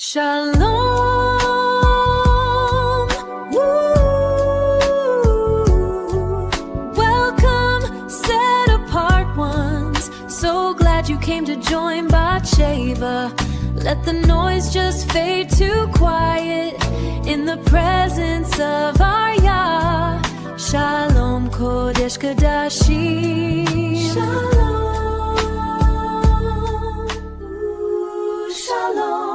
Shalom, woo. Welcome, set apart ones. So glad you came to join Bathsheva. Let the noise just fade to quiet in the presence of our Yah. Shalom, Kodesh Kodashim. Shalom, Shalom.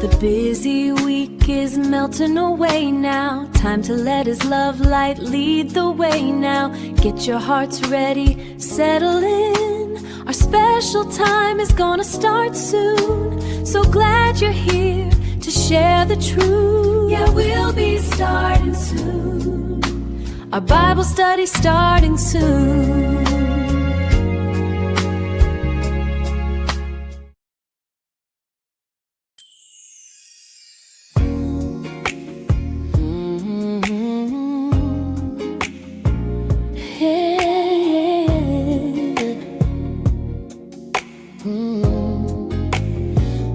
The busy week is melting away now. Time to let His love light lead the way now. Get your hearts ready, settle in. Our special time is gonna start soon. So glad you're here to share the truth. Yeah, we'll be starting soon. Our Bible study starting soon.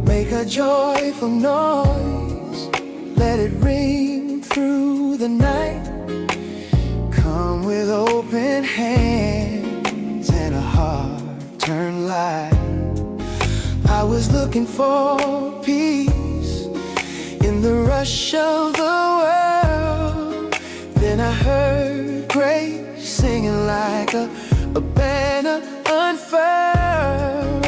Make a joyful noise, let it ring through the night. Come with open hands and a heart turned light. I was looking for peace in the rush of the world. Then I heard grace singing like a banner unfurled.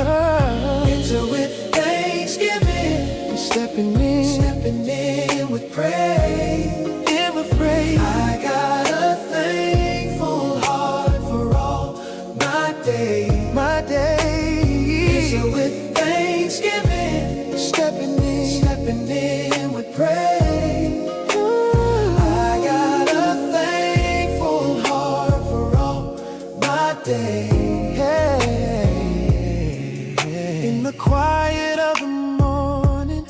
Enter with thanksgiving, stepping in with praise. I got a thankful heart for all my days. So with thanksgiving, stepping in with praise. I got a thankful heart for all my days. In the quiet of the morning,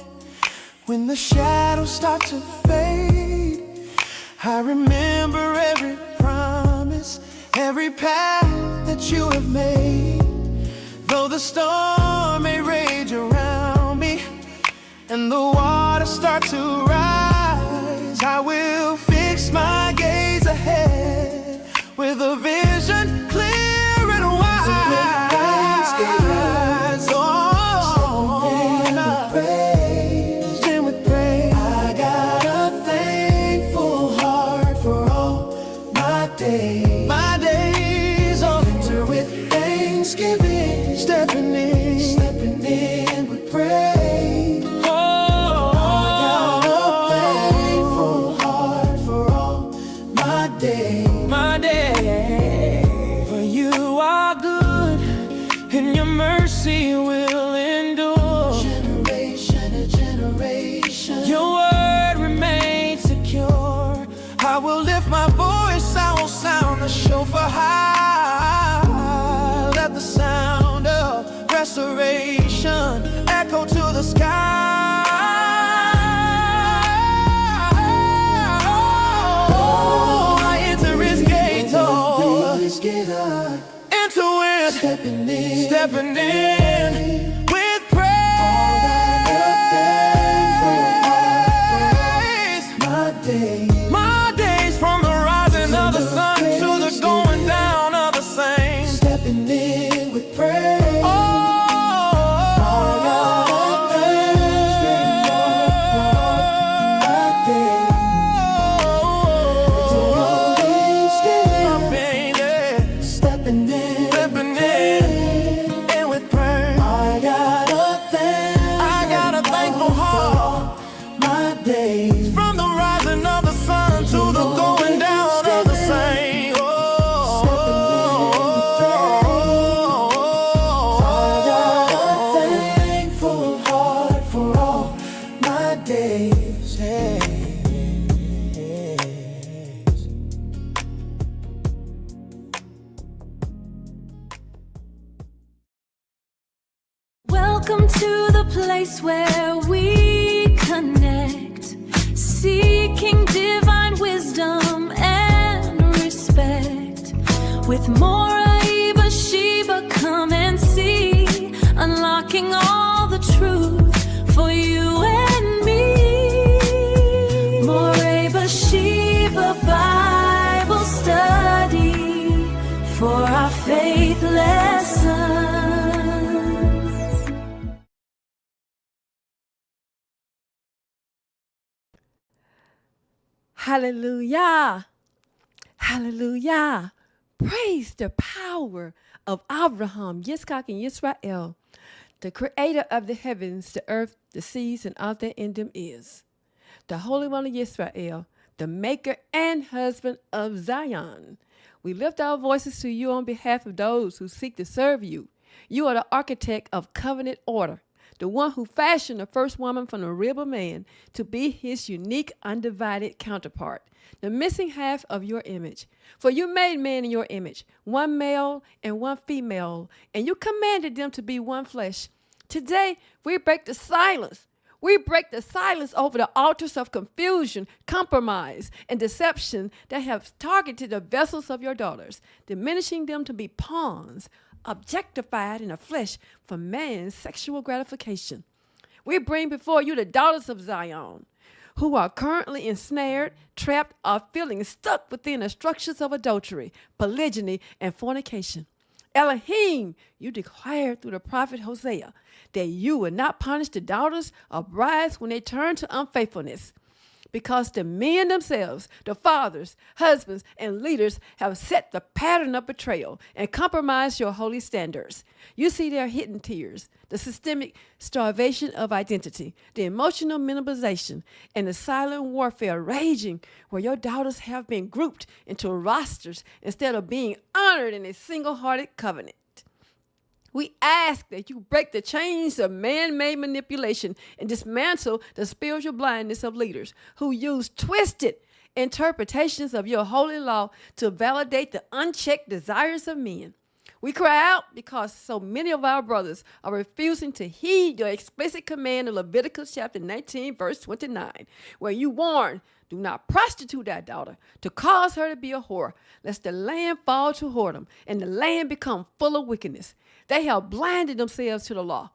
when the shadows start to fade, I remember every promise, every path that you have made. Though the storm may rage around me and the waters start to rise, I will fix my gaze ahead with a vision clear and wide. My days are enter with thanksgiving, stepping in with praise. I got a thankful heart for all my days. For you are good, and your mercy will endure. Generation to generation, your word remains secure. I will lift my voice, I will sound the shofar high. Let the sound of restoration echo to the sky. Oh, I enter His gate, into it, stepping in with praise. My days from the rising of the sun to the going down of the same. Stepping in with praise. Welcome to the place where we connect, seeking divine wisdom and respect. With Morah, Bathsheba, come and see, unlocking all the truth for you and me. Morah, Bathsheba Bible study for our faith lessons. Hallelujah. Hallelujah. Praise the power of Abraham, Yitzchak, and Yisrael, the creator of the heavens, the earth, the seas, and all that in them is. The Holy One of Yisrael, the maker and husband of Zion. We lift our voices to you on behalf of those who seek to serve you. You are the architect of covenant order, the one who fashioned the first woman from the rib of man to be his unique, undivided counterpart, the missing half of your image. For you made man in your image, one male and one female, and you commanded them to be one flesh. Today, we break the silence. We break the silence over the altars of confusion, compromise, and deception that have targeted the vessels of your daughters, diminishing them to be pawns, objectified in the flesh for man's sexual gratification. We bring before you the daughters of Zion, who are currently ensnared, trapped, or feeling stuck within the structures of adultery, polygyny, and fornication. Elohim, you declared through the prophet Hosea that you would not punish the daughters or brides when they turn to unfaithfulness, because the men themselves, the fathers, husbands, and leaders have set the pattern of betrayal and compromised your holy standards. You see their hidden tears, the systemic starvation of identity, the emotional minimalization, and the silent warfare raging where your daughters have been grouped into rosters instead of being honored in a single-hearted covenant. We ask that you break the chains of man-made manipulation and dismantle the spiritual blindness of leaders who use twisted interpretations of your holy law to validate the unchecked desires of men. We cry out because so many of our brothers are refusing to heed your explicit command in Leviticus chapter 19, verse 29, where you warn, do not prostitute thy daughter to cause her to be a whore, lest the land fall to whoredom and the land become full of wickedness. They have blinded themselves to the law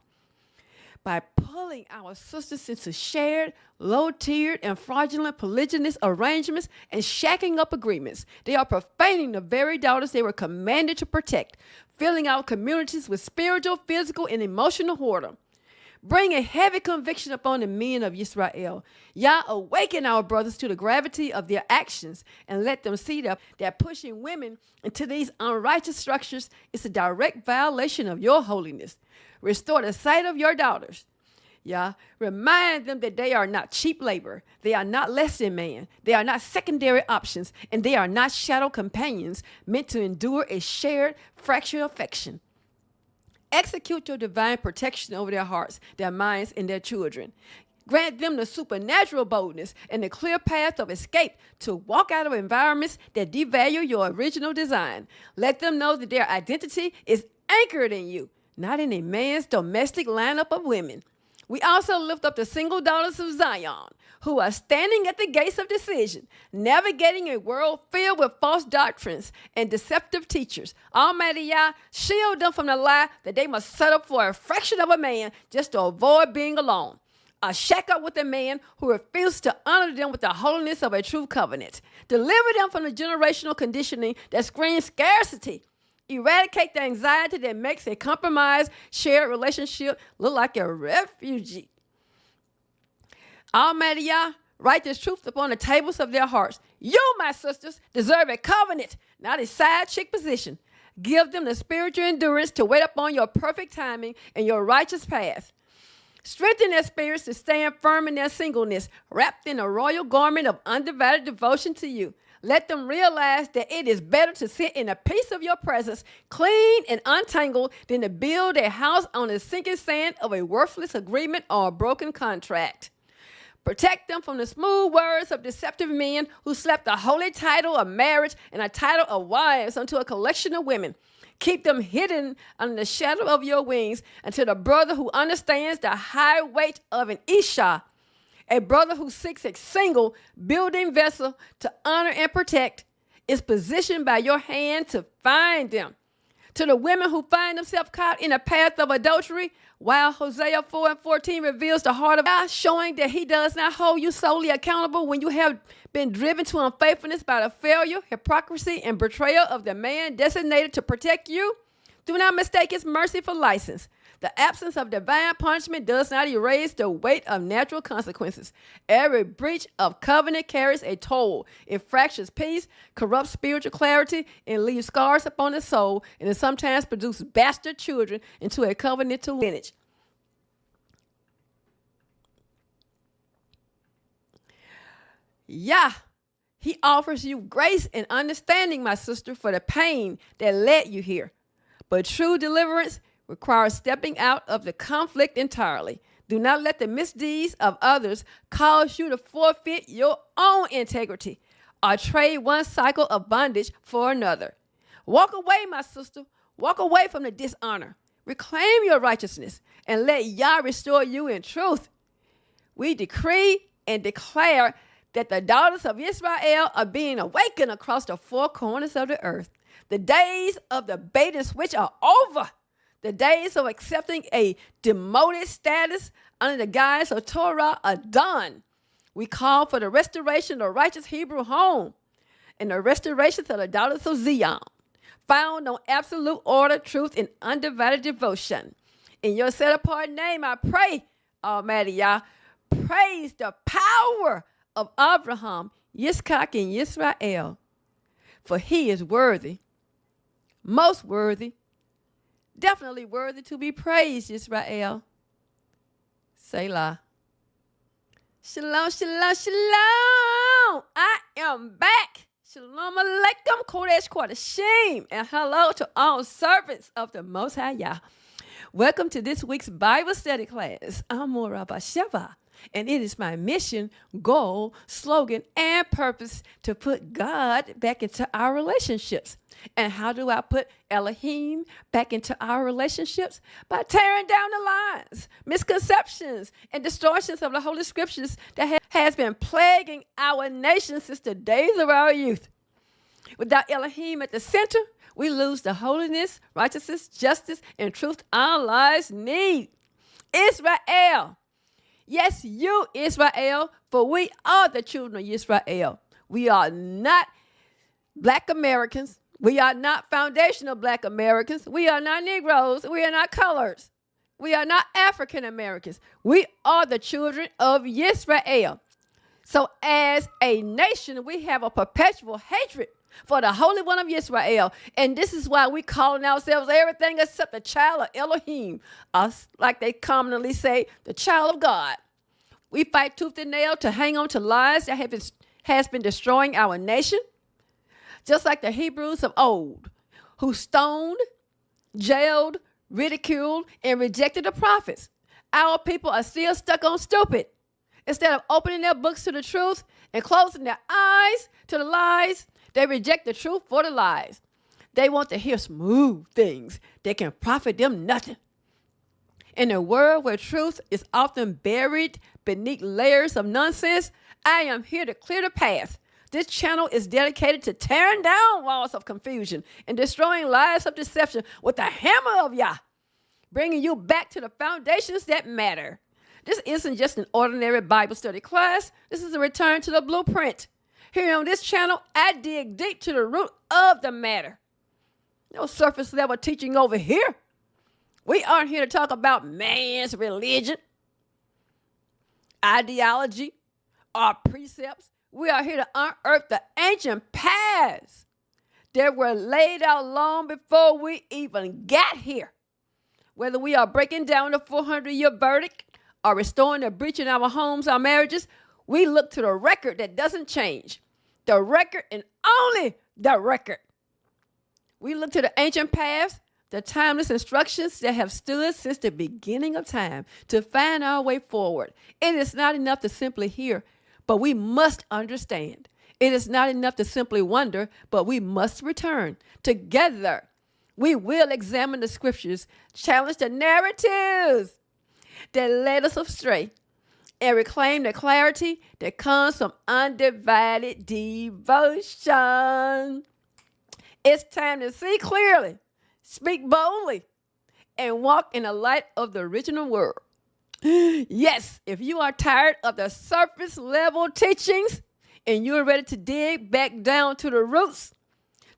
by pulling our sisters into shared, low-tiered, and fraudulent polygynous arrangements and shacking up agreements. They are profaning the very daughters they were commanded to protect, filling our communities with spiritual, physical, and emotional whoredom. Bring a heavy conviction upon the men of Israel. Yah, awaken our brothers to the gravity of their actions and let them see that pushing women into these unrighteous structures is a direct violation of your holiness. Restore the sight of your daughters. Yah, remind them that they are not cheap labor. They are not less than man. They are not secondary options, and they are not shadow companions meant to endure a shared, fractured affection. Execute your divine protection over their hearts, their minds, and their children. Grant them the supernatural boldness and the clear path of escape to walk out of environments that devalue your original design. Let them know that their identity is anchored in you, not in a man's domestic lineup of women. We also lift up the single daughters of Zion, who are standing at the gates of decision, navigating a world filled with false doctrines and deceptive teachers. Almighty Yah, shield them from the lie that they must settle for a fraction of a man just to avoid being alone. Or shack up with a man who refuses to honor them with the holiness of a true covenant. Deliver them from the generational conditioning that screams scarcity. Eradicate the anxiety that makes a compromised, shared relationship look like a refugee. Almighty Yah, write this truth upon the tables of their hearts. You, my sisters, deserve a covenant, not a side chick position. Give them the spiritual endurance to wait upon your perfect timing and your righteous path. Strengthen their spirits to stand firm in their singleness, wrapped in a royal garment of undivided devotion to you. Let them realize that it is better to sit in the peace of your presence, clean and untangled, than to build a house on the sinking sand of a worthless agreement or a broken contract. Protect them from the smooth words of deceptive men who slap the holy title of marriage and a title of wives onto a collection of women. Keep them hidden under the shadow of your wings until the brother who understands the high weight of an Isha, a brother who seeks a single building vessel to honor and protect, is positioned by your hand to find them, To the women who find themselves caught in a path of adultery, while Hosea 4:14 reveals the heart of God, showing that he does not hold you solely accountable when you have been driven to unfaithfulness by the failure, hypocrisy, and betrayal of the man designated to protect you. Do not mistake his mercy for license. The absence of divine punishment does not erase the weight of natural consequences. Every breach of covenant carries a toll. It fractures peace, corrupts spiritual clarity, and leaves scars upon the soul, and it sometimes produces bastard children into a covenantal lineage. Yeah, he offers you grace and understanding, my sister, for the pain that led you here. But true deliverance requires stepping out of the conflict entirely. Do not let the misdeeds of others cause you to forfeit your own integrity or trade one cycle of bondage for another. Walk away, my sister. Walk away from the dishonor. Reclaim your righteousness and let Yah restore you in truth. We decree and declare that the daughters of Israel are being awakened across the four corners of the earth. The days of the bait and switch are over. The days of accepting a demoted status under the guise of Torah are done. We call for the restoration of the righteous Hebrew home and the restoration of the daughters of Zion, found on absolute order, truth, and undivided devotion. In your set-apart name, I pray, Almighty Yah, praise the power of Abraham, Yitzchak, and Yisrael, for he is worthy, most worthy, definitely worthy to be praised, Israel. Selah. Shalom, shalom, shalom. I am back. Shalom alaikum, Kodesh Kodashim. And hello to all servants of the Most High Yah. Welcome to this week's Bible study class. I'm Morah Bathshevah. And it is my mission, goal, slogan, and purpose to put God back into our relationships. And how do I put Elohim back into our relationships? By tearing down the lies, misconceptions, and distortions of the Holy Scriptures that has been plaguing our nation since the days of our youth. Without Elohim at the center, we lose the holiness, righteousness, justice, and truth our lives need. Israel. Yes, you, Israel, for we are the children of Israel. We are not Black Americans. We are not foundational Black Americans. We are not Negroes. We are not colors. We are not African Americans. We are the children of Israel. So as a nation, we have a perpetual hatred for the Holy One of Israel. And this is why we calling ourselves everything except the child of Elohim. Us, like they commonly say, the child of God. We fight tooth and nail to hang on to lies that has been destroying our nation. Just like the Hebrews of old, who stoned, jailed, ridiculed, and rejected the prophets. Our people are still stuck on stupid. Instead of opening their books to the truth and closing their eyes to the lies, they reject the truth for the lies. They want to hear smooth things that can profit them nothing. In a world where truth is often buried beneath layers of nonsense, I am here to clear the path. This channel is dedicated to tearing down walls of confusion and destroying lies of deception with the hammer of Yah, bringing you back to the foundations that matter. This isn't just an ordinary Bible study class. This is a return to the blueprint. Here on this channel, I dig deep to the root of the matter. No surface level teaching over here. We aren't here to talk about man's religion, ideology, or precepts. We are here to unearth the ancient paths that were laid out long before we even got here. Whether we are breaking down the 400-year verdict or restoring the breach in our homes, our marriages, we look to the record that doesn't change. The record and only the record. We look to the ancient paths, the timeless instructions that have stood since the beginning of time to find our way forward. It is not enough to simply hear, but we must understand. It is not enough to simply wonder, but we must return. Together, we will examine the scriptures, challenge the narratives that led us astray, and reclaim the clarity that comes from undivided devotion. It's time to see clearly, speak boldly, and walk in the light of the original word. Yes, if you are tired of the surface level teachings and you're ready to dig back down to the roots,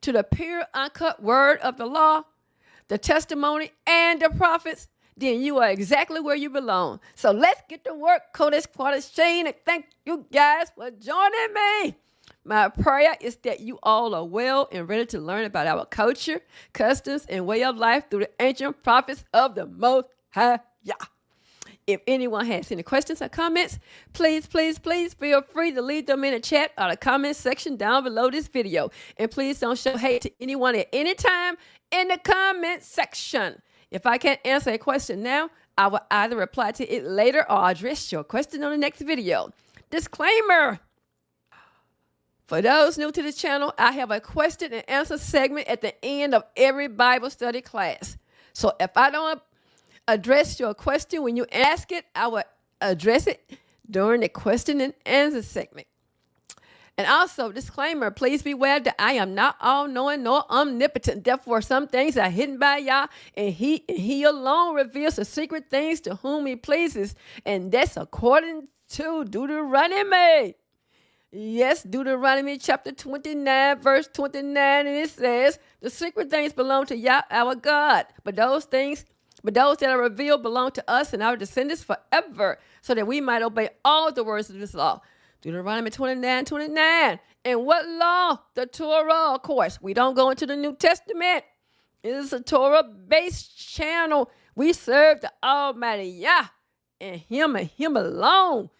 to the pure, uncut word of the law, the testimony, and the prophets, then you are exactly where you belong. So let's get to work, Kodesh Shane, and thank you guys for joining me. My prayer is that you all are well and ready to learn about our culture, customs, and way of life through the ancient prophets of the Most High Yah. If anyone has any questions or comments, please feel free to leave them in the chat or the comment section down below this video. And please don't show hate to anyone at any time in the comment section. If I can't answer a question now, I will either reply to it later or address your question on the next video. Disclaimer. For those new to the channel, I have a question and answer segment at the end of every Bible study class. So if I don't address your question when you ask it, I will address it during the question and answer segment. And also, disclaimer, please beware that I am not all-knowing nor omnipotent. Therefore, some things are hidden by Yah, and he alone reveals the secret things to whom he pleases. And that's according to Deuteronomy. Yes, Deuteronomy chapter 29, verse 29, and it says, the secret things belong to Yah, our God, but those that are revealed belong to us and our descendants forever, so that we might obey all the words of this law. Deuteronomy 29:29. And what law? The Torah, of course. We don't go into the New Testament. It is a Torah-based channel. We serve the Almighty Yah, and Him alone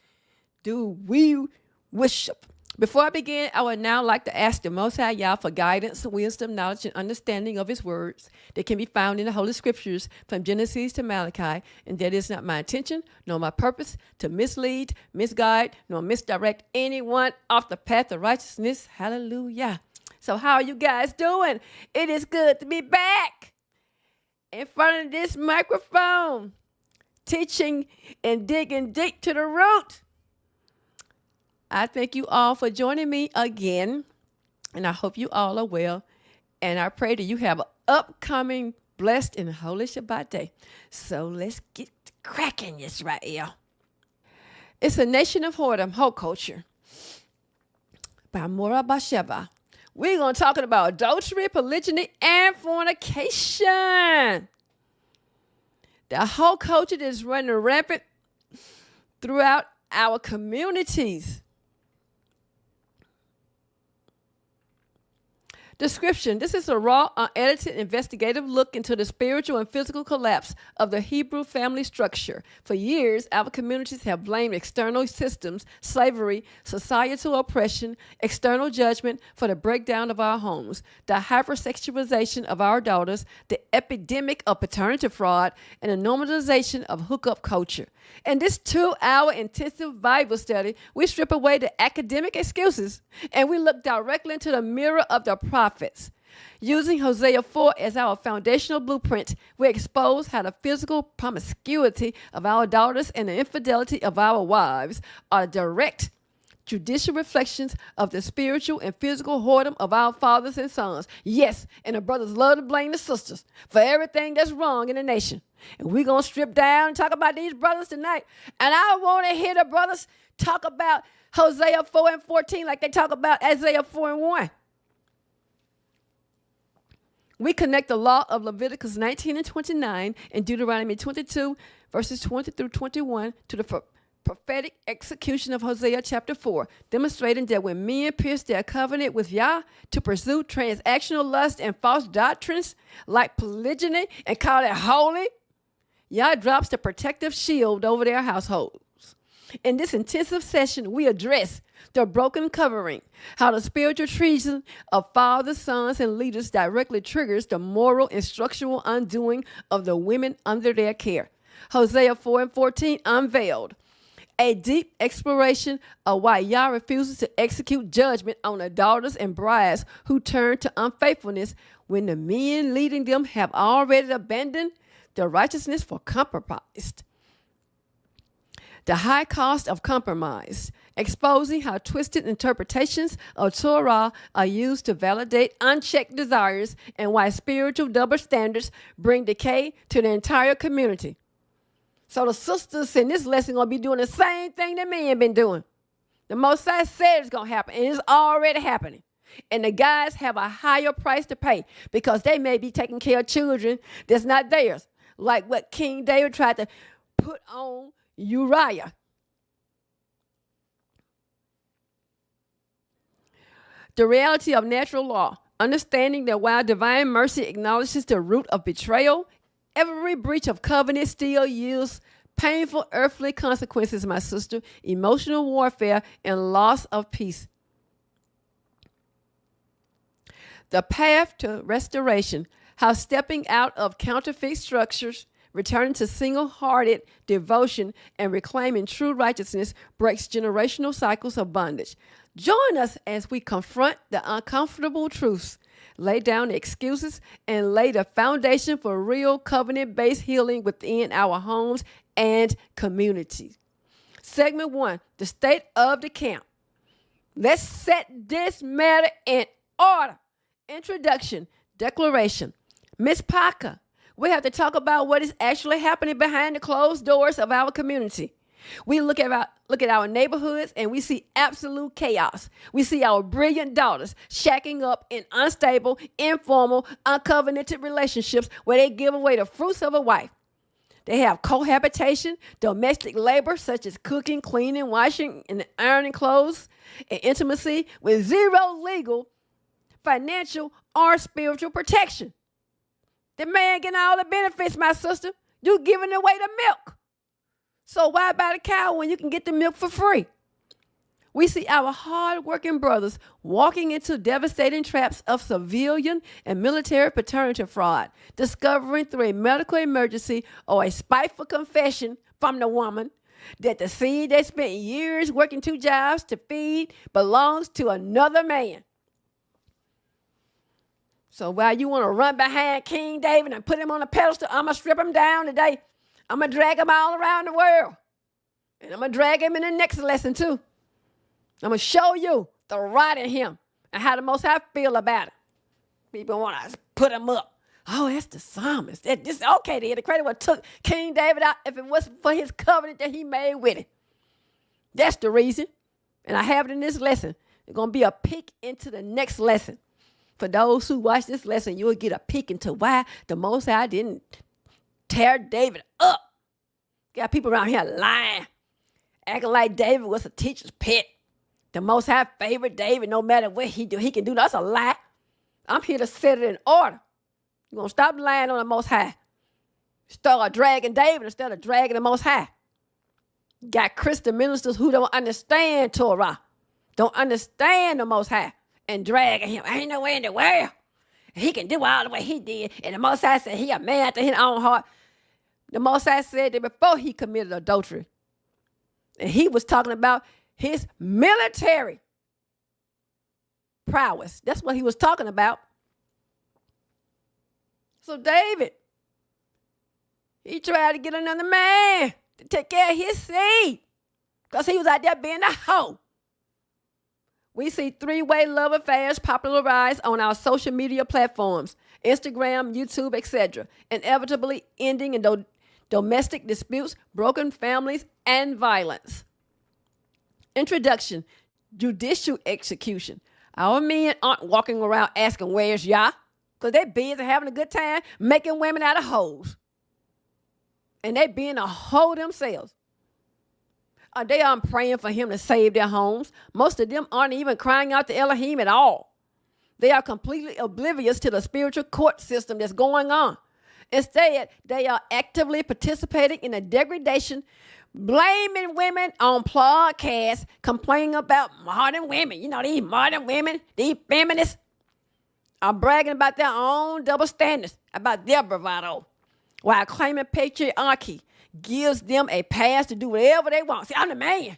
do we worship. Before I begin, I would now like to ask the Most High Yah for guidance, wisdom, knowledge, and understanding of His words that can be found in the Holy Scriptures from Genesis to Malachi. And that is not my intention, nor my purpose, to mislead, misguide, nor misdirect anyone off the path of righteousness. Hallelujah. So how are you guys doing? It is good to be back in front of this microphone, teaching and digging deep to the root. I thank you all for joining me again, and I hope you all are well, and I pray that you have an upcoming blessed and holy Shabbat day. So let's get cracking, Israel. It's a nation of whoredom, whole culture, by Morah Bathshevah. We're going to talk about adultery, polygyny, and fornication. The whole culture that is running rampant throughout our communities. Description. This is a raw, unedited, investigative look into the spiritual and physical collapse of the Hebrew family structure. For years, our communities have blamed external systems, slavery, societal oppression, external judgment for the breakdown of our homes, the hyper-sexualization of our daughters, the epidemic of paternity fraud, and the normalization of hookup culture. In this 2-hour intensive Bible study, we strip away the academic excuses and we look directly into the mirror of the prophets. Using Hosea 4 as our foundational blueprint, we expose how the physical promiscuity of our daughters and the infidelity of our wives are direct judicial reflections of the spiritual and physical whoredom of our fathers and sons. Yes, and the brothers love to blame the sisters for everything that's wrong in the nation. And we're going to strip down and talk about these brothers tonight. And I want to hear the brothers talk about Hosea 4:14 like they talk about Isaiah 4:1. We connect the law of Leviticus 19 and 29 and Deuteronomy 22, verses 20 through 21 to the prophetic execution of Hosea chapter 4, demonstrating that when men pierce their covenant with Yah to pursue transactional lust and false doctrines like polygyny and call it holy, Yah drops the protective shield over their households. In this intensive session, we address the broken covering, how the spiritual treason of fathers, sons, and leaders directly triggers the moral and structural undoing of the women under their care. Hosea 4:14 unveiled a deep exploration of why Yah refuses to execute judgment on the daughters and brides who turn to unfaithfulness when the men leading them have already abandoned their righteousness for compromised. The high cost of compromise, exposing how twisted interpretations of Torah are used to validate unchecked desires and why spiritual double standards bring decay to the entire community. So the sisters in this lesson are going to be doing the same thing that men been doing. The Most High said it's going to happen, and it's already happening. And the guys have a higher price to pay because they may be taking care of children that's not theirs, like what King David tried to put on Uriah. The reality of natural law, understanding that while divine mercy acknowledges the root of betrayal, every breach of covenant still yields painful earthly consequences, my sister, emotional warfare, and loss of peace. The path to restoration, how stepping out of counterfeit structures, returning to single-hearted devotion, and reclaiming true righteousness breaks generational cycles of bondage. Join us as we confront the uncomfortable truths, lay down the excuses, and lay the foundation for real covenant-based healing within our homes and communities. Segment 1, the state of the camp. Let's set this matter in order. Introduction, declaration. Miss Parker, we have to talk about what is actually happening behind the closed doors of our community. We look at our neighborhoods and we see absolute chaos. We see our brilliant daughters shacking up in unstable, informal, uncovenanted relationships where they give away the fruits of a wife. They have cohabitation, domestic labor such as cooking, cleaning, washing, and ironing clothes, and intimacy with zero legal, financial, or spiritual protection. The man getting all the benefits, my sister. You giving away the milk. So why buy the cow when you can get the milk for free? We see our hard-working brothers walking into devastating traps of civilian and military paternity fraud, discovering through a medical emergency or a spiteful confession from the woman that the seed they spent years working 2 jobs to feed belongs to another man. So while you want to run behind King David and put him on a pedestal, I'm going to strip him down today. I'm going to drag him all around the world. And I'm going to drag him in the next lesson too. I'm going to show you the right in him and how the Most High feel about it. People want to put him up. Oh, that's the psalmist. This okay, the credit what took King David out if it wasn't for his covenant that he made with him. That's the reason. And I have it in this lesson. It's going to be a peek into the next lesson. For those who watch this lesson, you'll get a peek into why the Most High didn't tear David up. Got people around here lying, acting like David was a teacher's pet. The Most High favored David no matter what he do. He can do that. That's a lie. I'm here to set it in order. You're going to stop lying on the Most High. Start dragging David instead of dragging the Most High. Got Christian ministers who don't understand Torah, don't understand the Most High, and dragging him. Ain't no way in the world he can do all the way he did. And the Most High said he a man after his own heart. The Most High said that before he committed adultery. And he was talking about his military prowess. That's what he was talking about. So David, he tried to get another man to take care of his seed because he was out there being a hoe. We see 3-way love affairs popularized on our social media platforms, Instagram, YouTube, etc., inevitably ending in domestic disputes, broken families, and violence. Introduction, judicial execution. Our men aren't walking around asking, where's Yah? Because they're busy having a good time making women out of hoes. And they being a hoe themselves. They aren't praying for him to save their homes. Most of them aren't even crying out to Elohim at all. They are completely oblivious to the spiritual court system that's going on. Instead, they are actively participating in the degradation, blaming women on podcasts, complaining about modern women. You know, these modern women, these feminists are bragging about their own double standards, about their bravado, while claiming patriarchy gives them a pass to do whatever they want. See, I'm the man.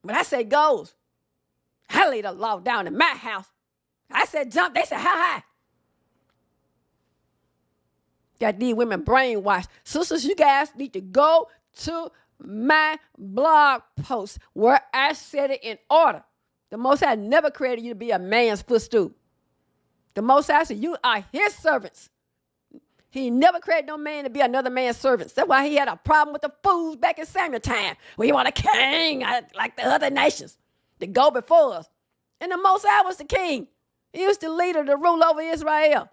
When I say goes, I lay the law down in my house. I said jump, they said how high. Got these women brainwashed. Sisters, you guys need to go to my blog post where I set it in order. The Most High never created you to be a man's footstool. The Most High said you are his servants. He never created no man to be another man's servants. That's why he had a problem with the fools back in Samuel time. We want a king like the other nations to go before us. And the Most High was the king. He was the leader to rule over Israel.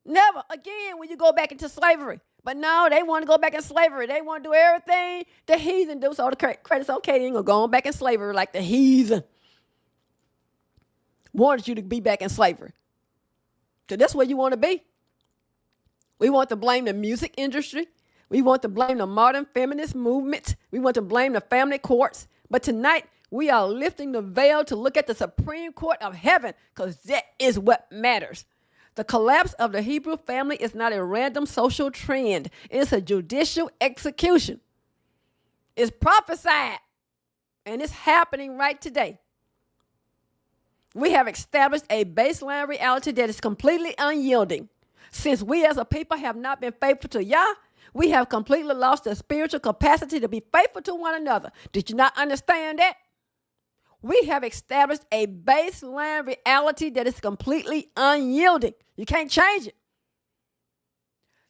Never again when you go back into slavery. But no, they want to go back in slavery. They want to do everything the heathen do. So the credit's okay. They ain't going to go on back in slavery like the heathen wanted you to be back in slavery. So that's where you want to be. We want to blame the music industry. We want to blame the modern feminist movement. We want to blame the family courts. But tonight, we are lifting the veil to look at the Supreme Court of Heaven, because that is what matters. The collapse of the Hebrew family is not a random social trend. It's a judicial execution. It's prophesied, and it's happening right today. We have established a baseline reality that is completely unyielding. Since we as a people have not been faithful to Yah, we have completely lost the spiritual capacity to be faithful to one another. Did you not understand that? We have established a baseline reality that is completely unyielding. You can't change it.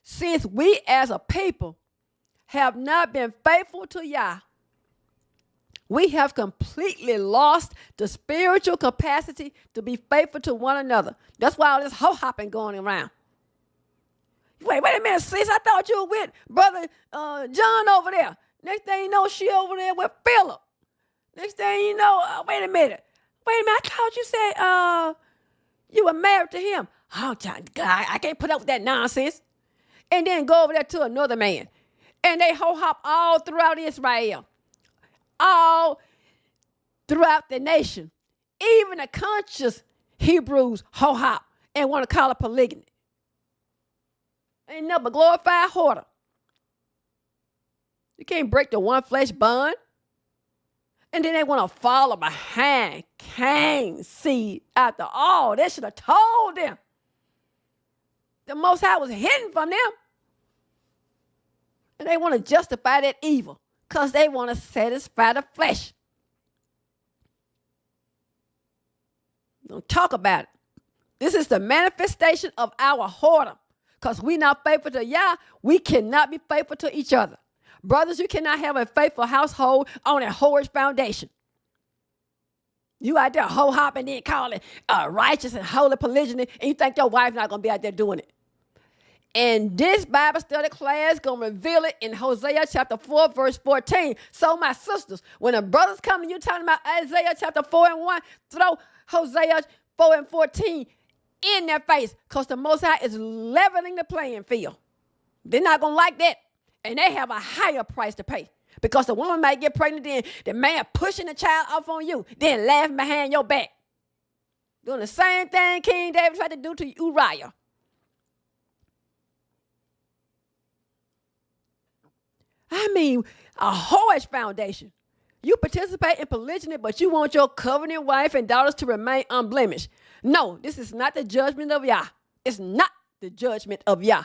Since we as a people have not been faithful to Yah, we have completely lost the spiritual capacity to be faithful to one another. That's why all this ho-hopping going around. Wait a minute, sis. I thought you were with Brother John over there. Next thing you know, she over there with Philip. Next thing you know, wait a minute. I thought you said you were married to him. Oh, God, I can't put up with that nonsense. And then go over there to another man. And they ho-hop all throughout Israel. All throughout the nation. Even the conscious Hebrews ho-hop and want to call it polygyny. Ain't nothing but glorified whoredom. You can't break the one flesh bond. And then they want to follow behind Cain's seed after all. They should have told them. The Most High was hidden from them. And they want to justify that evil because they want to satisfy the flesh. Don't talk about it. This is the manifestation of our whoredom. Because we're not faithful to Yah, we cannot be faithful to each other. Brothers, you cannot have a faithful household on a whorish foundation. You out there ho-hopping and then call it righteous and holy polygyny, and you think your wife's not going to be out there doing it. And this Bible study class is going to reveal it in Hosea chapter 4, verse 14. So my sisters, when the brothers come to you talking about Isaiah chapter 4 and 1, throw Hosea 4 and 14 in their face, because the Most High is leveling the playing field. They're not going to like that. And they have a higher price to pay. Because the woman might get pregnant, then the man pushing the child off on you, then laughing behind your back. Doing the same thing King David tried to do to Uriah. I mean, a whorish foundation. You participate in polygyny, but you want your covenant wife and daughters to remain unblemished. No, this is not the judgment of Yah. It's not the judgment of Yah.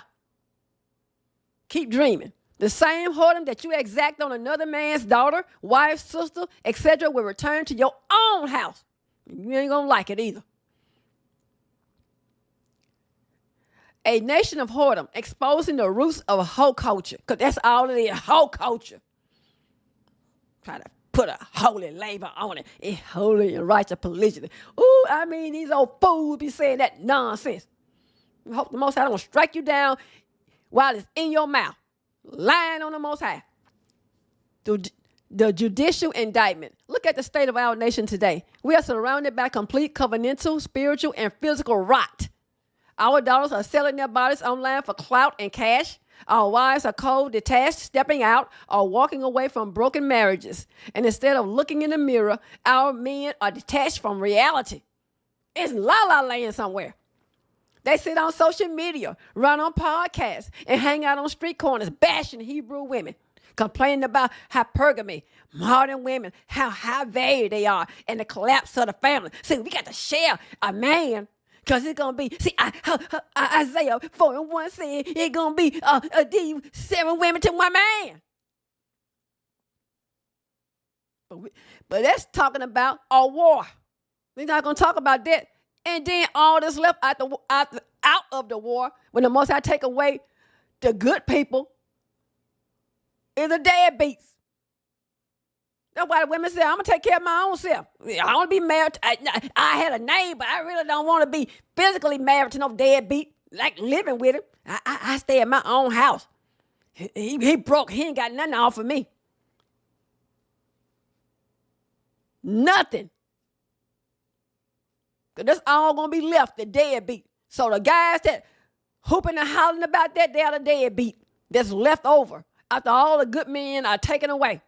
Keep dreaming. The same whoredom that you exact on another man's daughter, wife, sister, etc. will return to your own house. You ain't going to like it either. A nation of whoredom, exposing the roots of hoe culture. Because that's all it is, hoe culture. Try to put a holy label on it. It's holy and righteous polygyny. Ooh, I mean, these old fools be saying that nonsense. I hope the Most High don't strike you down while it's in your mouth. Lying on the Most High. The judicial indictment. Look at the state of our nation today. We are surrounded by complete covenantal, spiritual, and physical rot. Our daughters are selling their bodies online for clout and cash. Our wives are cold, detached, stepping out, or walking away from broken marriages. And instead of looking in the mirror, our men are detached from reality. It's la-la land somewhere. They sit on social media, run on podcasts, and hang out on street corners bashing Hebrew women, complaining about hypergamy, modern women, how high value they are, and the collapse of the family. See, we got to share a man. Because it's going to be, see, Isaiah 4:1 said it's going to be these 7 women to 1 man. But that's talking about a war. We're not going to talk about that. And then all that's left out of the war, when the Most High take away the good people, is the deadbeats. That's why the women say, I'm going to take care of my own self. I want to be married. I had a name, but I really don't want to be physically married to no deadbeat, like living with him. I stay in my own house. He broke. He ain't got nothing to offer me. Nothing. Because that's all going to be left, the deadbeat. So the guys that hooping and hollering about that, they're the deadbeat that's left over after all the good men are taken away.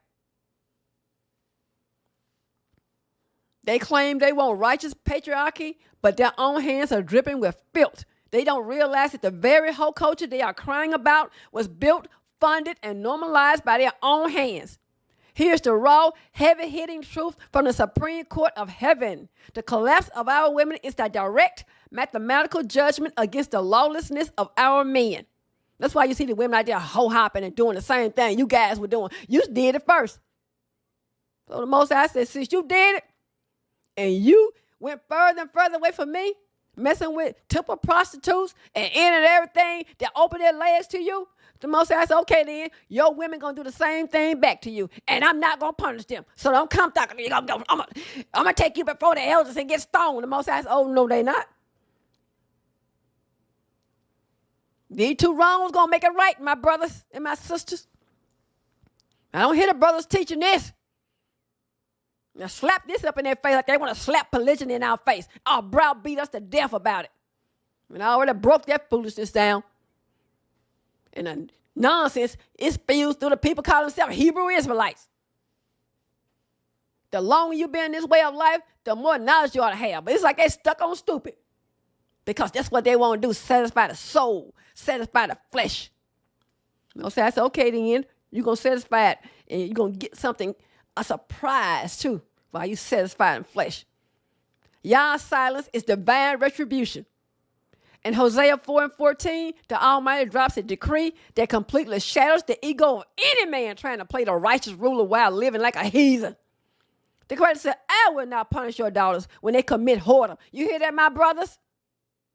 They claim they want righteous patriarchy, but their own hands are dripping with filth. They don't realize that the very whole culture they are crying about was built, funded, and normalized by their own hands. Here's the raw, heavy-hitting truth from the Supreme Court of Heaven. The collapse of our women is the direct mathematical judgment against the lawlessness of our men. That's why you see the women out there ho-hopping and doing the same thing you guys were doing. You did it first. So the Most High said, since you did it, and you went further and further away from me, messing with temple prostitutes and in and everything that opened their legs to you, the Most High said, okay then, your women going to do the same thing back to you, and I'm not going to punish them. So don't come talking to me. I'm going to take you before the elders and get stoned. The Most High said, oh, no, they not. These 2 wrongs going to make it right, my brothers and my sisters. I don't hear the brothers teaching this. Now slap this up in their face like they want to slap polygyny in our face. Our brow beat us to death about it. And I already broke that foolishness down. And the nonsense is spewed through the people calling themselves Hebrew Israelites. The longer you been in this way of life, the more knowledge you ought to have. But it's like they stuck on stupid. Because that's what they want to do, satisfy the soul, satisfy the flesh. You know, so I said, okay then, you're going to satisfy it, and you're going to get something, a surprise too, while you satisfy in flesh. Yah's silence is divine retribution. In Hosea 4:14, the Almighty drops a decree that completely shatters the ego of any man trying to play the righteous ruler while living like a heathen. The Creator said, I will not punish your daughters when they commit whoredom. You hear that, my brothers?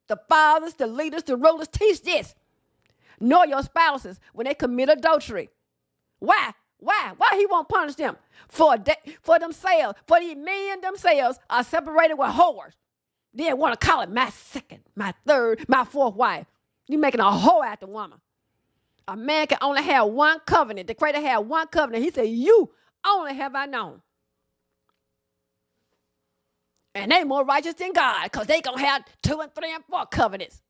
The fathers, the leaders, the rulers, teach this. Nor your spouses when they commit adultery. Why? Why he won't punish them? For themselves, for the men themselves are separated with whores. They want to call it my second, my third, my fourth wife. You're making a whore out the woman. A man can only have one covenant. The Creator had one covenant. He said, you only have I known. And they more righteous than God because they going to have 2 and 3 and 4 covenants.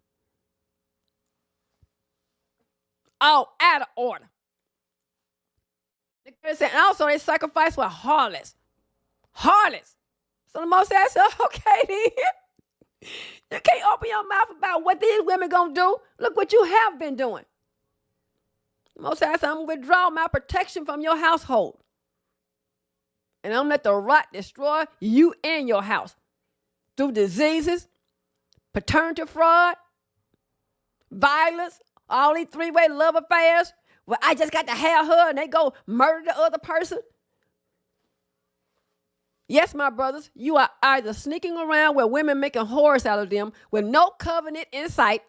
All out of order. And also they sacrifice with harlots. Harlots. So the Most High said, okay then. You can't open your mouth about what these women going to do. Look what you have been doing. The Most High said, I'm going to withdraw my protection from your household. And I'm going to let the rot destroy you and your house. Through diseases, paternity fraud, violence, all these 3-way love affairs. Well, I just got to have her and they go murder the other person. Yes, my brothers, you are either sneaking around with women making whores out of them with no covenant in sight,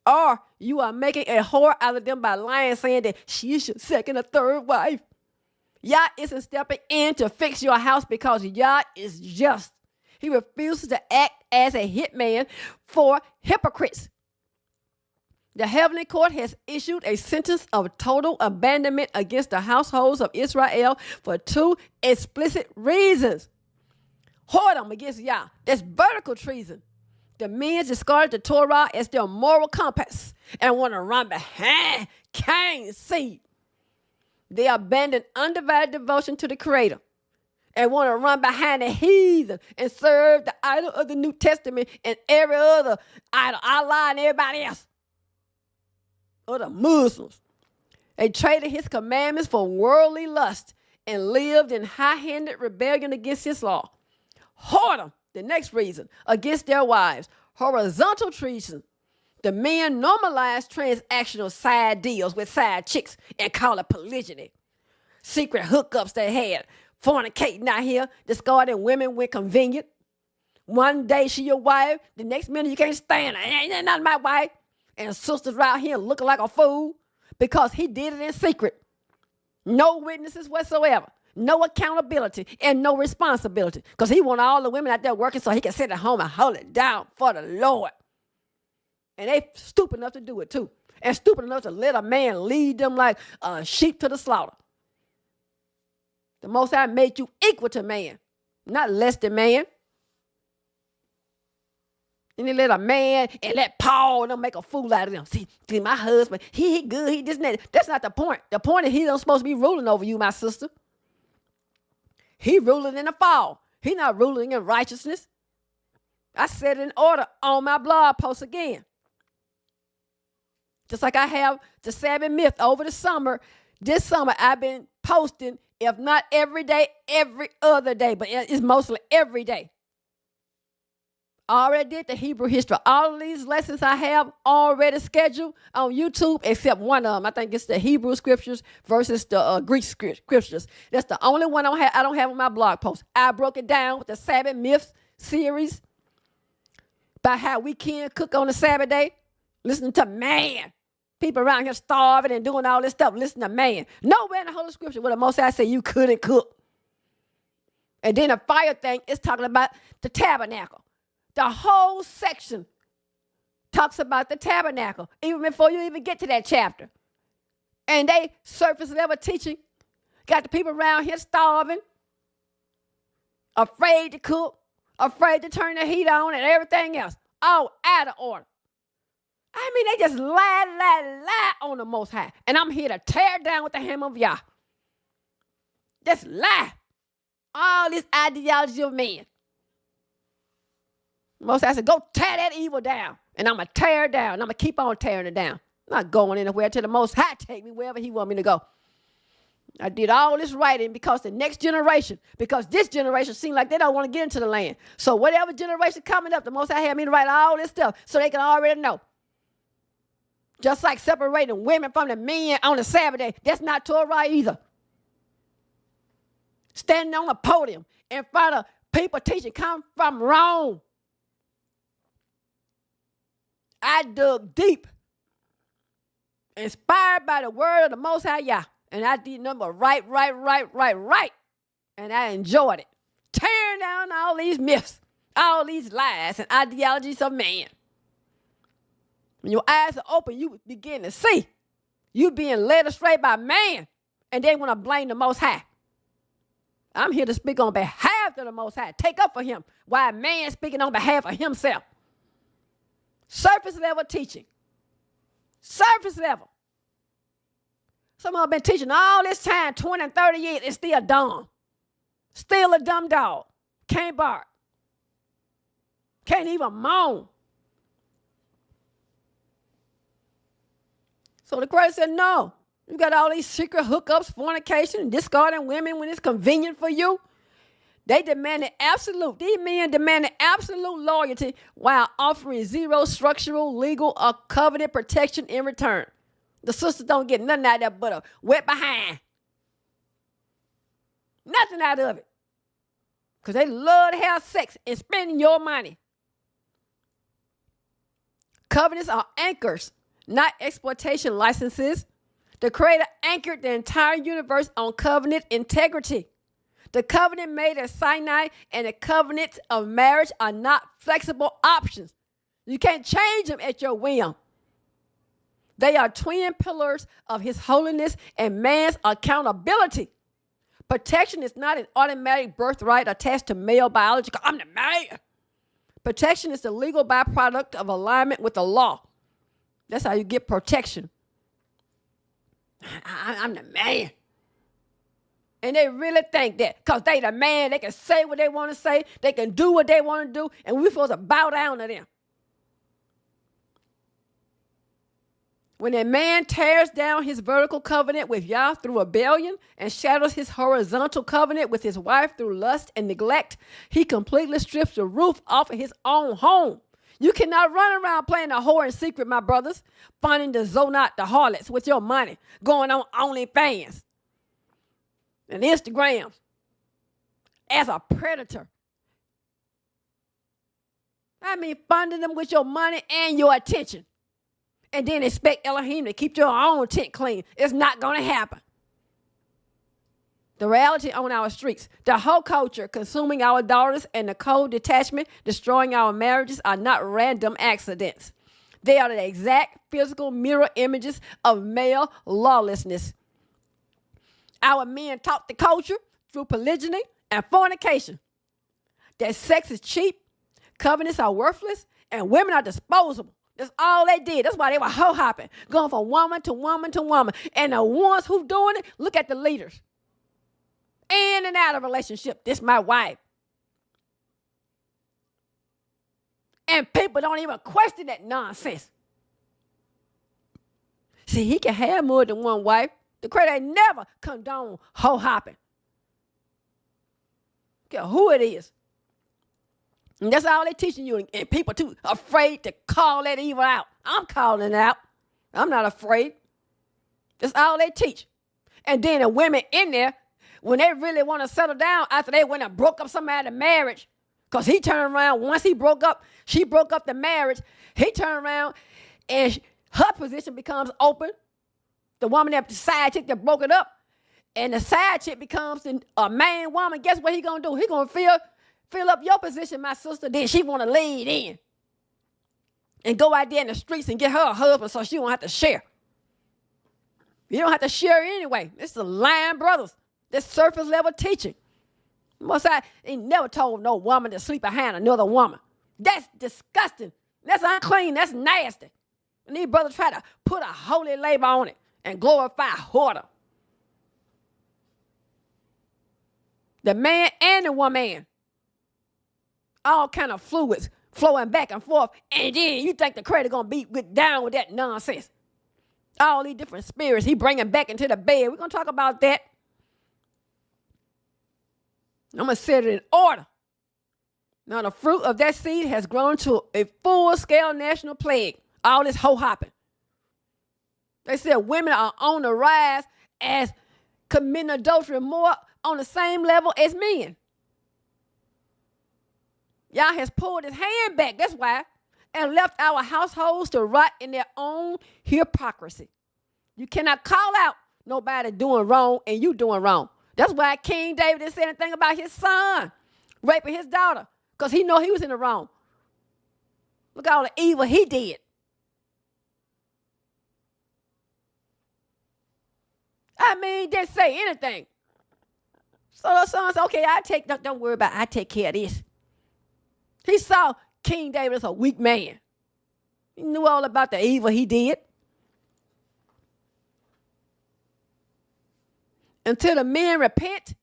or you are making a whore out of them by lying, saying that she's your second or third wife. Yah isn't stepping in to fix your house because Yah is just. He refuses to act as a hitman for hypocrites. The heavenly court has issued a sentence of total abandonment against the households of Israel for 2 explicit reasons. Whoredom against Yah. That's vertical treason. The men discarded the Torah as their moral compass and want to run behind Cain's seed. They abandoned undivided devotion to the Creator and want to run behind the heathen and serve the idol of the New Testament and every other idol, Allah and everybody else. Or the Muslims. They traded his commandments for worldly lust and lived in high-handed rebellion against his law. Whoredom, the next reason, against their wives. horizontal treason. The men normalize transactional side deals with side chicks and call it polygyny. Secret hookups they had, fornicating out here, discarding women when convenient. One day she your wife, the next minute you can't stand her. Ain't not my wife. And sisters out here looking like a fool because he did it in secret. No witnesses whatsoever. No accountability and no responsibility. Because he want all the women out there working so he can sit at home and hold it down for the Lord. And they stupid enough to do it too. And stupid enough to let a man lead them like a sheep to the slaughter. The Most High made you equal to man, not less than man. And they let a man and let Paul and them make a fool out of them. See, my husband, he good, he this and that. That's not the point. The point is he don't supposed to be ruling over you, my sister. He ruling in the fall. He not ruling in righteousness. I set it in order on my blog post again. Just like I have the Sabbath myth over the summer. This summer I've been posting, if not every day, every other day, but it's mostly every day. I already did the Hebrew history. All of these lessons I have already scheduled on YouTube, except one of them. I think it's the Hebrew scriptures versus the Greek scriptures. That's the only one I don't have on my blog post. I broke it down with the Sabbath myths series about how we can't cook on the Sabbath day. Listen to man. People around here starving and doing all this stuff. Listen to man. Nowhere in the Holy Scripture where the Most High say you couldn't cook. And then the fire thing is talking about the tabernacle. The whole section talks about the tabernacle, even before you even get to that chapter. And they surface level teaching. Got the people around here starving, afraid to cook, afraid to turn the heat on and everything else. All out of order. I mean, they just lie on the Most High. And I'm here to tear down with the hammer of Yah. Just lie. All this ideology of man. Most High said, go tear that evil down. And I'm going to tear it down. And I'm going to keep on tearing it down. I'm not going anywhere till the Most High take me wherever he want me to go. I did all this writing because the next generation, because this generation seems like they don't want to get into the land. So whatever generation coming up, the Most High had me to write all this stuff so they can already know. Just like separating women from the men on the Sabbath day, that's not Torah either. Standing on a podium in front of people teaching come from Rome. I dug deep, inspired by the word of the Most High Yah. And I did nothing but right. And I enjoyed it. Tearing down all these myths, all these lies and ideologies of man. When your eyes are open, you begin to see you being led astray by man, and they want to blame the Most High. I'm here to speak on behalf of the Most High. Take up for him while man speaking on behalf of himself. Surface level teaching. Surface level. Some of them been teaching all this time, 20 and 30 years, and still dumb. Still a dumb dog. Can't bark. Can't even moan. So the Christ said, no. You got all these secret hookups, fornication, and discarding women when it's convenient for you. They demanded absolute. These men demanded absolute loyalty while offering zero structural, legal, or covenant protection in return. The sisters don't get nothing out of that but a wet behind. Nothing out of it. Because they love to have sex and spending your money. Covenants are anchors, not exploitation licenses. The Creator anchored the entire universe on covenant integrity. The covenant made at Sinai and the covenants of marriage are not flexible options. You can't change them at your whim. They are twin pillars of his holiness and man's accountability. Protection is not an automatic birthright attached to male biology. I'm the man. Protection is the legal byproduct of alignment with the law. That's how you get protection. I'm the man. And they really think that because they the man, they can say what they want to say, they can do what they want to do, and we're supposed to bow down to them. When a man tears down his vertical covenant with Yah through rebellion and shatters his horizontal covenant with his wife through lust and neglect, he completely strips the roof off of his own home. You cannot run around playing the whore in secret, my brothers, funding the zonot, the harlots with your money, going on OnlyFans and Instagrams as a predator. I mean, funding them with your money and your attention. And then expect Elohim to keep your own tent clean. It's not going to happen. The reality on our streets, the whole culture consuming our daughters and the cold detachment destroying our marriages are not random accidents. They are the exact physical mirror images of male lawlessness. Our men taught the culture through polygyny and fornication that sex is cheap, covenants are worthless, and women are disposable. That's all they did. That's why they were hoe-hopping, going from woman to woman to woman. And the ones who doing it, look at the leaders. In and out of relationship. This my wife. And people don't even question that nonsense. See, he can have more than one wife. The Creator ain't never condone hoe-hopping. Care who it is. And that's all they teaching you. And people too afraid to call that evil out. I'm calling it out. I'm not afraid. That's all they teach. And then the women in there, when they really want to settle down after they went and broke up somebody's marriage, because he turned around, once she broke up the marriage, he turned around and her position becomes open. The woman that the side chick that broke it up, and the side chick becomes a main woman. Guess what he going to do? He going to fill up your position, my sister. Then she want to lead in and go out there in the streets and get her a husband so she won't have to share. You don't have to share anyway. It's the lying brothers. This surface level teaching. Most I ain't never told no woman to sleep behind another woman. That's disgusting. That's unclean. That's nasty. And these brothers try to put a holy label on it and glorify whoredom. The man and the woman, all kind of fluids flowing back and forth, and then you think the Creator gonna be down with that nonsense. All these different spirits he bringing back into the bed. We're gonna talk about that. I'm going to set it in order. Now, the fruit of that seed has grown to a full-scale national plague. All this hoe-hopping. They said women are on the rise as committing adultery more on the same level as men. Y'all has pulled his hand back, that's why, and left our households to rot in their own hypocrisy. You cannot call out nobody doing wrong and you doing wrong. That's why King David didn't say anything about his son raping his daughter, because he know he was in the wrong. Look at all the evil he did. I mean, didn't say anything. So the son said, okay, don't worry about it. I take care of this. He saw King David as a weak man. He knew all about the evil he did. Until the men repent,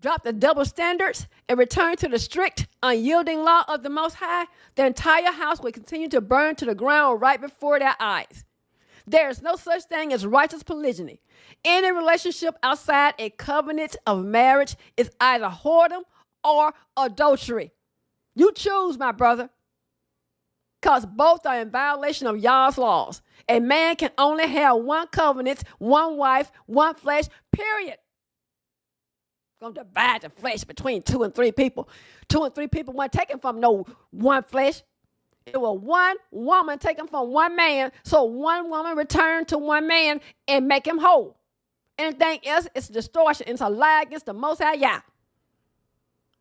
drop the double standards, and return to the strict, unyielding law of the Most High, the entire house will continue to burn to the ground right before their eyes. There is no such thing as righteous polygyny. Any relationship outside a covenant of marriage is either whoredom or adultery. You choose, my brother, because both are in violation of Yah's laws. A man can only have one covenant, one wife, one flesh, period. Going to divide the flesh between 2 and 3 people. 2 and 3 people weren't taken from no one flesh. It was one woman taken from one man, so one woman returned to one man and make him whole. Anything else is distortion. It's a lie against the Most High Yah.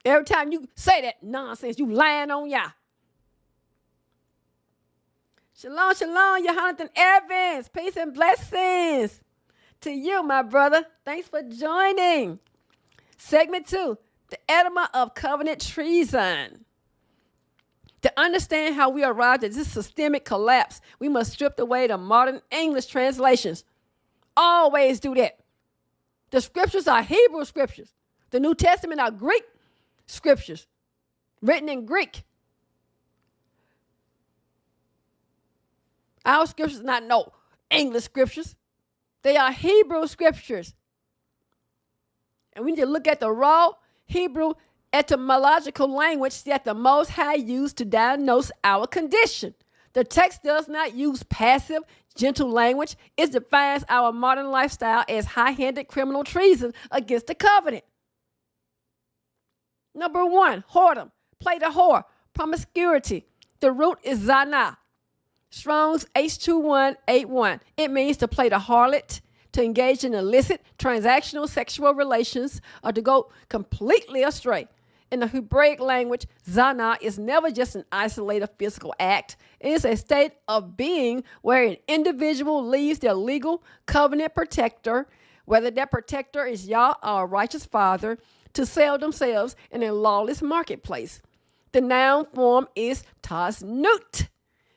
Every time you say that nonsense, you lying on Yah. Shalom, shalom, Jonathan Evans. Peace and blessings to you, my brother. Thanks for joining. Segment 2, the edema of covenant treason. To understand how we arrived at this systemic collapse, we must strip away the modern English translations. Always do that. The scriptures are Hebrew scriptures. The New Testament are Greek scriptures, written in Greek. Our scriptures are not no English scriptures. They are Hebrew scriptures. And we need to look at the raw Hebrew etymological language that the Most High used to diagnose our condition. The text does not use passive, gentle language. It defines our modern lifestyle as high-handed criminal treason against the covenant. Number 1, whoredom, play the whore, promiscuity. The root is zana. Strong's H2181. It means to play the harlot, to engage in illicit, transactional sexual relations, or to go completely astray. In the Hebraic language, zana is never just an isolated physical act. It is a state of being where an individual leaves their legal covenant protector, whether that protector is Yah or a righteous father, to sell themselves in a lawless marketplace. The noun form is tasnut.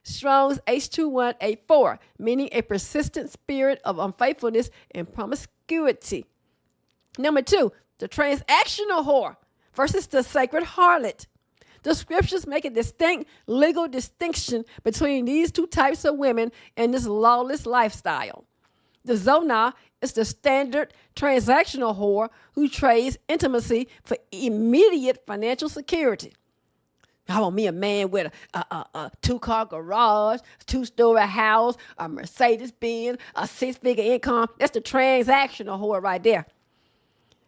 Strong's H2184, meaning a persistent spirit of unfaithfulness and promiscuity. Number 2, the transactional whore versus the sacred harlot. The scriptures make a distinct legal distinction between these two types of women in this lawless lifestyle. The zonah is the standard transactional whore who trades intimacy for immediate financial security. I want me a man with a 2-car garage, 2-story house, a Mercedes-Benz, a 6-figure income. That's the transactional whore right there.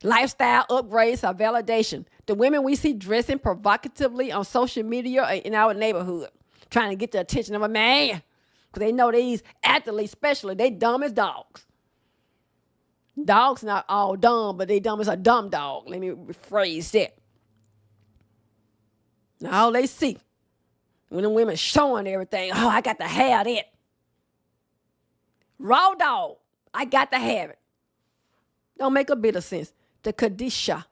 Lifestyle upgrades are validation. The women we see dressing provocatively on social media or in our neighborhood, trying to get the attention of a man. Because they know these athletes, especially, they dumb as dogs. Dogs not all dumb, but they dumb as a dumb dog. Let me rephrase that. Now all they see, when the women showing everything, oh, I got to have that. Raw dog, I got to have it. Don't make a bit of sense. The Kadisha,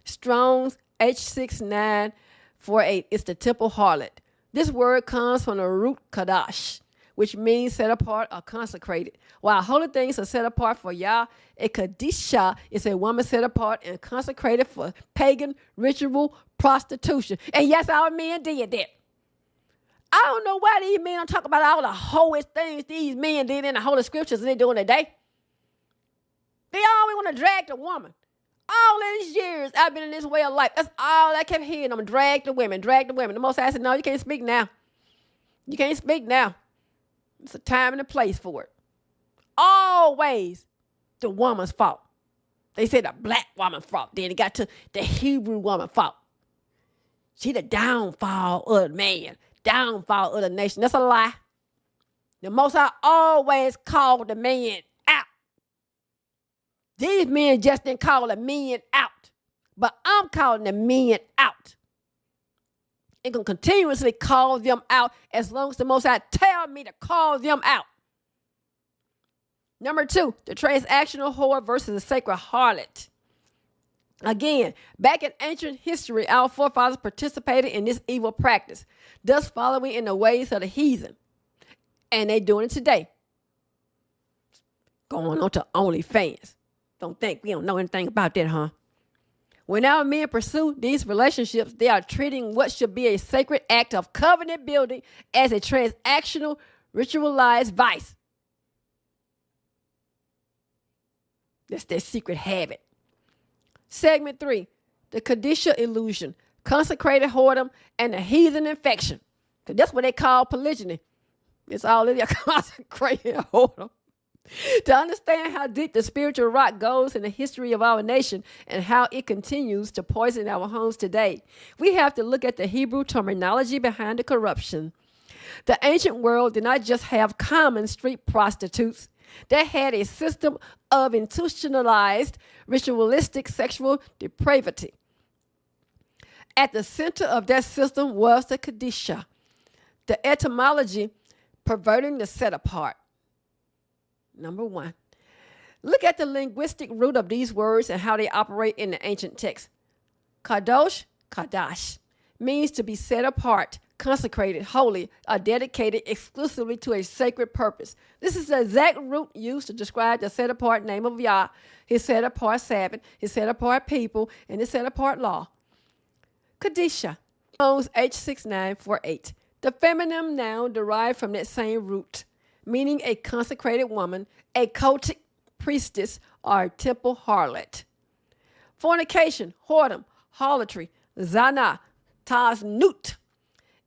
Strong's H6948, is the temple harlot. This word comes from the root kadash, which means set apart or consecrated. While holy things are set apart for Yah, a Kadisha is a woman set apart and consecrated for pagan ritual prostitution. And yes, our men did that. I don't know why these men don't talk about all the holy things these men did in the holy scriptures and they doing today. They always want to drag the woman. All these years I've been in this way of life, that's all I kept hearing them, drag the women, drag the women. The Most High said, no, you can't speak now. You can't speak now. It's a time and a place for it. Always the woman's fault. They said the black woman's fault. Then it got to the Hebrew woman's fault. She the downfall of the man, downfall of the nation. That's a lie. The Most High always called the man out. These men just didn't call the men out, but I'm calling the men out. And going to continuously call them out as long as the Most High tell me to call them out. Number 2, the transactional whore versus the sacred harlot. Again, back in ancient history, our forefathers participated in this evil practice, thus following in the ways of the heathen. And they doing it today. Going on to OnlyFans. Don't think we don't know anything about that, huh? When our men pursue these relationships, they are treating what should be a sacred act of covenant building as a transactional, ritualized vice. That's their secret habit. Segment 3, the Kadisha illusion, consecrated whoredom, and the heathen infection. Because that's what they call polygyny. It's all in there, consecrated whoredom. To understand how deep the spiritual rot goes in the history of our nation and how it continues to poison our homes today, we have to look at the Hebrew terminology behind the corruption. The ancient world did not just have common street prostitutes. They had a system of institutionalized, ritualistic sexual depravity. At the center of that system was the Kadisha, the etymology perverting the set apart. Number 1, look at the linguistic root of these words and how they operate in the ancient text. Kadosh, Kadash, means to be set apart, consecrated, holy, or dedicated exclusively to a sacred purpose. This is the exact root used to describe the set apart name of Yah, his set apart Sabbath, his set apart people, and his set apart law. Kadisha, owns H6948. The feminine noun derived from that same root, meaning a consecrated woman, a cultic priestess, or a temple harlot. Fornication, whoredom, harlotry, Zana, taznut.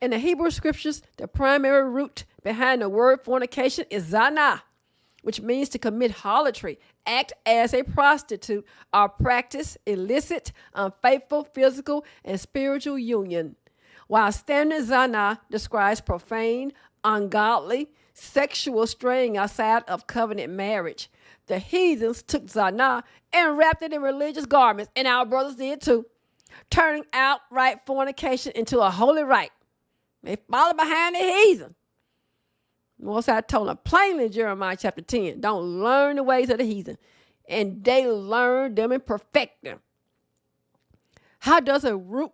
In the Hebrew scriptures, the primary root behind the word fornication is zana, which means to commit harlotry, act as a prostitute, or practice illicit, unfaithful physical and spiritual union. While standard zana describes profane, ungodly, sexual straying outside of covenant marriage, the heathens took zana and wrapped it in religious garments, and our brothers did too, turning outright fornication into a holy rite. They followed behind the heathen. Most I told them plainly in Jeremiah chapter 10, don't learn the ways of the heathen. And they learn them and perfect them. How does a root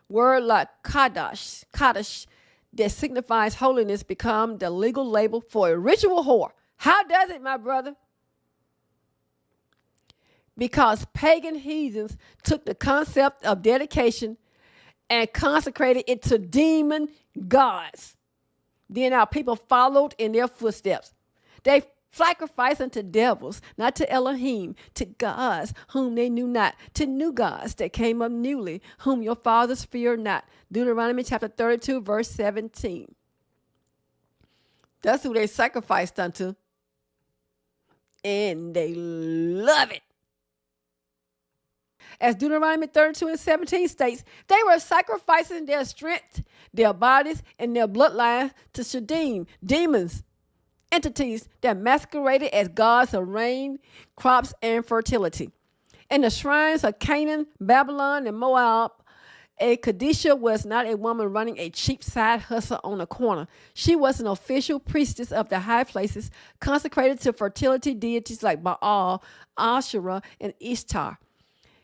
word like kaddish, that signifies holiness, become the legal label for a ritual whore? How does it, my brother? Because pagan heathens took the concept of dedication and consecrated it to demon gods. Then our people followed in their footsteps. They sacrificed unto devils, not to Elohim, to gods whom they knew not, to new gods that came up newly, whom your fathers feared not. Deuteronomy chapter 32, verse 17. That's who they sacrificed unto. And they love it. As Deuteronomy 32 and 17 states, they were sacrificing their strength, their bodies, and their bloodline to Shadim, demons, entities that masqueraded as gods of rain, crops, and fertility. In the shrines of Canaan, Babylon, and Moab, a Kadisha was not a woman running a cheap side hustle on a corner. She was an official priestess of the high places, consecrated to fertility deities like Baal, Asherah, and Ishtar.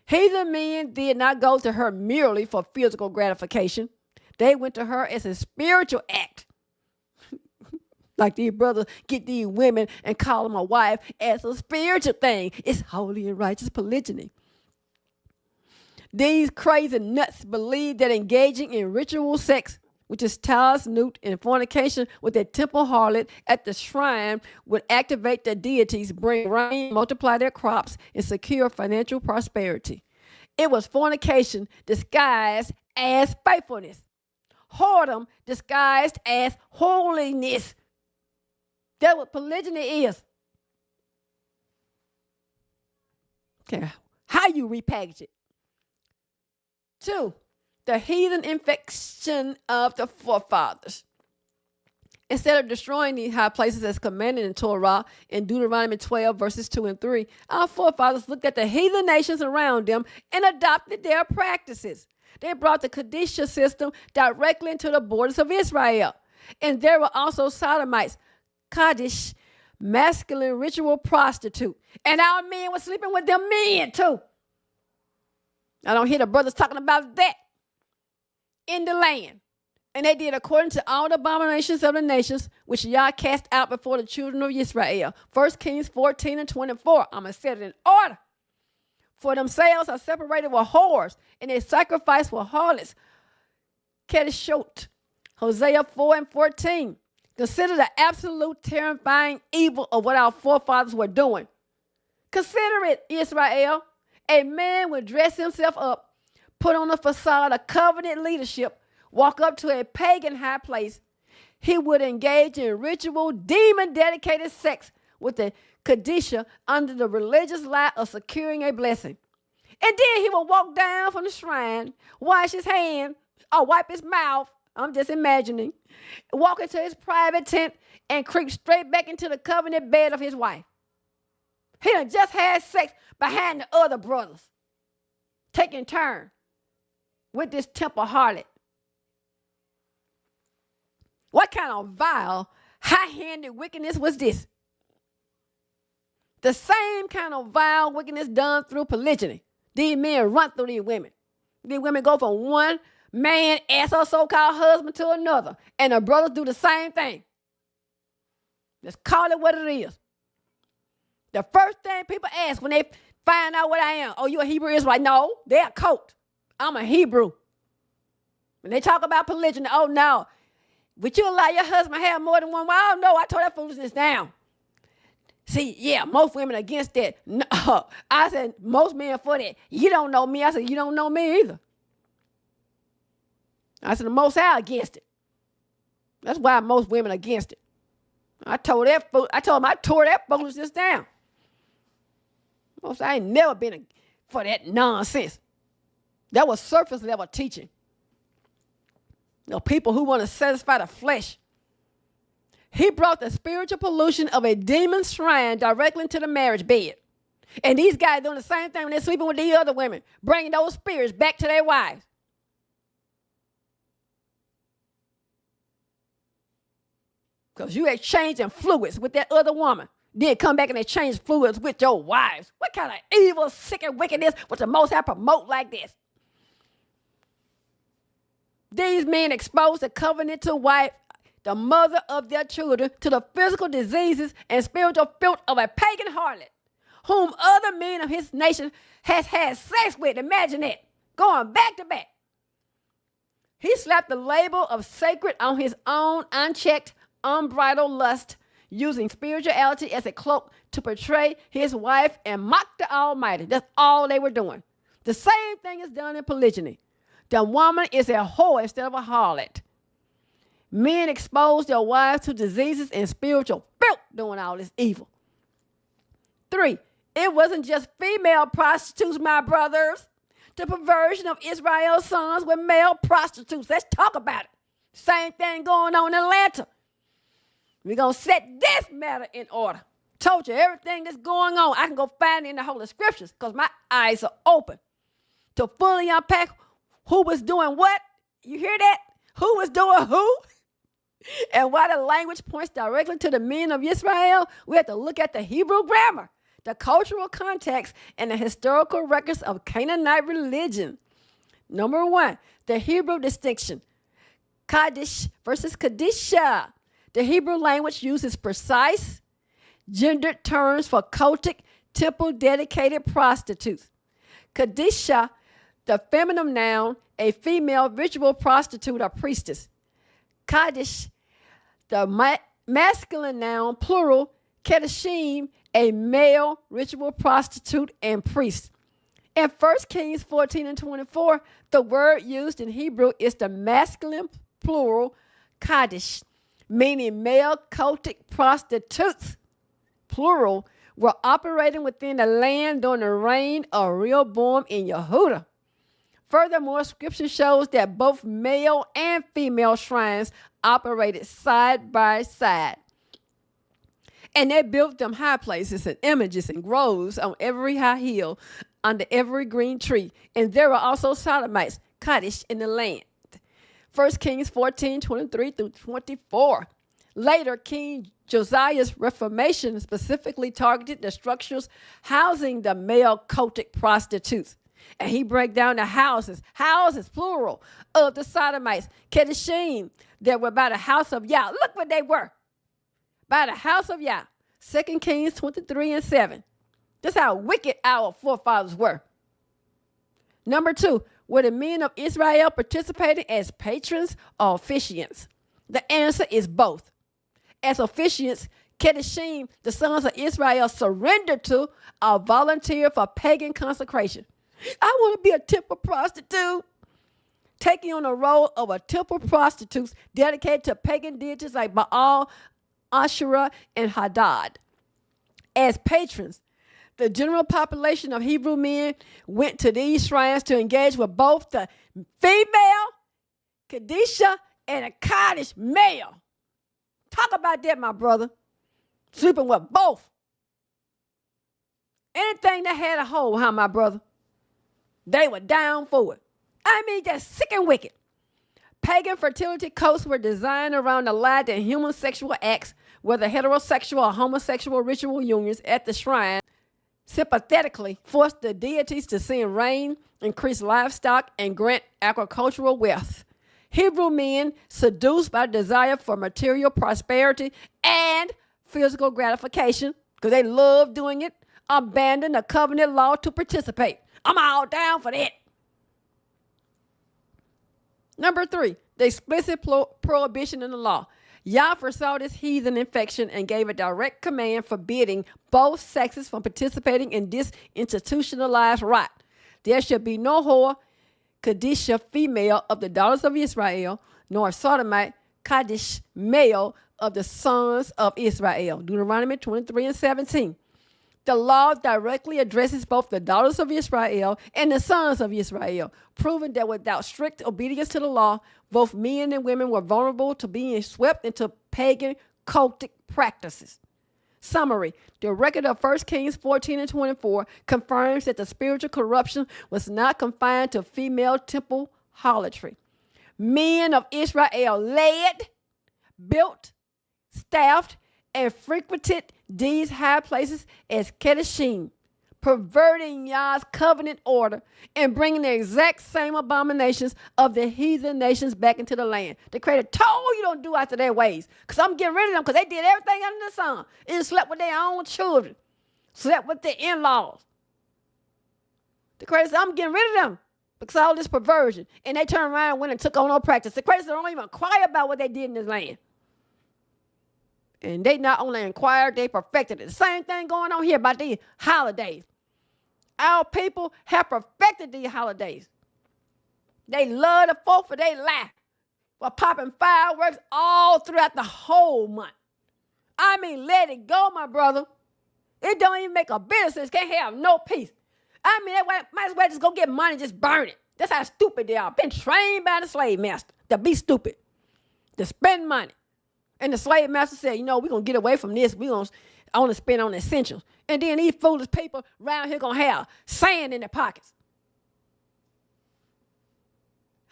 Heathen men did not go to her merely for physical gratification. They went to her as a spiritual act. Like these brothers get these women and call them a wife as a spiritual thing. It's holy and righteous polygyny. These crazy nuts believe that engaging in ritual sex, which is taznut and fornication with a temple harlot at the shrine, would activate the deities, bring rain, multiply their crops, and secure financial prosperity. It was fornication disguised as faithfulness. Whoredom disguised as holiness. That's what polygyny is. Okay, how you repackage it. 2, the heathen infection of the forefathers. Instead of destroying these high places as commanded in Torah in Deuteronomy 12, verses 2 and 3, our forefathers looked at the heathen nations around them and adopted their practices. They brought the Kadisha system directly into the borders of Israel. And there were also sodomites, Kaddish, masculine ritual prostitute. And our men were sleeping with them men too. I don't hear the brothers talking about that in the land. And they did according to all the abominations of the nations, which Yah cast out before the children of Israel. 1 Kings 14 and 24. I'm going to set it in order. For themselves are separated with whores, and they sacrifice with harlots. Kedishot. Hosea 4 and 14. Consider the absolute terrifying evil of what our forefathers were doing. Consider it, Israel. A man would dress himself up, put on a facade of covenant leadership, walk up to a pagan high place. He would engage in ritual, demon-dedicated sex with the Kadisha under the religious lie of securing a blessing. And then he would walk down from the shrine, wash his hand, or wipe his mouth, I'm just imagining, walk into his private tent and creep straight back into the covenant bed of his wife. He done just had sex behind the other brothers, taking turn with this temple harlot. What kind of vile, high-handed wickedness was this? The same kind of vile wickedness done through polygyny. These men run through these women. These women go from one man as her so-called husband to another. And the brothers do the same thing. Let's call it what it is. The first thing people ask when they find out what I am, oh, you a Hebrew Israelite? No, they're a cult. I'm a Hebrew. When they talk about polygyny, oh, no. Would you allow your husband to have more than one wife? Oh, no, I tore that foolishness down. See, yeah, most women against that. No, I said most men for that. You don't know me. I said, you don't know me either. I said, the Most High against it. That's why most women are against it. I told him I tore that foolishness down. Most I ain't never been for that nonsense. That was surface level teaching. People who want to satisfy the flesh. He brought the spiritual pollution of a demon shrine directly into the marriage bed. And these guys doing the same thing when they're sleeping with these other women, bringing those spirits back to their wives. Because you exchanging fluids with that other woman. Then come back and exchange fluids with your wives. What kind of evil, sick, and wickedness would the Most High promote like this? These men expose the covenantal wife, the mother of their children, to the physical diseases and spiritual filth of a pagan harlot, whom other men of his nation has had sex with. Imagine that. Going back to back. He slapped the label of sacred on his own unchecked, unbridled lust, using spirituality as a cloak to portray his wife and mock the Almighty. That's all they were doing. The same thing is done in polygyny. The woman is a whore instead of a harlot. Men expose their wives to diseases and spiritual filth doing all this evil. 3, it wasn't just female prostitutes, my brothers. The perversion of Israel's sons were male prostitutes. Let's talk about it. Same thing going on in Atlanta. We're going to set this matter in order. Told you everything that's going on, I can go find it in the Holy Scriptures because my eyes are open to fully unpack who was doing what. You hear that? Who was doing who? And why the language points directly to the men of Israel, we have to look at the Hebrew grammar, the cultural context, and the historical records of Canaanite religion. Number 1, the Hebrew distinction. Kaddish versus Kadisha. The Hebrew language uses precise, gendered terms for cultic, temple-dedicated prostitutes. Kadisha, the feminine noun, a female ritual prostitute or priestess. Kaddish, the masculine noun, plural, Kedishim, a male ritual prostitute and priest. In 1 Kings 14 and 24, the word used in Hebrew is the masculine plural, Kaddish, meaning male cultic prostitutes, plural, were operating within the land during the reign of Rehoboam in Yehudah. Furthermore, scripture shows that both male and female shrines operated side by side. And they built them high places and images and groves on every high hill, under every green tree. And there were also sodomites, Kaddish, in the land. 1 Kings 14, 23 through 24. Later, King Josiah's Reformation specifically targeted the structures housing the male cultic prostitutes. And he broke down the houses, plural, of the sodomites, Kedishim, that were by the house of Yah. Look what they were. By the house of Yah. 2 Kings 23 and 7. That's how wicked our forefathers were. Number 2, were the men of Israel participating as patrons or officiants? The answer is both. As officiants, Kedishim, the sons of Israel, surrendered to or volunteered for pagan consecration. I want to be a temple prostitute. Taking on the role of a temple prostitute dedicated to pagan deities like Baal, Asherah, and Hadad. As patrons, the general population of Hebrew men went to these shrines to engage with both the female, Kadisha, and a Kaddish male. Talk about that, my brother. Sleeping with both. Anything that had a hole, my brother? They were down for it. I mean, that's sick and wicked. Pagan fertility cults were designed around the lie that human sexual acts, whether heterosexual or homosexual ritual unions at the shrine, sympathetically forced the deities to send rain, increase livestock, and grant agricultural wealth. Hebrew men, seduced by desire for material prosperity and physical gratification, because they loved doing it, abandoned the covenant law to participate. I'm all down for that. Number 3, the explicit prohibition in the law. Yah foresaw this heathen infection and gave a direct command forbidding both sexes from participating in this institutionalized rite. There should be no whore, Kadisha, female of the daughters of Israel, nor sodomite, Kaddish, male of the sons of Israel. Deuteronomy 23:17. The law directly addresses both the daughters of Israel and the sons of Israel, proving that without strict obedience to the law, both men and women were vulnerable to being swept into pagan cultic practices. Summary: the record of 1 Kings 14:24 confirms that the spiritual corruption was not confined to female temple harlotry. Men of Israel led, built, staffed, and frequented these high places as Kedoshim, perverting Yah's covenant order and bringing the exact same abominations of the heathen nations back into the land. The Creator told you don't do after their ways, because I'm getting rid of them, because they did everything under the sun. Even slept with their own children, slept with their in-laws. The Creator said, I'm getting rid of them because of all this perversion. And they turned around and went and took on no practice. The Creator said, don't even inquire about what they did in this land. And they not only inquired, they perfected it. The same thing going on here about these holidays. Our people have perfected these holidays. They love the 4th of July for popping fireworks all throughout the whole month. I mean, let it go, my brother. It don't even make a bit of sense. Can't have no peace. I mean, they might as well just go get money and just burn it. That's how stupid they are. Been trained by the slave master to be stupid, to spend money. And the slave master said, you know, we're going to get away from this. We're going to only spend on essentials. And then these foolish people around here going to have sand in their pockets.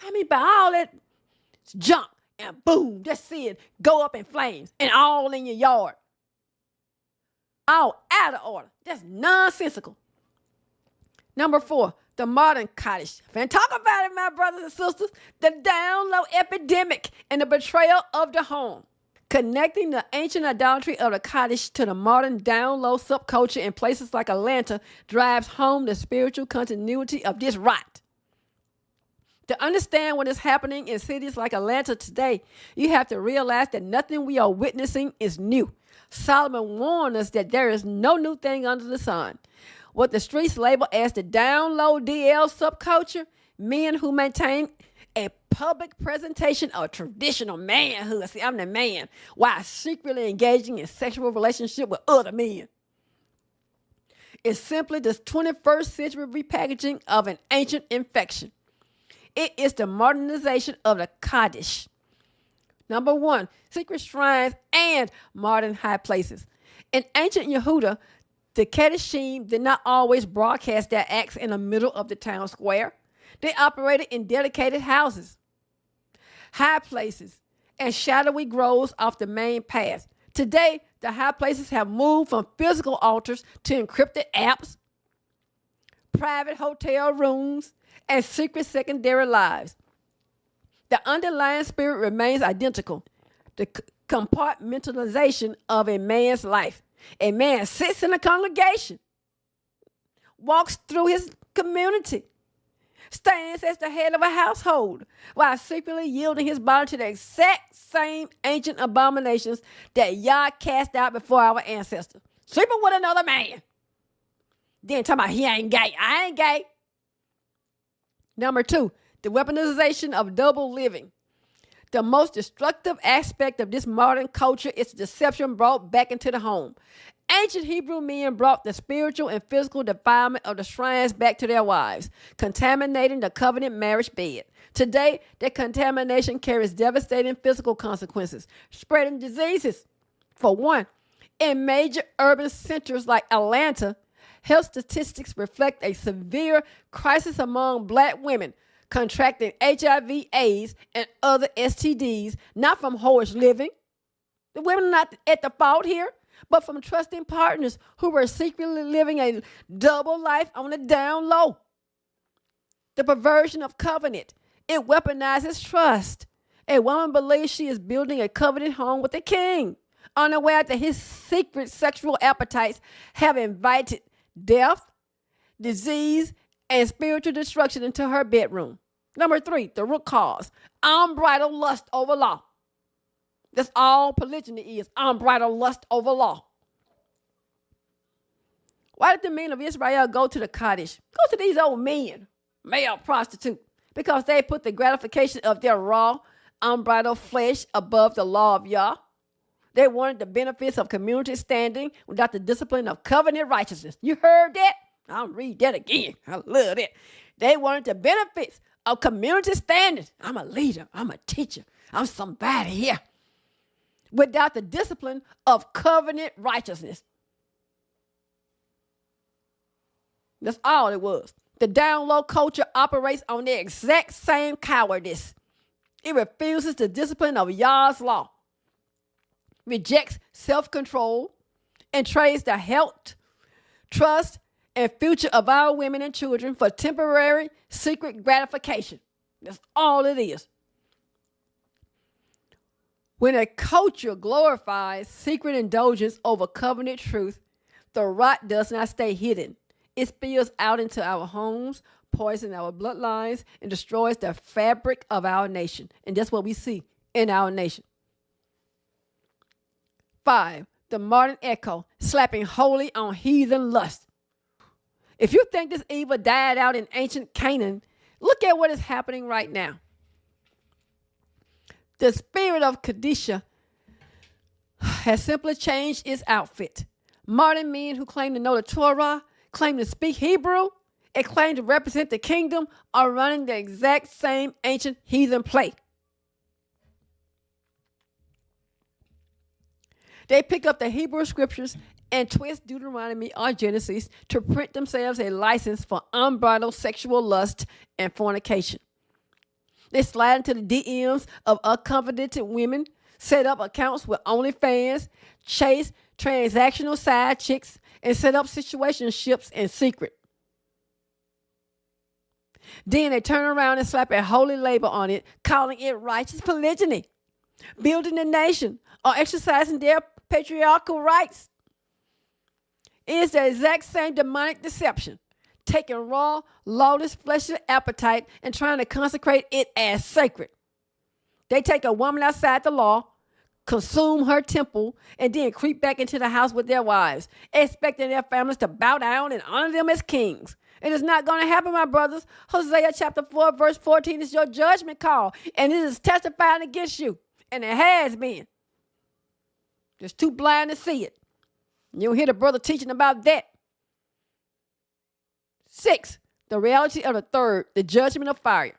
I mean, by all that junk, and boom, just see it go up in flames and all in your yard. All out of order. That's nonsensical. Number 4, the modern cottage. And talk about it, my brothers and sisters. The down low epidemic and the betrayal of the home. Connecting the ancient idolatry of the cottage to the modern down-low subculture in places like Atlanta drives home the spiritual continuity of this rot. To understand what is happening in cities like Atlanta today, you have to realize that nothing we are witnessing is new. Solomon warned us that there is no new thing under the sun. What the streets label as the down-low DL subculture, men who maintain a public presentation of traditional manhood. See, I'm the man, while secretly engaging in sexual relationship with other men. It's simply the 21st century repackaging of an ancient infection. It is the modernization of the Kaddish. Number 1, secret shrines and modern high places. In ancient Yehuda, the Kedoshim did not always broadcast their acts in the middle of the town square. They operated in dedicated houses, high places, and shadowy groves off the main path. Today, the high places have moved from physical altars to encrypted apps, private hotel rooms, and secret secondary lives. The underlying spirit remains identical. The compartmentalization of a man's life. A man sits in a congregation, walks through his community, stands as the head of a household, while secretly yielding his body to the exact same ancient abominations that Yah cast out before our ancestors. Sleeping with another man. Then talking about he ain't gay. I ain't gay. Number 2, the weaponization of double living. The most destructive aspect of this modern culture is deception brought back into the home. Ancient Hebrew men brought the spiritual and physical defilement of the shrines back to their wives, contaminating the covenant marriage bed. Today, that contamination carries devastating physical consequences, spreading diseases. For one, in major urban centers like Atlanta, health statistics reflect a severe crisis among black women contracting HIV, AIDS, and other STDs, not from whorish living. The women are not at the fault here, but from trusting partners who were secretly living a double life on the down low. The perversion of covenant. It weaponizes trust. A woman believes she is building a covenant home with the king, unaware that his secret sexual appetites have invited death, disease, and spiritual destruction into her bedroom. Number 3, the root cause, unbridled lust over law. That's all polygyny is, unbridled lust over law. Why did the men of Israel go to the Kaddish? Go to these old men, male prostitute, because they put the gratification of their raw, unbridled flesh above the law of Yah. They wanted the benefits of community standing without the discipline of covenant righteousness. You heard that? I'll read that again. I love it. They wanted the benefits of community standing. I'm a leader. I'm a teacher. I'm somebody here. Without the discipline of covenant righteousness. That's all it was. The down low culture operates on the exact same cowardice. It refuses the discipline of Yah's law, rejects self-control, and trades the health, trust, and future of our women and children for temporary secret gratification. That's all it is. When a culture glorifies secret indulgence over covenant truth, the rot does not stay hidden. It spills out into our homes, poisons our bloodlines, and destroys the fabric of our nation. And that's what we see in our nation. 5, the modern echo, slapping wholly on heathen lust. If you think this evil died out in ancient Canaan, look at what is happening right now. The spirit of Kadisha has simply changed its outfit. Modern men who claim to know the Torah, claim to speak Hebrew, and claim to represent the kingdom are running the exact same ancient heathen play. They pick up the Hebrew scriptures and twist Deuteronomy or Genesis to print themselves a license for unbridled sexual lust and fornication. They slide into the DMs of uncovenanted women, set up accounts with OnlyFans, chase transactional side chicks, and set up situationships in secret. Then they turn around and slap a holy label on it, calling it righteous polygyny, building a nation, or exercising their patriarchal rights. It is the exact same demonic deception, taking raw, lawless fleshly appetite and trying to consecrate it as sacred. They take a woman outside the law, consume her temple, and then creep back into the house with their wives, expecting their families to bow down and honor them as kings. It is not going to happen, my brothers. Hosea chapter 4, verse 14 is your judgment call, and it is testifying against you, and it has been. Just too blind to see it. You don't hear the brother teaching about that. 6, the reality of the third, the judgment of fire.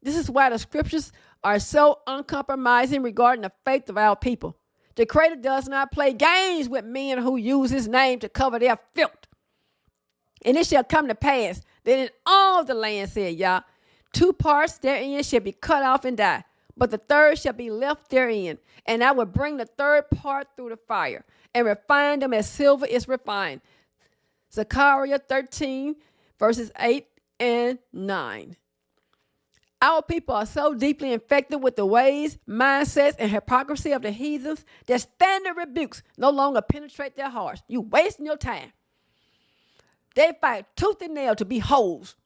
This is why the scriptures are so uncompromising regarding the faith of our people. The Creator does not play games with men who use his name to cover their filth. And it shall come to pass that in all the land, said Yah, 2 parts therein shall be cut off and die, but the third shall be left therein. And I will bring the third part through the fire and refine them as silver is refined. Zechariah 13, verses 8 and 9. Our people are so deeply infected with the ways, mindsets, and hypocrisy of the heathens that standard rebukes no longer penetrate their hearts. You wasting your time. They fight tooth and nail to be hoes.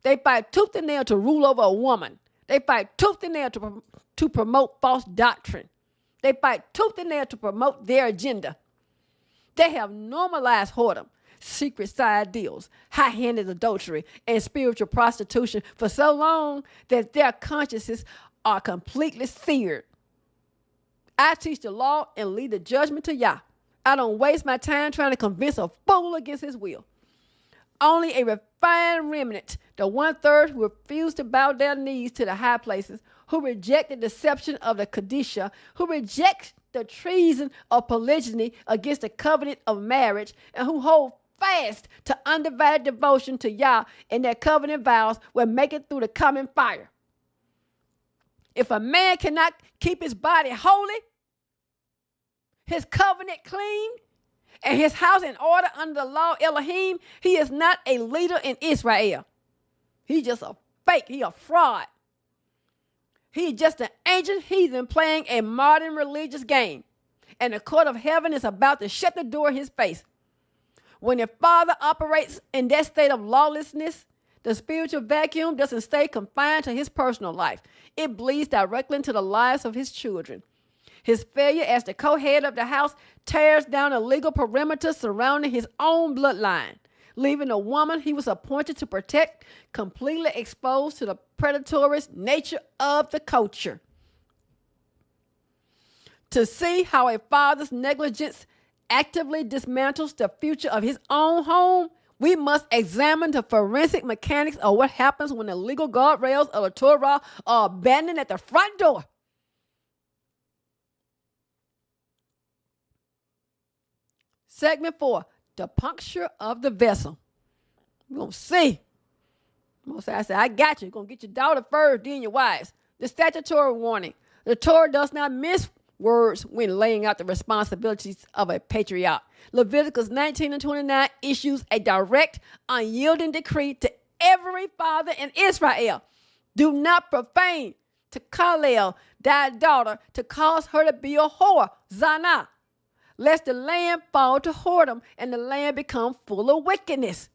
They fight tooth and nail to rule over a woman. They fight tooth and nail to promote false doctrine. They fight tooth and nail to promote their agenda. They have normalized whoredom, secret side deals, high-handed adultery, and spiritual prostitution for so long that their consciences are completely seared. I teach the law and lead the judgment to Yah. I don't waste my time trying to convince a fool against his will. Only a refined remnant, the 1/3 who refuse to bow their knees to the high places, who reject the deception of the Kadisha, who reject the treason of polygyny against the covenant of marriage, and who hold fast to undivided devotion to Yah and their covenant vows will make it through the coming fire. If a man cannot keep his body holy, his covenant clean, and his house in order under the law Elohim, he is not a leader in Israel. He's just a fake. He a fraud. He's just an ancient heathen playing a modern religious game. And the court of heaven is about to shut the door in his face. When your father operates in that state of lawlessness, the spiritual vacuum doesn't stay confined to his personal life. It bleeds directly into the lives of his children. His failure as the co-head of the house tears down the legal perimeter surrounding his own bloodline. leaving the woman he was appointed to protect completely exposed to the predatory nature of the culture. To see how a father's negligence actively dismantles the future of his own home, we must examine the forensic mechanics of what happens when the legal guardrails of the Torah are abandoned at the front door. Segment 4, the puncture of the vessel. We're going to see. I said, I got you. You're going to get your daughter first, then your wives. The statutory warning. The Torah does not miss words when laying out the responsibilities of a patriarch. Leviticus 19 and 29 issues a direct, unyielding decree to every father in Israel. Do not profane to Kalel, thy daughter, to cause her to be a whore, Zana, lest the land fall to whoredom and the land become full of wickedness.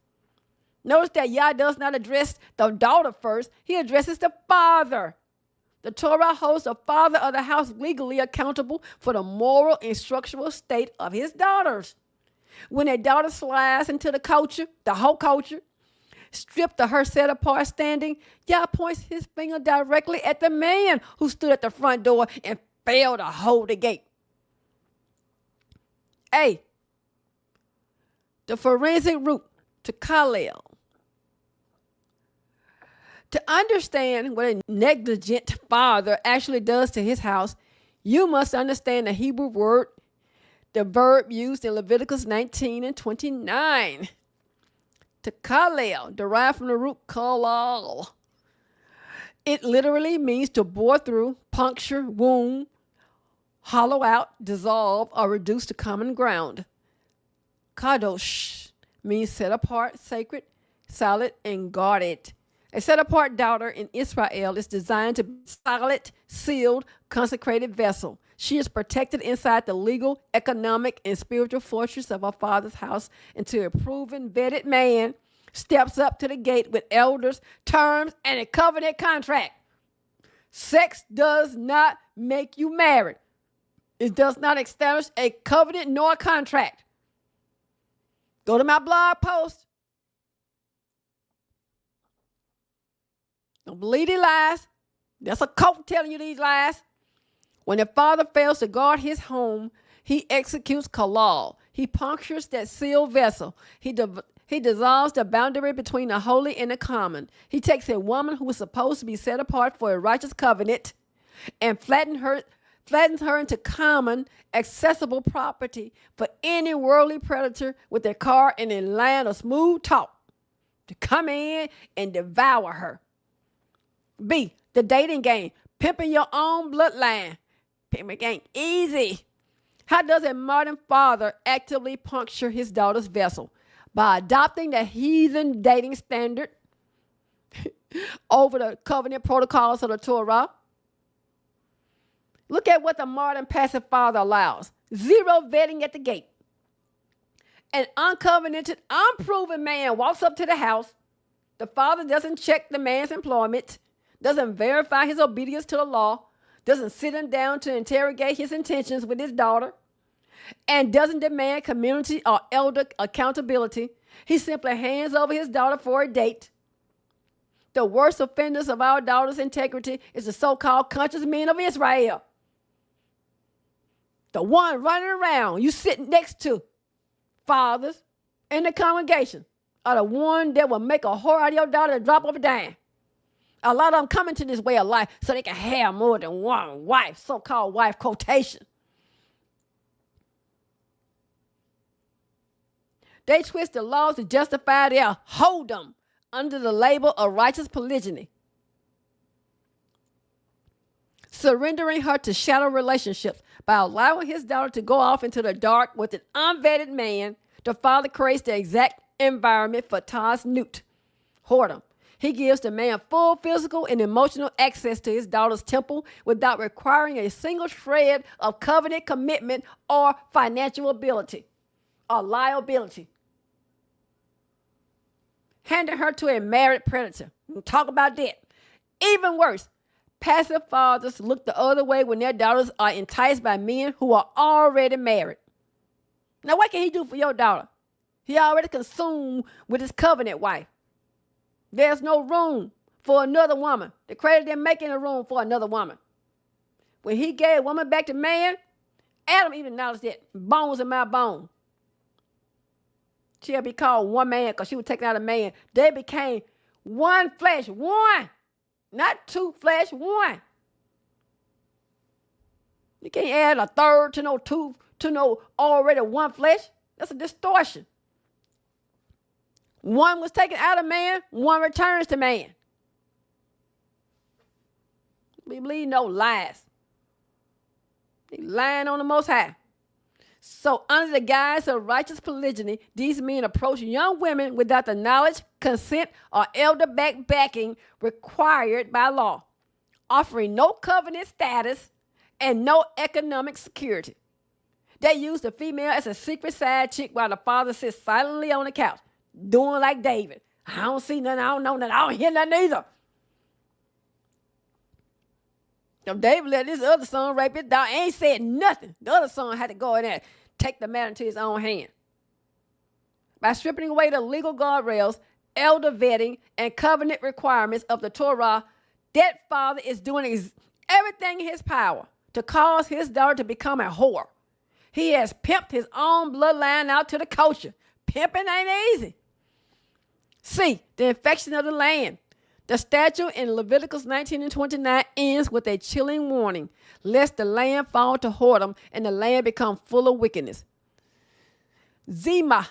Notice that Yah does not address the daughter first. He addresses the father. The Torah holds the father of the house legally accountable for the moral and structural state of his daughters. When a daughter slides into the culture, the whole culture, stripped of her set-apart standing, Yah points his finger directly at the man who stood at the front door and failed to hold the gate. A, the forensic route to Kalel. To understand what a negligent father actually does to his house, you must understand the Hebrew word, the verb used in Leviticus 19 and 29. To Kalel, derived from the root kalal. It literally means to bore through, puncture, wound, hollow out, dissolve, or reduce to common ground. Kadosh means set apart, sacred, solid, and guarded. A set-apart daughter in Israel is designed to be a solid, sealed, consecrated vessel. She is protected inside the legal, economic, and spiritual fortress of her father's house until a proven, vetted man steps up to the gate with elders, terms, and a covenant contract. Sex does not make you married. It does not establish a covenant nor a contract. Go to my blog post. Don't believe these lies. That's a cult telling you these lies. When the father fails to guard his home, he executes kalal. He punctures that sealed vessel. He dissolves the boundary between the holy and the common. He takes a woman who is supposed to be set apart for a righteous covenant and flattens her into common, accessible property for any worldly predator with a car and a land of smooth talk to come in and devour her. B, the dating game, pimping your own bloodline. Pimping ain't easy. How does a modern father actively puncture his daughter's vessel? By adopting the heathen dating standard over the covenant protocols of the Torah. Look at what the modern passive father allows. Zero vetting at the gate. An uncovenanted, unproven man walks up to the house. The father doesn't check the man's employment, doesn't verify his obedience to the law, doesn't sit him down to interrogate his intentions with his daughter, and doesn't demand community or elder accountability. He simply hands over his daughter for a date. The worst offenders of our daughter's integrity is the so-called conscious men of Israel. The one running around you sitting next to, fathers in the congregation, are the one that will make a whore out of your daughter to drop of a dime. A lot of them come into this way of life so they can have more than one wife, so-called wife quotation. They twist the laws to justify their whoredom under the label of righteous polygyny, surrendering her to shallow relationships by allowing his daughter to go off into the dark with an unvetted man. The father creates the exact environment for tasnut, whoredom. He gives the man full physical and emotional access to his daughter's temple without requiring a single shred of covenant commitment or financial ability or liability. Handing her to a married predator. We'll talk about that. Even worse, passive fathers look the other way when their daughters are enticed by men who are already married. Now, what can he do for your daughter? He already consumed with his covenant wife. There's no room for another woman. The Creator didn't make any room for another woman. When he gave woman back to man, Adam even acknowledged that. Bones in my bone. She'll be called one man because she was taken out of man. They became one flesh. One. Not two flesh. One. You can't add a third to no two to no already one flesh. That's a distortion. One was taken out of man. One returns to man. We believe no lies. They lying on the Most High. So under the guise of righteous polygyny, these men approach young women without the knowledge, consent, or elder backing required by law, offering no covenant status and no economic security. They use the female as a secret side chick while the father sits silently on the couch, doing like David. I don't see nothing, I don't know nothing, I don't hear nothing either. So David let this other son rape his daughter, ain't said nothing. The other son had to go in there, take the matter into his own hand. By stripping away the legal guardrails, elder vetting, and covenant requirements of the Torah, that father is doing everything in his power to cause his daughter to become a whore. He has pimped his own bloodline out to the culture. Pimping ain't easy. C, the infection of the land. The statute in Leviticus 19 and 29 ends with a chilling warning, lest the land fall to whoredom and the land become full of wickedness. Zima,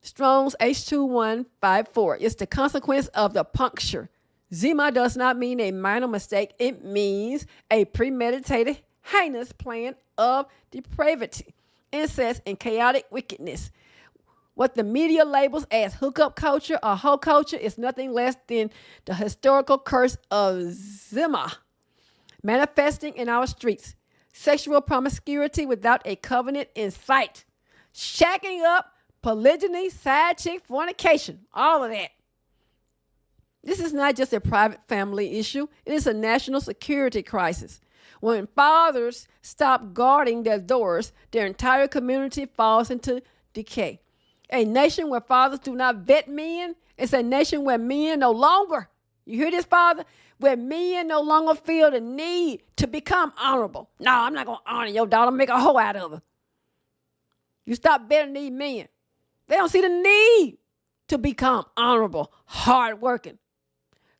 Strong's H2154, is the consequence of the puncture. Zima does not mean a minor mistake. It means a premeditated, heinous plan of depravity, incest, and chaotic wickedness. What the media labels as hookup culture or hoe culture is nothing less than the historical curse of Zima manifesting in our streets. Sexual promiscuity without a covenant in sight. Shacking up, polygyny, side chick, fornication, all of that. This is not just a private family issue. It is a national security crisis. When fathers stop guarding their doors, their entire community falls into decay. A nation where fathers do not vet men is a nation where men no longer, you hear this, father? Where men no longer feel the need to become honorable. No, I'm not going to honor your daughter, make a hoe out of her. You stop vetting these men. They don't see the need to become honorable, hardworking,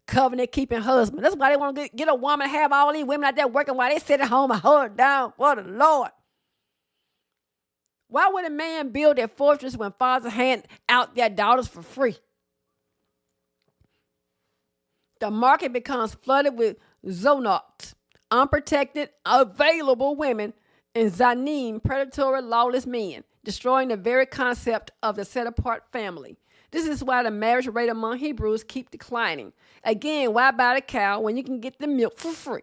covenant-keeping husband. That's why they want to get a woman, have all these women out there working while they sit at home and hold her down for the Lord. Why would a man build a fortress when fathers hand out their daughters for free? The market becomes flooded with zonots, unprotected, available women, and zanim, predatory, lawless men, destroying the very concept of the set-apart family. This is why the marriage rate among Hebrews keep declining. Again, why buy the cow when you can get the milk for free?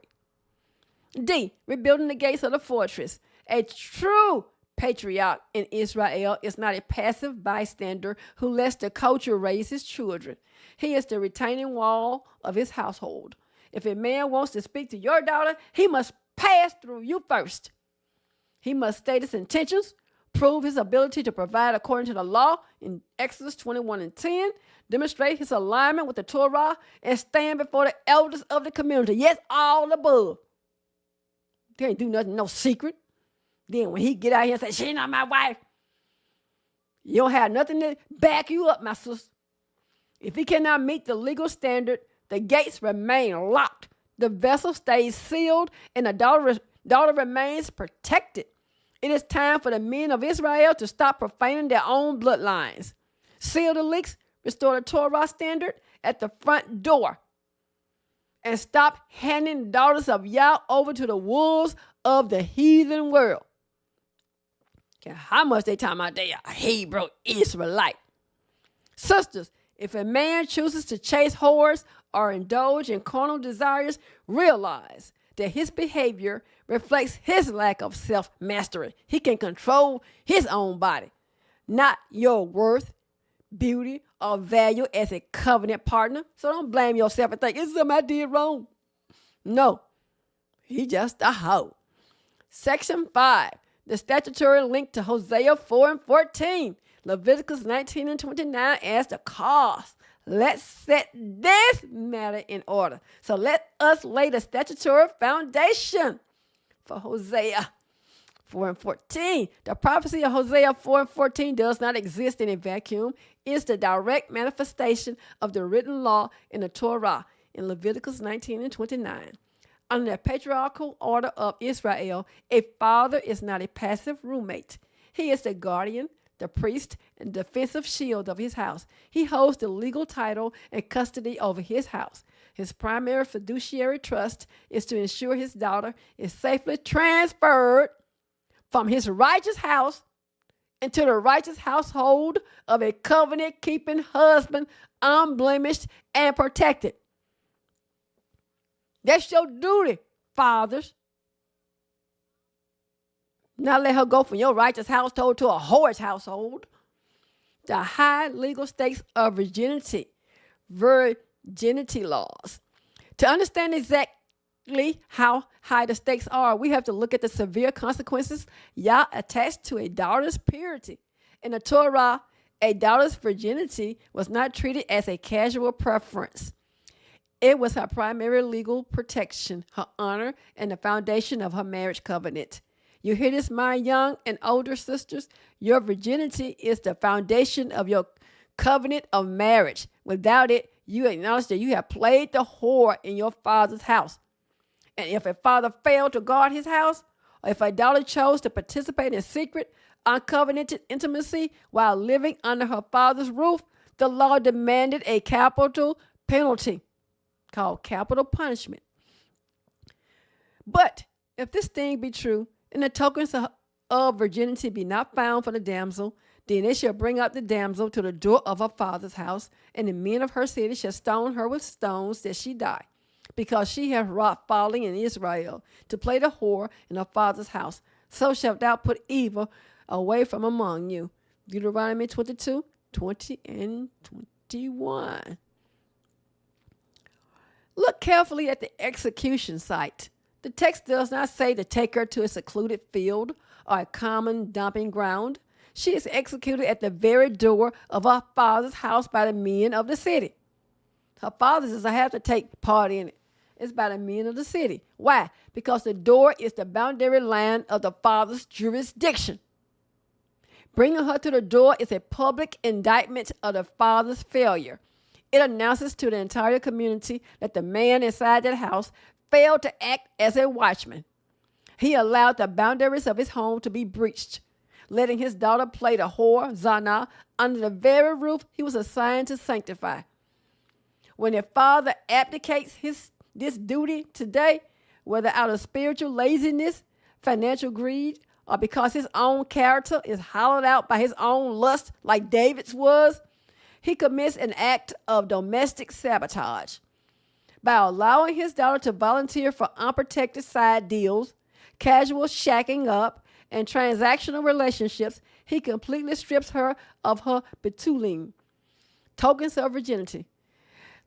D, rebuilding the gates of the fortress. A true patriarch in Israel is not a passive bystander who lets the culture raise his children. He is the retaining wall of his household. If a man wants to speak to your daughter, he must pass through you first. He must state his intentions, prove his ability to provide according to the law in Exodus 21 and 10, demonstrate his alignment with the Torah, and stand before the elders of the community. Yes, all above. He ain't do nothing, no secret. Then when he get out here and say, she's not my wife, you don't have nothing to back you up, my sister. If he cannot meet the legal standard, the gates remain locked. The vessel stays sealed and the daughter remains protected. It is time for the men of Israel to stop profaning their own bloodlines. Seal the leaks, restore the Torah standard at the front door, and stop handing the daughters of Yah over to the wolves of the heathen world. How much they talking about they are Hebrew Israelite. Sisters, if a man chooses to chase whores or indulge in carnal desires, realize that his behavior reflects his lack of self-mastery. He can control his own body, not your worth, beauty, or value as a covenant partner. So don't blame yourself and think, it's something I did wrong. No, he just a hoe. Section 5. The statutory link to Hosea 4 and 14. Leviticus 19 and 29 as the cause. Let's set this matter in order. So let us lay the statutory foundation for Hosea 4 and 14. The prophecy of Hosea 4 and 14 does not exist in a vacuum. It's the direct manifestation of the written law in the Torah in Leviticus 19 and 29. Under the patriarchal order of Israel, a father is not a passive roommate. He is the guardian, the priest, and defensive shield of his house. He holds the legal title and custody over his house. His primary fiduciary trust is to ensure his daughter is safely transferred from his righteous house into the righteous household of a covenant-keeping husband, unblemished and protected. That's your duty, fathers. Not let her go from your righteous household to a whore's household. The high legal stakes of virginity laws. To understand exactly how high the stakes are, we have to look at the severe consequences attached to a daughter's purity. In the Torah, a daughter's virginity was not treated as a casual preference. It was her primary legal protection, her honor, and the foundation of her marriage covenant. You hear this, my young and older sisters? Your virginity is the foundation of your covenant of marriage. Without it, you acknowledge that you have played the whore in your father's house. And if a father failed to guard his house, or if a daughter chose to participate in secret, uncovenanted intimacy while living under her father's roof, the law demanded a capital penalty called capital punishment. But if this thing be true, and the tokens of virginity be not found for the damsel, then they shall bring up the damsel to the door of her father's house, and the men of her city shall stone her with stones that she die, because she hath wrought folly in Israel, to play the whore in her father's house. So shalt thou put evil away from among you. Deuteronomy 22, 20 and 21. Look carefully at the execution site. The text does not say to take her to a secluded field or a common dumping ground. She is executed at the very door of her father's house by the men of the city. Her father doesn't have to take part in it. It's by the men of the city. Why? Because the door is the boundary line of the father's jurisdiction. Bringing her to the door is a public indictment of the father's failure. It announces to the entire community that the man inside that house failed to act as a watchman. He allowed the boundaries of his home to be breached, letting his daughter play the whore, Zana, under the very roof he was assigned to sanctify. When a father abdicates this duty today, whether out of spiritual laziness, financial greed, or because his own character is hollowed out by his own lust like David's was, he commits an act of domestic sabotage. By allowing his daughter to volunteer for unprotected side deals, casual shacking up, and transactional relationships, he completely strips her of her betuling, tokens of virginity,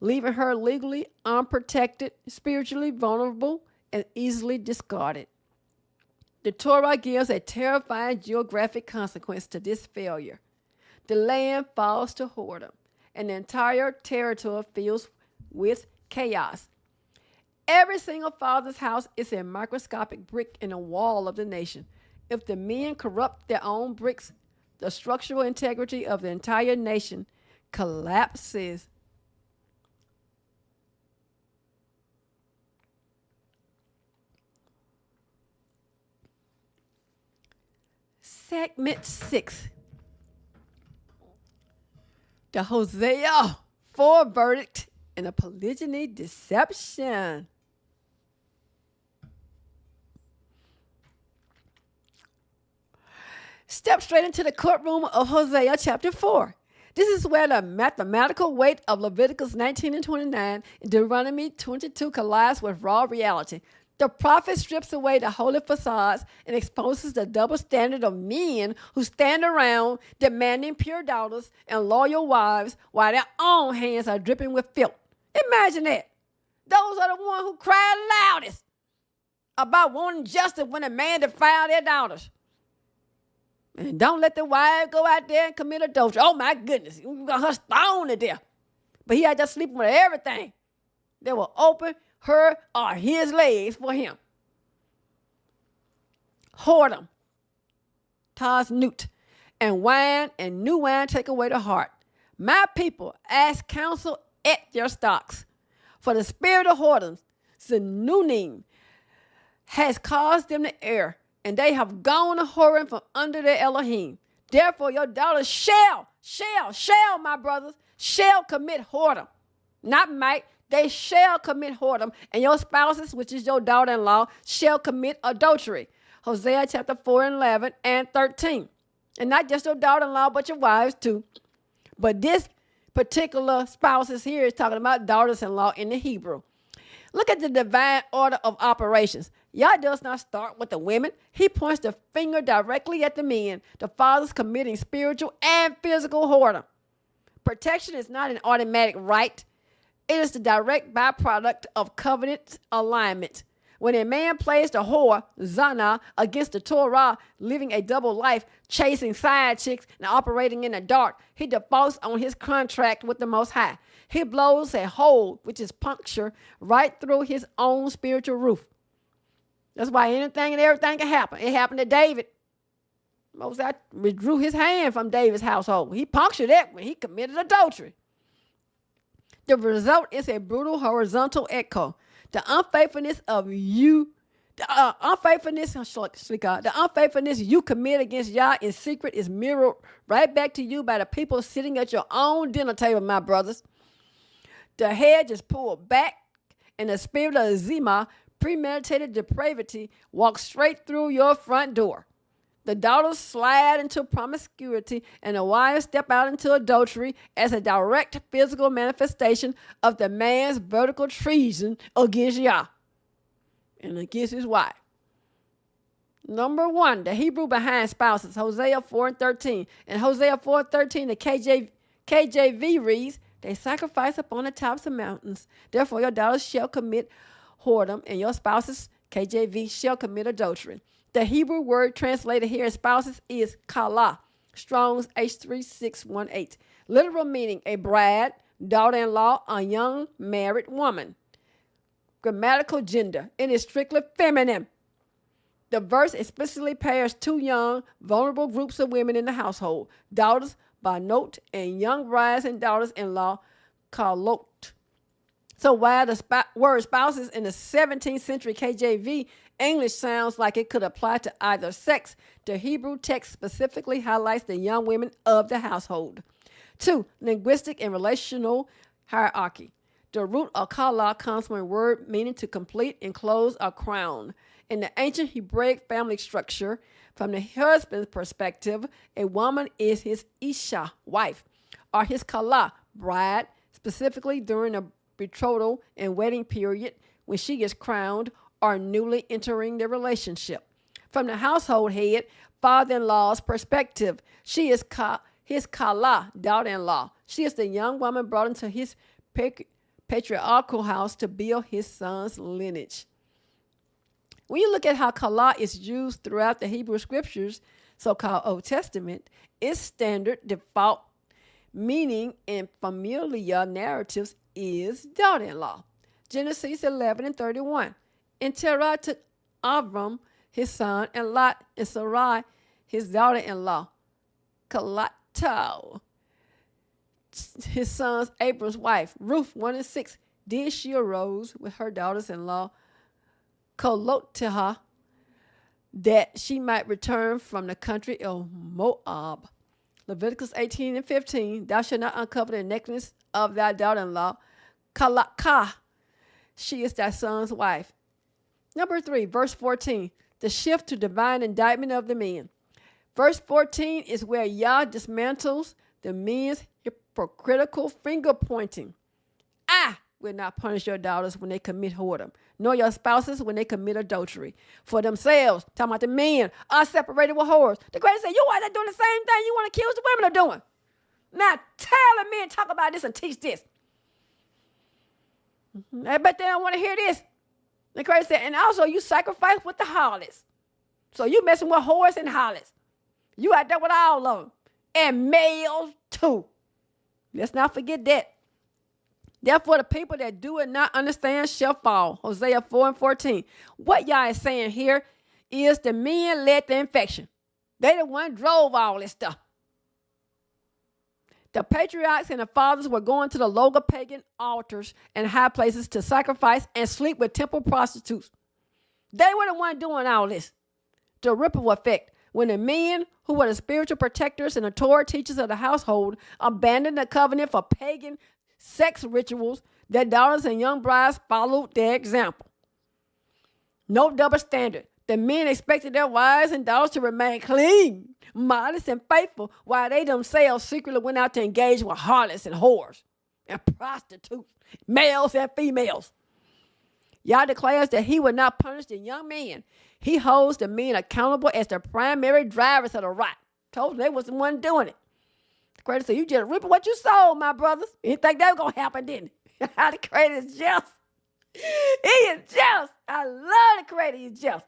leaving her legally unprotected, spiritually vulnerable, and easily discarded. The Torah gives a terrifying geographic consequence to this failure. The land falls to whoredom, and the entire territory fills with chaos. Every single father's house is a microscopic brick in the wall of the nation. If the men corrupt their own bricks, the structural integrity of the entire nation collapses. Segment 6. The Hosea 4 verdict and a polygyny deception. Step straight into the courtroom of Hosea chapter 4. This is where the mathematical weight of Leviticus 19 and 29 and Deuteronomy 22 collides with raw reality. The prophet strips away the holy facades and exposes the double standard of men who stand around demanding pure daughters and loyal wives while their own hands are dripping with filth. Imagine that. Those are the ones who cry loudest about wanting justice when a man defiled their daughters. And don't let the wife go out there and commit adultery. Oh, my goodness. You got her stoned to death. But he had just sleeping with everything. They will open her or his legs for him. Whoredom, tasnut, and wine and new wine take away the heart. My people ask counsel at their stocks. For the spirit of whoredom, Zenunim, has caused them to err, and they have gone a whoring from under their Elohim. Therefore, your daughters shall, my brothers, shall commit whoredom. Not might, they shall commit whoredom, and your spouses, which is your daughter-in-law, shall commit adultery. Hosea chapter 4 and 11 and 13. And not just your daughter-in-law, but your wives too. But this particular spouses here is talking about daughters-in-law in the Hebrew. Look at the divine order of operations. Yah does not start with the women. He points the finger directly at the men, the fathers committing spiritual and physical whoredom. Protection is not an automatic right. It is the direct byproduct of covenant alignment. When a man plays the whore, zana, against the Torah, living a double life, chasing side chicks, and operating in the dark, he defaults on his contract with the Most High. He blows a hole, which is puncture, right through his own spiritual roof. That's why anything and everything can happen. It happened to David. Moses withdrew his hand from David's household. He punctured it when he committed adultery. The result is a brutal horizontal echo. The unfaithfulness you commit against Yah in secret is mirrored right back to you by the people sitting at your own dinner table, my brothers. The head is pulled back, and the spirit of Zima, premeditated depravity, walks straight through your front door. The daughters slide into promiscuity, and the wives step out into adultery as a direct physical manifestation of the man's vertical treason against Yah and against his wife. Number one, the Hebrew behind spouses, Hosea 4 and 13. In Hosea 4 and 13, the KJV reads, they sacrifice upon the tops of mountains. Therefore, your daughters shall commit whoredom, and your spouses, KJV, shall commit adultery. The Hebrew word translated here as spouses is kala, Strong's H3618. Literal meaning a bride, daughter-in-law, a young married woman. Grammatical gender, it is strictly feminine. The verse explicitly pairs two young, vulnerable groups of women in the household, daughters by note and young brides and daughters-in-law, kalot. So while the word spouses in the 17th century KJV English sounds like it could apply to either sex, the Hebrew text specifically highlights the young women of the household. 2. Linguistic and relational hierarchy. The root of kala comes from a word meaning to complete, enclose, or crown. In the ancient Hebraic family structure, from the husband's perspective, a woman is his isha, wife, or his kala, bride, specifically during the betrothal and wedding period when she is crowned or newly entering the relationship. From the household head, father-in-law's perspective, she is his kala, daughter-in-law. She is the young woman brought into his patriarchal house to build his son's lineage. When you look at how kala is used throughout the Hebrew scriptures, so-called Old Testament, its standard default meaning in familiar narratives is daughter-in-law. Genesis 11 and 31. And Terah took Abram, his son, and Lot and Sarai, his daughter-in-law. Kalatao, his son's Abram's wife. Ruth 1 and 6. Then she arose with her daughters-in-law, Kolotah, that she might return from the country of Moab. Leviticus 18 and 15. Thou shalt not uncover the nakedness of thy daughter-in-law. Kalakah, she is thy son's wife. Number 3, verse 14, the shift to divine indictment of the men. Verse 14 is where Yah dismantles the men's hypocritical finger pointing. I will not punish your daughters when they commit whoredom, nor your spouses when they commit adultery. For themselves, talking about the men, are separated with whores. The greatest say, you are doing the same thing you want to accuse the women of doing. Now tell the men, talk about this and teach this. I bet they don't want to hear this. The Christ said, and also you sacrifice with the harlots. So you messing with whores and harlots. You out there with all of them. And males too. Let's not forget that. Therefore, the people that do it not understand shall fall. Hosea 4:14. What y'all is saying here is the men led the infection. They the one drove all this stuff. The patriarchs and the fathers were going to the local pagan altars and high places to sacrifice and sleep with temple prostitutes. They were the one doing all this. The ripple effect. When the men who were the spiritual protectors and the Torah teachers of the household abandoned the covenant for pagan sex rituals, their daughters and young brides followed their example. No double standard. The men expected their wives and daughters to remain clean, modest, and faithful, while they themselves secretly went out to engage with harlots and whores and prostitutes, males and females. Yah declares that he will not punish the young men. He holds the men accountable as the primary drivers of the rot. Told them they was the one doing it. The creator said, you just reaping what you sowed, my brothers. You didn't think that was going to happen, didn't it? The creator is just. He is just. I love the creator. He's just.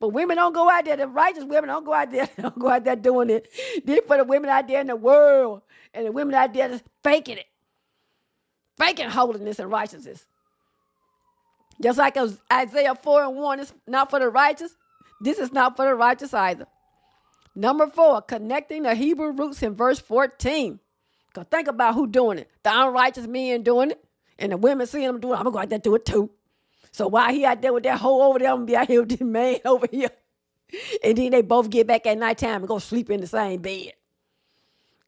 But women don't go out there. The righteous women don't go out there doing it. Then for the women out there in the world and the women out there just faking it. Faking holiness and righteousness. Just like Isaiah 4:1 is not for the righteous, this is not for the righteous either. Number 4, connecting the Hebrew roots in verse 14. Because think about who doing it. The unrighteous men doing it. And the women seeing them doing it. I'm going to go out there and do it too. So while he out there with that hoe over there, I'm going to be out here with this man over here. And then they both get back at nighttime and go sleep in the same bed.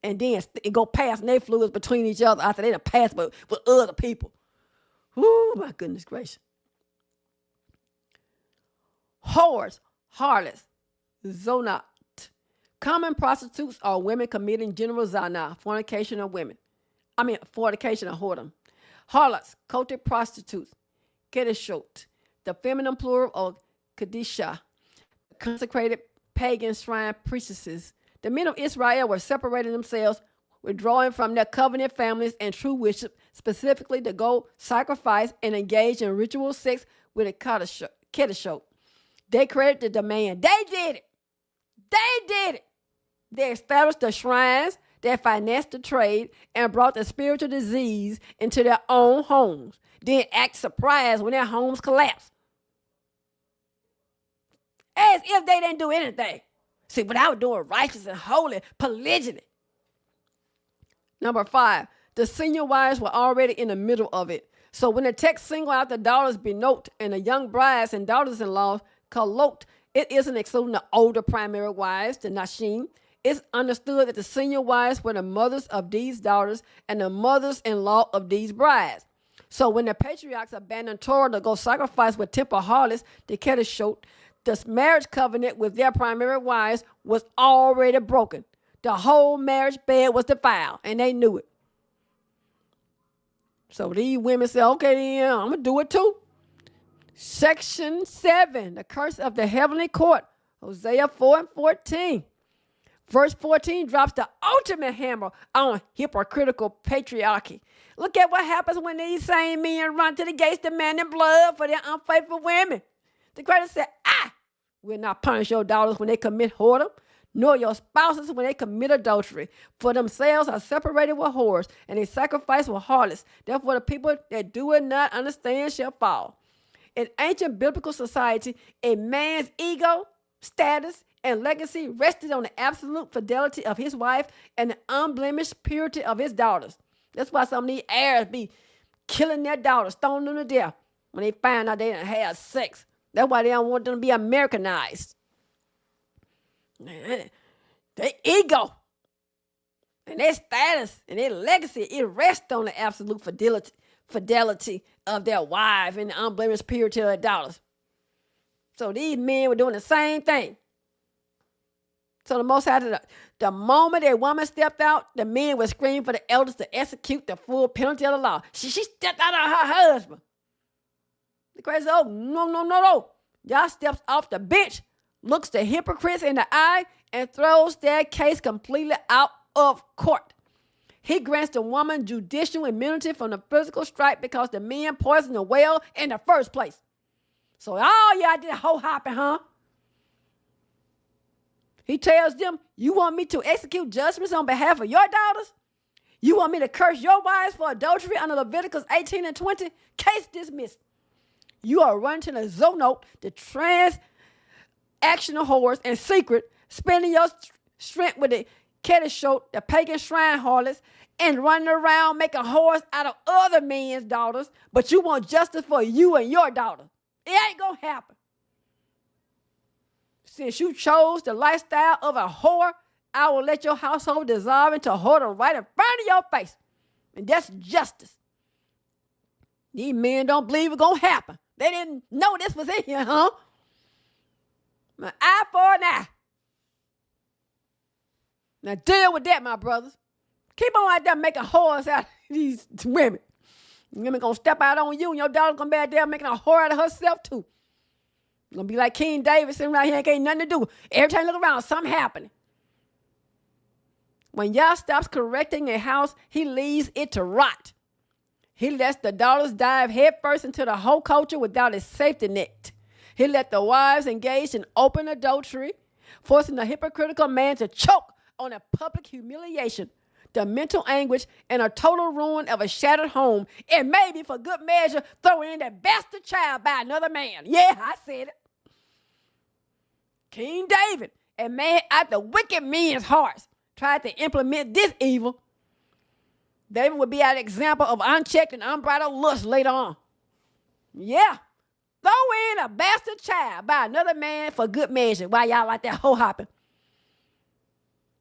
And then it go past their fluids between each other after they done passed with other people. Oh, my goodness gracious. Whores, harlots, zonat. Common prostitutes are women committing general zana, fornication of whoredom. Harlots, cultic prostitutes, kedishot, the feminine plural of kedisha, consecrated pagan shrine priestesses. The men of Israel were separating themselves, withdrawing from their covenant families and true worship, specifically to go sacrifice and engage in ritual sex with a kedishot. They created the demand. They did it. They did it. They established the shrines, they financed the trade, and brought the spiritual disease into their own homes. Then act surprised when their homes collapsed. As if they didn't do anything. See, but I was doing righteous and holy polygyny. Number 5, the senior wives were already in the middle of it. So when the text singled out the daughters benot and the young brides and daughters-in-law kalot, it isn't excluding the older primary wives, the nashim. It's understood that the senior wives were the mothers of these daughters and the mothers-in-law of these brides. So when the patriarchs abandoned Torah to go sacrifice with temple harlots, the kedishot, the marriage covenant with their primary wives was already broken. The whole marriage bed was defiled, and they knew it. So these women said, okay, then I'm going to do it too. Section 7, the curse of the heavenly court, Hosea 4:14. Verse 14 drops the ultimate hammer on hypocritical patriarchy. Look at what happens when these same men run to the gates demanding blood for their unfaithful women. The creator said, will not punish your daughters when they commit whoredom, nor your spouses when they commit adultery. For themselves are separated with whores, and they sacrifice with harlots. Therefore the people that do it not understand shall fall. In ancient biblical society, a man's ego, status, and legacy rested on the absolute fidelity of his wife and the unblemished purity of his daughters. That's why some of these heirs be killing their daughters, stoning them to death when they find out they didn't have sex. That's why they don't want them to be Americanized. Their ego and their status and their legacy, it rests on the absolute fidelity of their wife and the unblemished purity of their daughters. So these men were doing the same thing. So the Most High, the moment a woman stepped out, the men would scream for the elders to execute the full penalty of the law. She stepped out on her husband. The crazy, oh, no. Y'all steps off the bench, looks the hypocrites in the eye, and throws their case completely out of court. He grants the woman judicial immunity from the physical stripe because the men poisoned the well in the first place. So all y'all did hoe hopping, huh? He tells them, you want me to execute judgments on behalf of your daughters? You want me to curse your wives for adultery under Leviticus 18 and 20? Case dismissed. You are running to the zoonote, the transactional whores in secret, spending your strength with the Kedishot, the pagan shrine harlots, and running around making whores out of other men's daughters, but you want justice for you and your daughter. It ain't going to happen. Since you chose the lifestyle of a whore, I will let your household dissolve into whoredom right in front of your face. And that's justice. These men don't believe it's going to happen. They didn't know this was in here, huh? An eye for an eye. Now deal with that, my brothers. Keep on out there making whores out of these women. Women going to step out on you, and your daughter going to be out there making a whore out of herself too. Going to be like King David sitting right here and ain't nothing to do. Every time you look around, something happening. When Yah stops correcting a house, he leaves it to rot. He lets the daughters dive headfirst into the whole culture without a safety net. He let the wives engage in open adultery, forcing the hypocritical man to choke on a public humiliation, the mental anguish, and a total ruin of a shattered home, and maybe for good measure, throwing in the bastard child by another man. Yeah, I said it. King David, a man after wicked men's hearts, tried to implement this evil. David would be an example of unchecked and unbridled lust later on. Yeah. Throw in a bastard child by another man for good measure while y'all like that hoe hopping.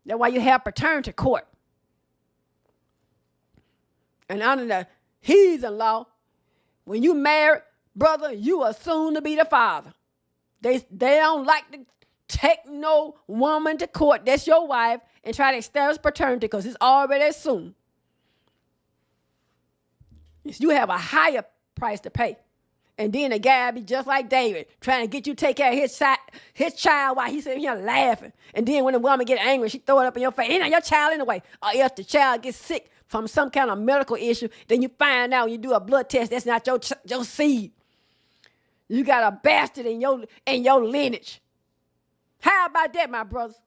That's why you have paternity court. And under the heathen law, when you marry, brother, you are soon to be the father. They don't like to take no woman to court, that's your wife, and try to establish paternity because it's already assumed. You have a higher price to pay. And then the guy be just like David, trying to get you to take care of his child while he's sitting here laughing. And then when the woman get angry, she throw it up in your face. Ain't your child anyway. Or if the child gets sick from some kind of medical issue, then you find out when you do a blood test, that's not your seed. You got a bastard in your lineage. How about that, my brothers?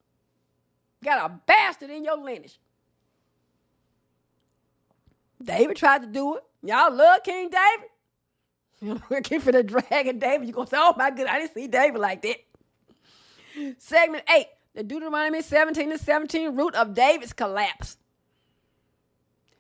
Got a bastard in your lineage. David tried to do it. Y'all love King David? We're looking for the dragon David. You're going to say, oh my goodness, I didn't see David like that. Segment 8, the Deuteronomy 17 to 17 root of David's collapse.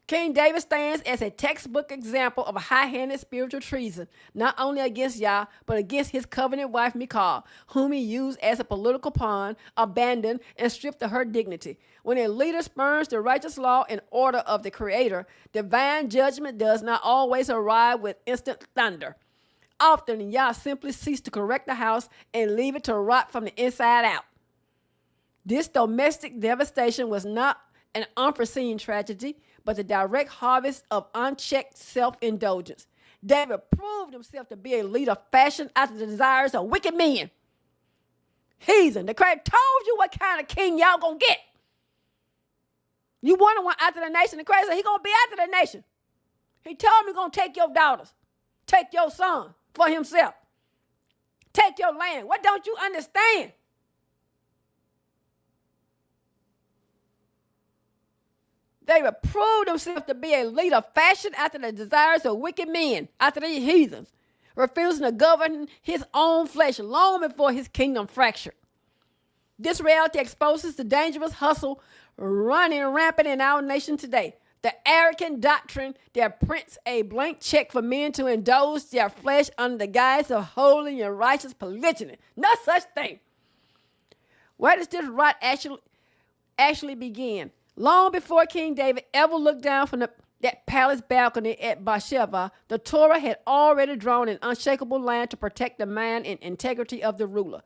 King David stands as a textbook example of a high-handed spiritual treason, not only against Yah, but against his covenant wife Michal, whom he used as a political pawn, abandoned, and stripped of her dignity. When a leader spurns the righteous law and order of the Creator, divine judgment does not always arrive with instant thunder. Often, Yah simply ceases to correct the house and leave it to rot from the inside out. This domestic devastation was not an unforeseen tragedy, but the direct harvest of unchecked self-indulgence. David proved himself to be a leader fashioned after the desires of wicked men. Heathen. The Creator told you what kind of king y'all gonna get. You want one after the nation. The Creator said he gonna be after the nation. He told me he's gonna take your daughters, take your son for himself, take your land. What don't you understand? David proved himself to be a leader fashioned after the desires of wicked men, after the heathens, refusing to govern his own flesh long before his kingdom fractured. This reality exposes the dangerous hustle running rampant in our nation today. The arrogant doctrine that prints a blank check for men to indulge their flesh under the guise of holy and righteous polygyny. No such thing. Where does this rot actually begin? Long before King David ever looked down from that palace balcony at Bathsheva, the Torah had already drawn an unshakable line to protect the mind and integrity of the ruler.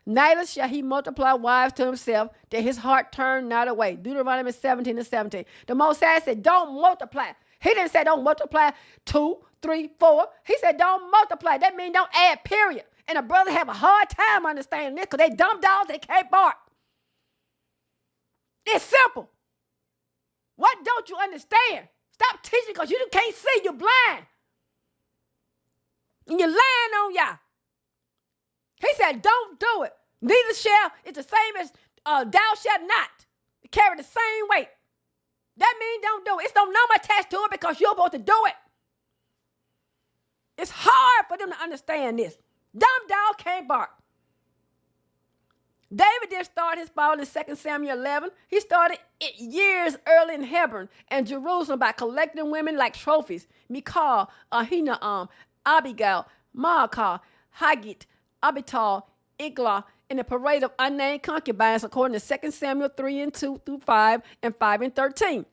Neither shall he multiply wives to himself, that his heart turn not away. Deuteronomy 17 and 17. The Most High said, don't multiply. He didn't say don't multiply 2, 3, 4. He said don't multiply. That means don't add, period. And a brother have a hard time understanding this because they dumb dogs, they can't bark. It's simple. What don't you understand? Stop teaching because you can't see. You're blind. And you're lying on Yah. He said, don't do it. Neither shall, it's the same as thou shalt not carry the same weight. That means don't do it. It's no number attached to it because you're supposed to do it. It's hard for them to understand this. Dumb dog can't bark. David didn't start his fall in 2 Samuel 11. He started it years early in Hebron and Jerusalem by collecting women like trophies. Michal, Ahinoam, Abigail, Maacah, Haggith, Abital, Iglah, in a parade of unnamed concubines according to 2 Samuel 3:2-5 and 5:13.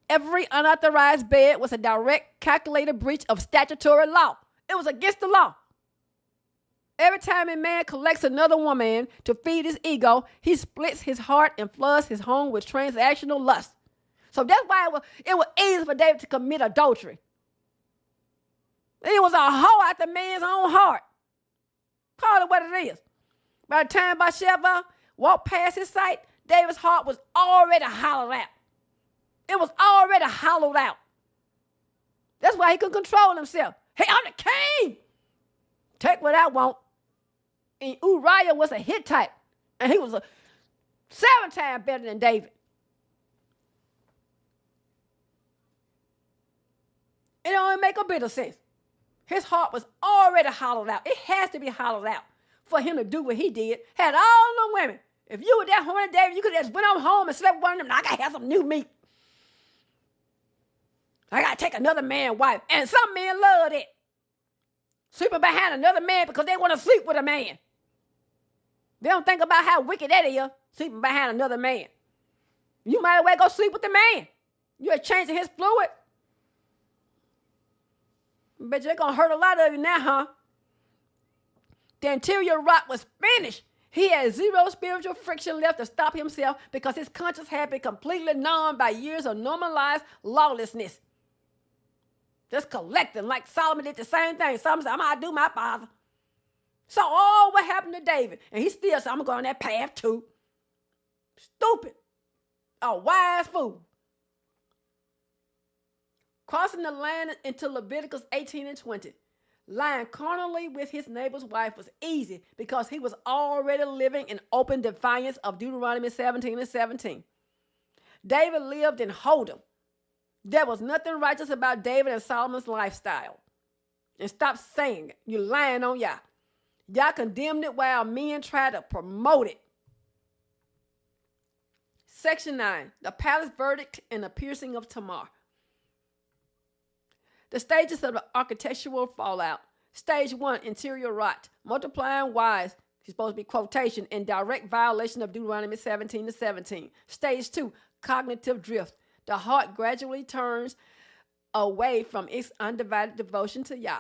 Every unauthorized bed was a direct calculated breach of statutory law. It was against the law. Every time a man collects another woman to feed his ego, he splits his heart and floods his home with transactional lust. So that's why it was easy for David to commit adultery. It was a hoe after man's own heart. Call it what it is. By the time Bathsheba walked past his sight, David's heart was already hollowed out. It was already hollowed out. That's why he couldn't control himself. Hey, I'm the king. Take what I want. And Uriah was a Hittite, and he was 7 times better than David. It don't make a bit of sense. His heart was already hollowed out. It has to be hollowed out for him to do what he did. Had all the women. If you were that horny, David, you could have just went on home and slept with one of them. I got to have some new meat. I got to take another man's wife. And some men love it. Sleeping behind another man because they want to sleep with a man. They don't think about how wicked that is, sleeping behind another man. You might as well go sleep with the man. You're changing his fluid. Bet you're going to hurt a lot of you now, huh? The interior rot was finished. He had zero spiritual friction left to stop himself because his conscience had been completely numbed by years of normalized lawlessness. Just collecting like Solomon did the same thing. Solomon said, I'm going to do my father. So all what happened to David. And he still said, I'm going to go on that path too. Stupid. A wise fool. Crossing the line into Leviticus 18 and 20. Lying carnally with his neighbor's wife was easy because he was already living in open defiance of Deuteronomy 17 and 17. David lived in Whoredom. There was nothing righteous about David and Solomon's lifestyle. And stop saying it. You're lying on y'all. Y'all condemned it while men tried to promote it. Section 9. The palace verdict and the piercing of Tamar. The stages of the architectural fallout. Stage 1, interior rot. Multiplying wives. It's supposed to be quotation in direct violation of Deuteronomy 17 to 17. Stage 2, cognitive drift. The heart gradually turns away from its undivided devotion to Yah.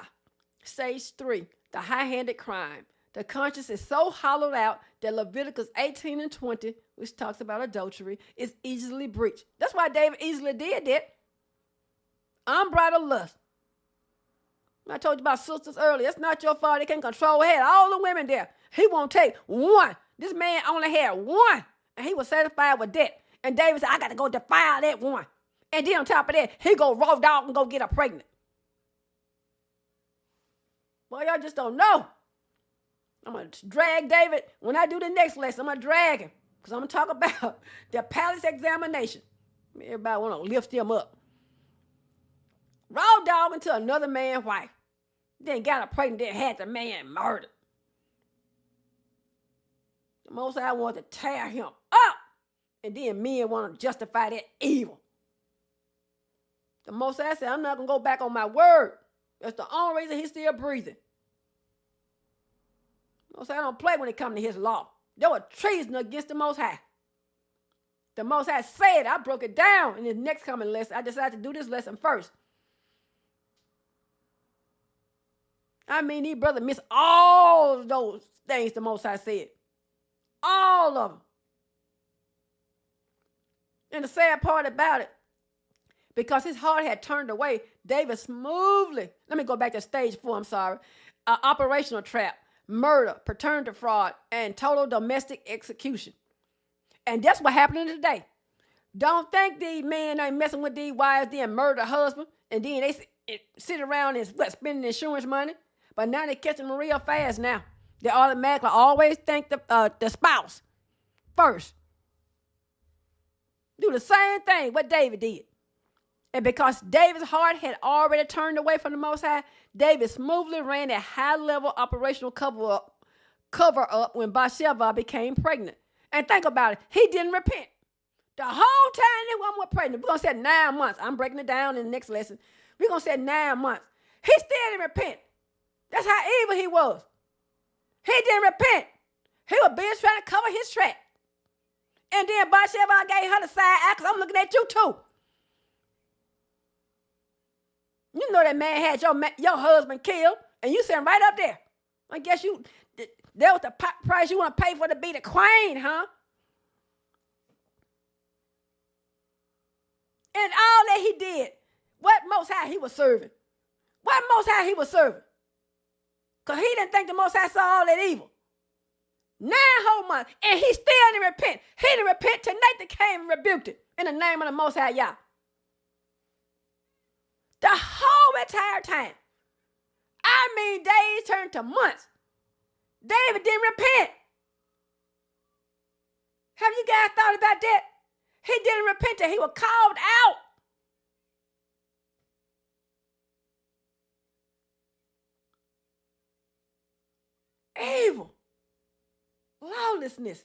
Stage 3, the high-handed crime. The conscience is so hollowed out that Leviticus 18 and 20, which talks about adultery, is easily breached. That's why David easily did that. Unbridled lust. I told you about sisters earlier. It's not your fault. They can't control her. All the women there. He won't take one. This man only had one, and he was satisfied with that. And David said, I got to go defile that one. And then on top of that, he go raw dog and go get her pregnant. Boy, y'all just don't know. I'm going to drag David. When I do the next lesson, I'm going to drag him. Because I'm going to talk about the palace examination. Everybody want to lift him up. Raw dog into another man's wife. Then got her pregnant, then had the man murdered. The Most High wanted to tear him up. And then men want to justify that evil. The Most High said, I'm not going to go back on my word. That's the only reason he's still breathing. The Most High don't play when it comes to his law. There was treason against the Most High. The Most High said, I broke it down in his next coming lesson. I decided to do this lesson first. I mean, these brothers miss all those things the Most High said. All of them. And the sad part about it, because his heart had turned away, David smoothly, let me go back to stage 4, I'm sorry, operational trap, murder, paternity fraud, and total domestic execution. And that's what happening today. Don't think these men ain't messing with these wives, then murder the husband, and then they sit around and spending insurance money. But now they catching them real fast now. They automatically always think the spouse first. do the same thing what David did. And because David's heart had already turned away from the Most High, David smoothly ran a high-level operational cover up when Bathsheba became pregnant. And think about it. He didn't repent. The whole time this woman was pregnant. We're going to say 9 months. I'm breaking it down in the next lesson. We're going to say 9 months. He still didn't repent. That's how evil he was. He didn't repent. He was busy trying to cover his track. And then Bathsheba gave her the side eye because I'm looking at you too. You know that man had your husband killed, and you sitting right up there. I guess that was the price you want to pay for to be the queen, huh? And all that he did, what Most High he was serving? What Most High he was serving? Because he didn't think the Most High saw all that evil. 9 whole months, and he still didn't repent. He didn't repent till Nathan came and rebuked it in the name of the Most High Yah. The whole entire time. I mean, days turned to months. David didn't repent. Have you guys thought about that? He didn't repent till he was called out. Evil. Lawlessness.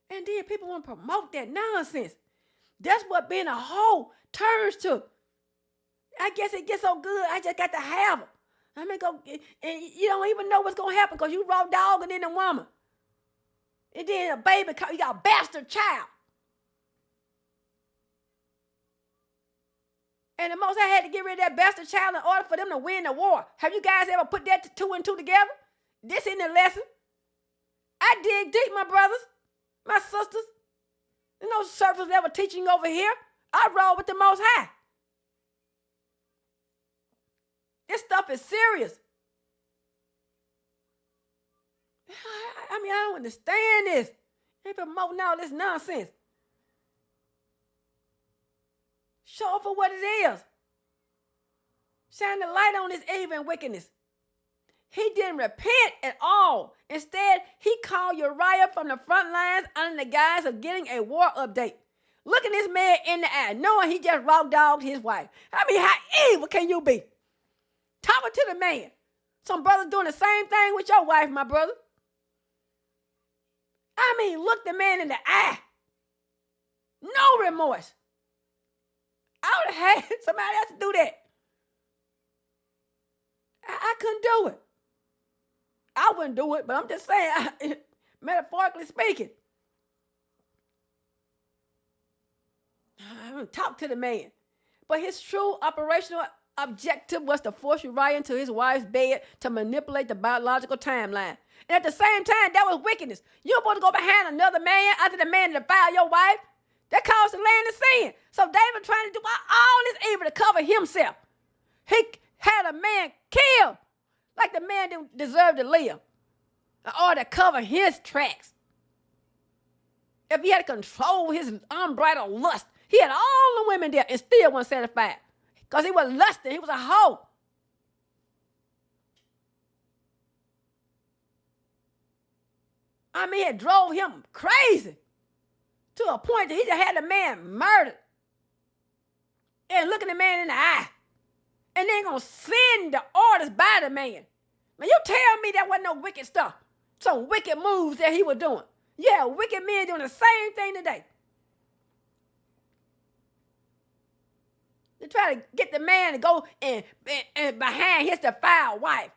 And then people want to promote that nonsense. That's what being a hoe turns to. I guess it gets so good, I just got to have it. I mean, go, and you don't even know what's going to happen because you raw dog and then a woman. And then a baby, you got a bastard child. And the Most High had to get rid of that bastard child in order for them to win the war. Have you guys ever put that 2 and 2 together? This in the lesson. I dig deep, my brothers, my sisters. There's no surface level teaching over here. I roll with the Most High. This stuff is serious. I mean, I don't understand this. They promoting all this nonsense. Show it for what it is. Shine the light on this evil and wickedness. He didn't repent at all. Instead, he called Uriah from the front lines under the guise of getting a war update. Looking this man in the eye, knowing he just raw dogged his wife. I mean, how evil can you be? Talking to the man. Some brothers doing the same thing with your wife, my brother. I mean, look the man in the eye. No remorse. I would have had somebody else to do that. I couldn't do it. I wouldn't do it, but I'm just saying, metaphorically speaking. I'm going to talk to the man. But his true operational objective was to force Uriah into his wife's bed to manipulate the biological timeline. And at the same time, that was wickedness. You're supposed to go behind another man after the man defiled your wife. That caused the land to sin. So David trying to do all this evil to cover himself. He had a man killed like the man didn't deserve to live in order to cover his tracks. If he had to control his unbridled lust, he had all the women there and still wasn't satisfied because he was lusting. He was a hoe. I mean, it drove him crazy to a point that he just had the man murdered and looking the man in the eye. And then going to send the orders by the man. Now, you tell me that wasn't no wicked stuff. Some wicked moves that he was doing. Yeah, wicked men doing the same thing today. They try to get the man to go and behind his defiled wife.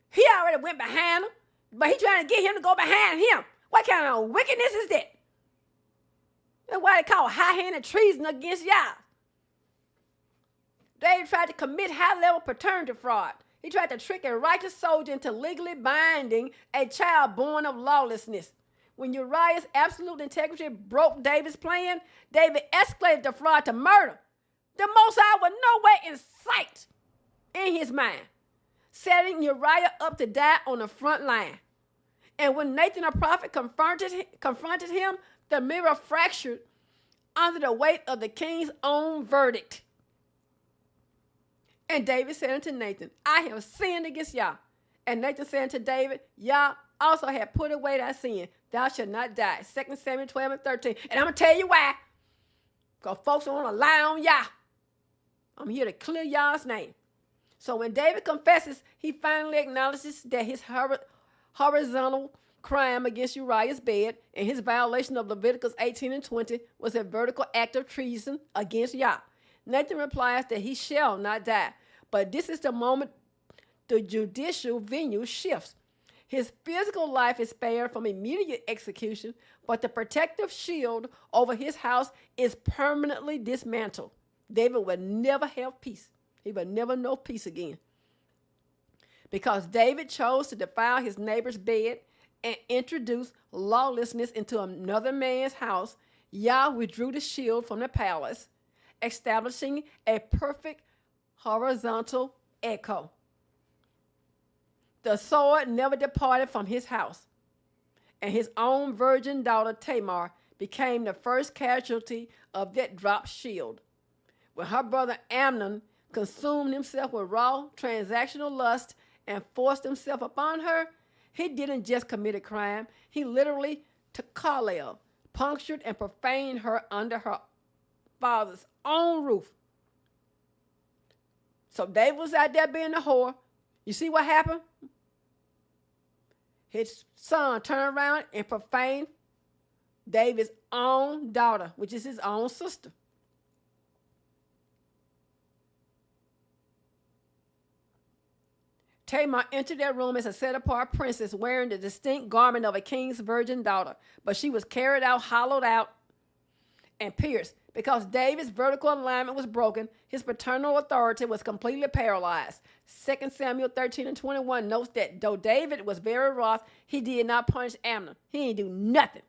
He already went behind him, but he trying to get him to go behind him. What kind of wickedness is that? That's why they call high-handed treason against Yah. David tried to commit high-level paternity fraud. He tried to trick a righteous soldier into legally binding a child born of lawlessness. When Uriah's absolute integrity broke David's plan, David escalated the fraud to murder. The Most High was nowhere in sight in his mind, setting Uriah up to die on the front line. And when Nathan the prophet confronted him, the mirror fractured under the weight of the king's own verdict. And David said unto Nathan, I have sinned against Yah. And Nathan said unto David, Yah also had put away thy sin. Thou shalt not die. 2 Samuel 12 and 13. And I'm going to tell you why. Because folks don't want to lie on Yah. I'm here to clear Yah's name. So when David confesses, he finally acknowledges that his horizontal crime against Uriah's bed and his violation of Leviticus 18 and 20 was a vertical act of treason against Yah. Nathan replies that he shall not die. But this is the moment the judicial venue shifts. His physical life is spared from immediate execution, but the protective shield over his house is permanently dismantled. David would never have peace. He would never know peace again. Because David chose to defile his neighbor's bed and introduce lawlessness into another man's house, Yah withdrew the shield from the palace, establishing a perfect horizontal echo. The sword never departed from his house, and his own virgin daughter Tamar became the first casualty of that dropped shield. When her brother Amnon consumed himself with raw transactional lust and forced himself upon her, he didn't just commit a crime. He literally took Kalel, punctured and profaned her under her father's own roof. So David was out there being a whore. You see what happened? His son turned around and profaned David's own daughter, which is his own sister. Tamar entered that room as a set-apart princess wearing the distinct garment of a king's virgin daughter, but she was carried out, hollowed out, and pierced. Because David's vertical alignment was broken, his paternal authority was completely paralyzed. 2 Samuel 13 and 21 notes that though David was very wroth, he did not punish Amnon. He didn't do nothing.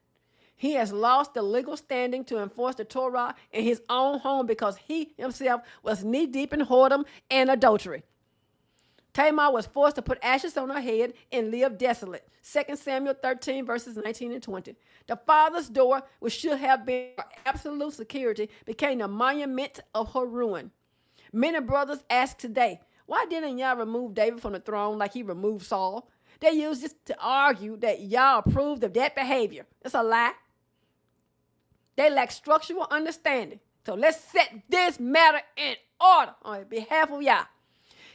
He has lost the legal standing to enforce the Torah in his own home because he himself was knee-deep in whoredom and adultery. Tamar was forced to put ashes on her head and live desolate. 2 Samuel 13, verses 19 and 20. The father's door, which should have been her absolute security, became a monument of her ruin. Many brothers ask today, why didn't Yah remove David from the throne like he removed Saul? They use this to argue that Yah approved of that behavior. It's a lie. They lack structural understanding. So let's set this matter in order on behalf of Yah.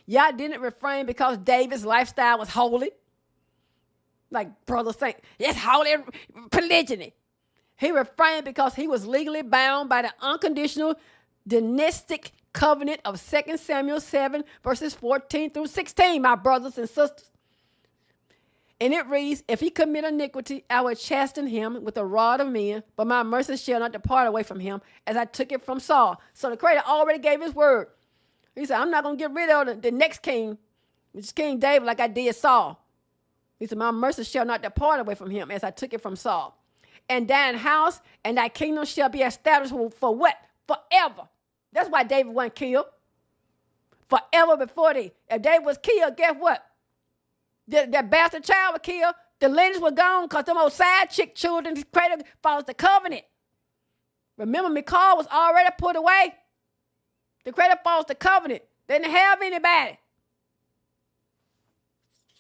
Yah didn't refrain because David's lifestyle was holy. Like brothers think, it's holy polygyny. He refrained because he was legally bound by the unconditional dynastic covenant of 2 Samuel 7, verses 14 through 16, my brothers and sisters. And it reads, if he commit iniquity, I will chasten him with a rod of men, but my mercy shall not depart away from him, as I took it from Saul. So the Creator already gave his word. He said, I'm not going to get rid of the next king, which is King David, like I did Saul. He said, my mercy shall not depart away from him, as I took it from Saul. And thine house and thy kingdom shall be established for what? Forever. That's why David wasn't killed. Forever before thee. If David was killed, guess what? That bastard child was killed. The lineage was gone because them old side chick children, the Creator follows the covenant. Remember, Michal was already put away. The Creator follows the covenant. They didn't have anybody.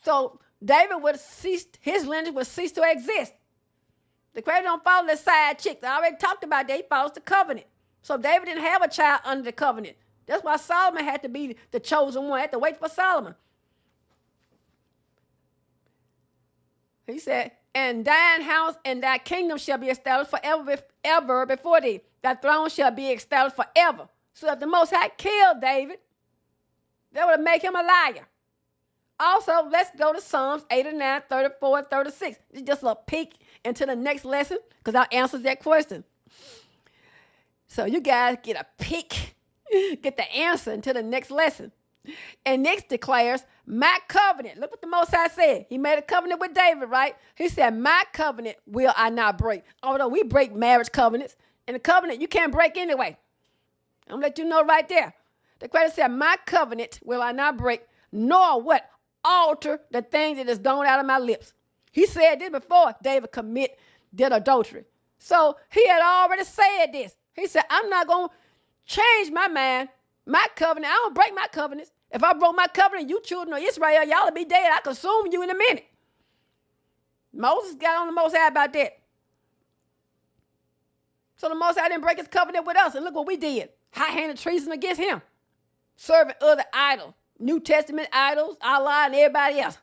So David would cease, his lineage would cease to exist. The Creator don't follow the side chicks. I already talked about that. He follows the covenant. So David didn't have a child under the covenant. That's why Solomon had to be the chosen one. Had to wait for Solomon. He said, and thine house and thy kingdom shall be established forever before thee. Thy throne shall be established forever. So if the Most High killed David, that would make him a liar. Also, let's go to Psalms 89, 34, and 36. It's just a peek into the next lesson because I'll answer that question. So you guys get a peek, get the answer into the next lesson. And next declares, my covenant. Look what the Most High said. He made a covenant with David, right? He said, my covenant will I not break. Although we break marriage covenants. And the covenant you can't break anyway. I'm going to let you know right there. The Creator said, my covenant will I not break, nor what? Alter the thing that is gone out of my lips. He said this before David did adultery. So he had already said this. He said, I'm not going to change my mind, my covenant. I don't break my covenants. If I broke my covenant, you children of Israel, y'all will be dead. I consume you in a minute. Moses got on the Most High about that. So the Most High didn't break his covenant with us. And look what we did. High-handed treason against him. Serving other idols. New Testament idols, Allah and everybody else.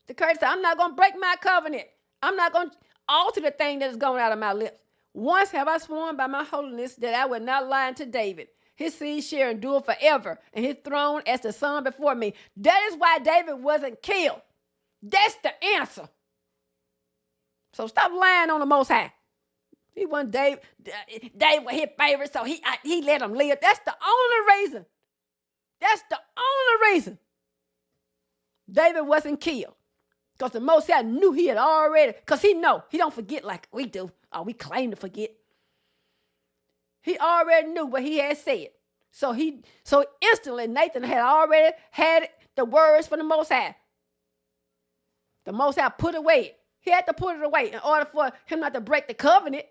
The Curtis said, I'm not going to break my covenant. I'm not going to alter the thing that is going out of my lips. Once have I sworn by my holiness that I would not lie unto David. His seed shall endure forever, and his throne as the sun before me. That is why David wasn't killed. That's the answer. So stop lying on the Most High. He wasn't David was his favorite, so he let him live. That's the only reason. That's the only reason David wasn't killed. Because the Most High knew he had already, because he don't forget like we do, or we claim to forget. He already knew what he had said. So instantly Nathan had already had the words from the Most High. The Most High put away. He had to put it away in order for him not to break the covenant.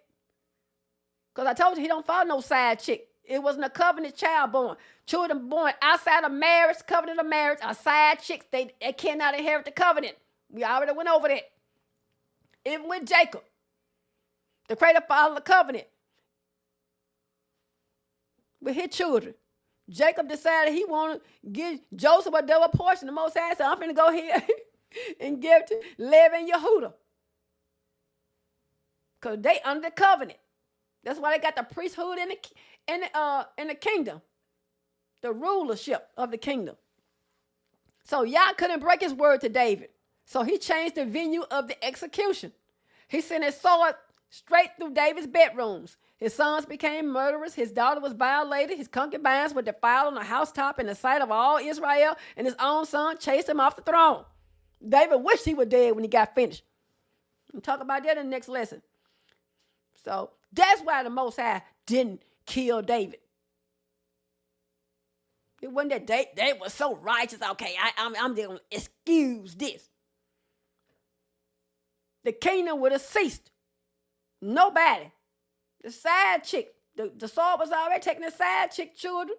Because I told you he don't follow no side chick. It wasn't a covenant child born. Children born outside of marriage, covenant of marriage, are side chicks. They cannot inherit the covenant. We already went over that. Even with Jacob, the creator followed the covenant with his children. Jacob decided he wanted to give Joseph a double portion. The Most High said, I'm going to go here and give it to Levi and Yehuda. Because they under the covenant. That's why they got the priesthood in the kingdom. The rulership of the kingdom. So Yah couldn't break his word to David. So he changed the venue of the execution. He sent his sword straight through David's bedrooms. His sons became murderers. His daughter was violated. His concubines were defiled on the housetop in the sight of all Israel. And his own son chased him off the throne. David wished he was dead when he got finished. We'll talk about that in the next lesson. So that's why the Most High didn't kill David. It wasn't that David was so righteous. Okay, I'm going to excuse this. The kingdom would have ceased. Nobody. The side chick. The sword was already taking the side chick children.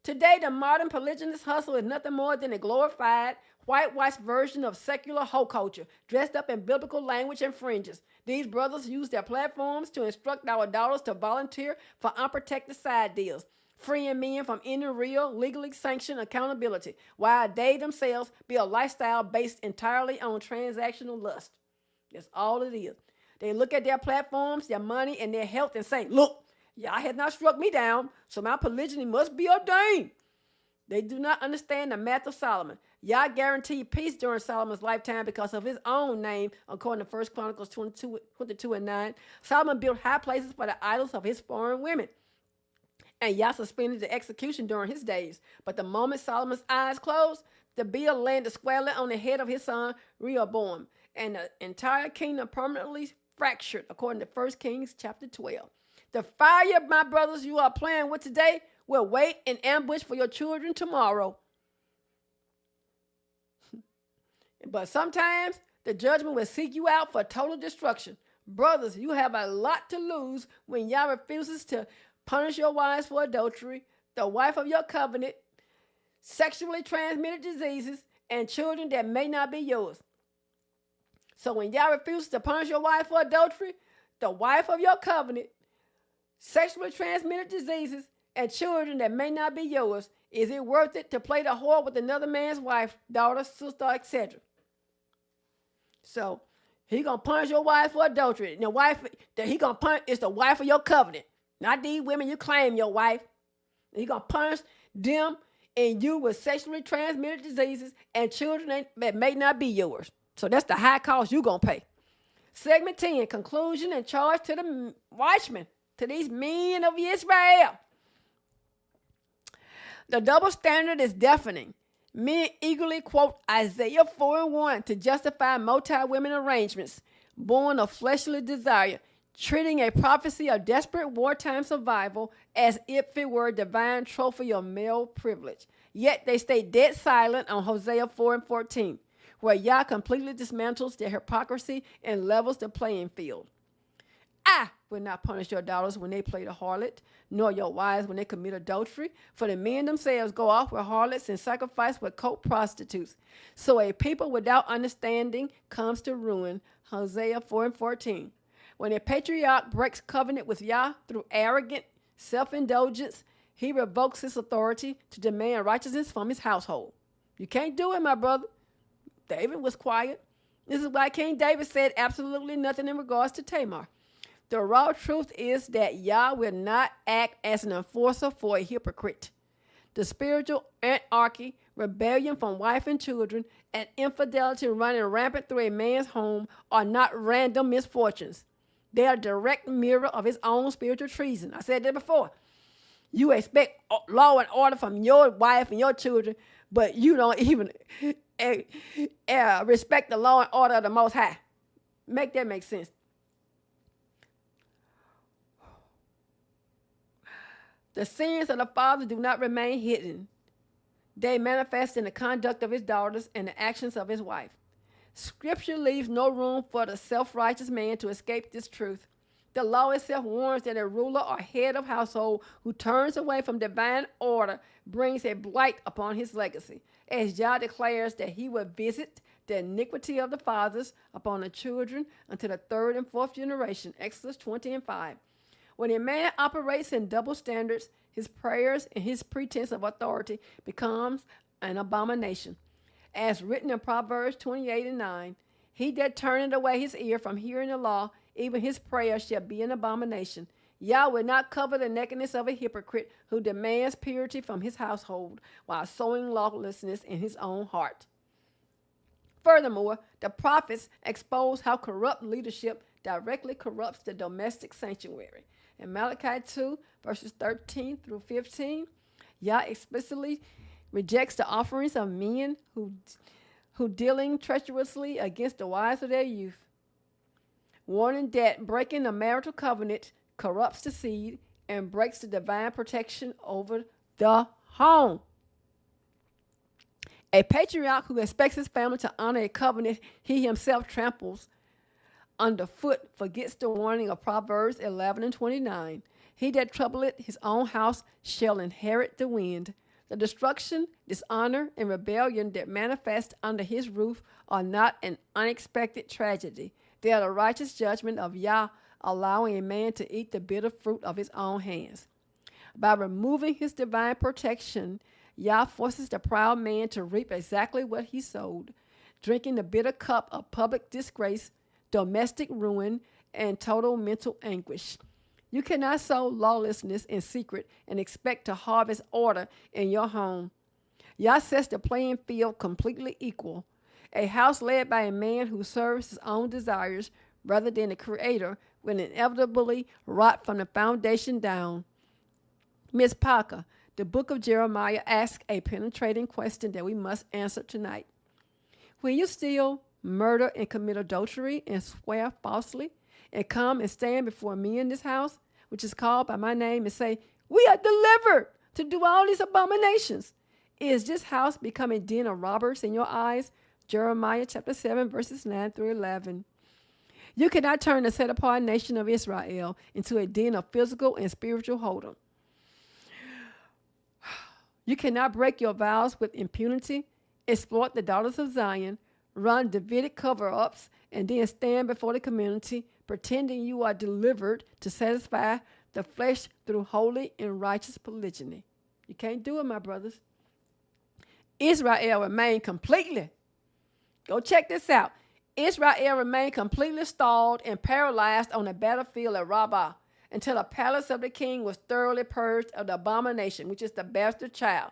Today, the modern polygynous hustle is nothing more than a glorified, whitewashed version of secular hoe culture, dressed up in biblical language and fringes. These brothers use their platforms to instruct our daughters to volunteer for unprotected side deals, freeing men from any real, legally sanctioned accountability, while they themselves build a lifestyle based entirely on transactional lust. That's all it is. They look at their platforms, their money, and their health and say, look, Yah has not struck me down, so my polygyny must be ordained. They do not understand the math of Solomon. Yah guaranteed peace during Solomon's lifetime because of his own name, according to 1 Chronicles 22 and 9. Solomon built high places for the idols of his foreign women. And Yah suspended the execution during his days. But the moment Solomon's eyes closed, the bill landed squarely on the head of his son, Rehoboam. And the entire kingdom permanently fractured, according to 1 Kings chapter 12. The fire, my brothers, you are playing with today will wait in ambush for your children tomorrow. But sometimes the judgment will seek you out for total destruction. Brothers, you have a lot to lose when Yah refuses to punish your wives for adultery, the wife of your covenant, sexually transmitted diseases, and children that may not be yours. So when Yah refuses to punish your wife for adultery, the wife of your covenant, sexually transmitted diseases, and children that may not be yours, is it worth it to play the whore with another man's wife, daughter, sister, etc.? So he gonna punish your wife for adultery. And the wife that he gonna punish is the wife of your covenant, not these women you claim your wife. He gonna punish them and you with sexually transmitted diseases and children that may not be yours. So that's the high cost you gonna pay. Segment 10, conclusion and charge to the watchmen, to these men of Israel. The double standard is deafening. Men eagerly quote Isaiah 4:1 to justify multi-women arrangements born of fleshly desire, treating a prophecy of desperate wartime survival as if it were a divine trophy of male privilege. Yet they stay dead silent on Hosea 4:14, where Yah completely dismantles their hypocrisy and levels the playing field. I will not punish your daughters when they play the harlot, nor your wives when they commit adultery, for the men themselves go off with harlots and sacrifice with coat prostitutes. So a people without understanding comes to ruin. Hosea 4:14. When a patriarch breaks covenant with Yah through arrogant self-indulgence, he revokes his authority to demand righteousness from his household. You can't do it, my brother. David was quiet. This is why King David said absolutely nothing in regards to Tamar. The raw truth is that Yah will not act as an enforcer for a hypocrite. The spiritual anarchy, rebellion from wife and children, and infidelity running rampant through a man's home are not random misfortunes. They are a direct mirror of his own spiritual treason. I said that before. You expect law and order from your wife and your children, but you don't even respect the law and order of the Most High. Make that make sense. The sins of the father do not remain hidden. They manifest in the conduct of his daughters and the actions of his wife. Scripture leaves no room for the self-righteous man to escape this truth. The law itself warns that a ruler or head of household who turns away from divine order brings a blight upon his legacy, as Yah declares that he will visit the iniquity of the fathers upon the children until the third and fourth generation, Exodus 20:5. When a man operates in double standards, his prayers and his pretense of authority becomes an abomination. As written in Proverbs 28:9, he that turneth away his ear from hearing the law, even his prayer shall be an abomination. Yah will not cover the nakedness of a hypocrite who demands purity from his household while sowing lawlessness in his own heart. Furthermore, the prophets expose how corrupt leadership directly corrupts the domestic sanctuary. In Malachi 2, verses 13 through 15, Yah explicitly rejects the offerings of men who dealing treacherously against the wives of their youth, warning that breaking the marital covenant corrupts the seed and breaks the divine protection over the home. A patriarch who expects his family to honor a covenant he himself tramples underfoot forgets the warning of Proverbs 11:29. He that troubleth his own house shall inherit the wind. The destruction, dishonor, and rebellion that manifest under his roof are not an unexpected tragedy. They are the righteous judgment of Yah, allowing a man to eat the bitter fruit of his own hands. By removing his divine protection, Yah forces the proud man to reap exactly what he sowed, drinking the bitter cup of public disgrace, domestic ruin, and total mental anguish. You cannot sow lawlessness in secret and expect to harvest order in your home. Yah sets the playing field completely equal. A house led by a man who serves his own desires rather than the Creator will inevitably rot from the foundation down. Ms. Parker, the book of Jeremiah asks a penetrating question that we must answer tonight. Will you steal, murder, and commit adultery and swear falsely and come and stand before me in this house, which is called by my name, and say, we are delivered to do all these abominations? Is this house becoming a den of robbers in your eyes? Jeremiah chapter 7, verses 9 through 11. You cannot turn the set-apart nation of Israel into a den of physical and spiritual whoredom. You cannot break your vows with impunity, exploit the daughters of Zion, run Davidic cover-ups, and then stand before the community pretending you are delivered to satisfy the flesh through holy and righteous polygyny. You can't do it, my brothers. Israel remained completely, go check this out, Israel remained completely stalled and paralyzed on the battlefield at Rabbah until the palace of the king was thoroughly purged of the abomination, which is the bastard child.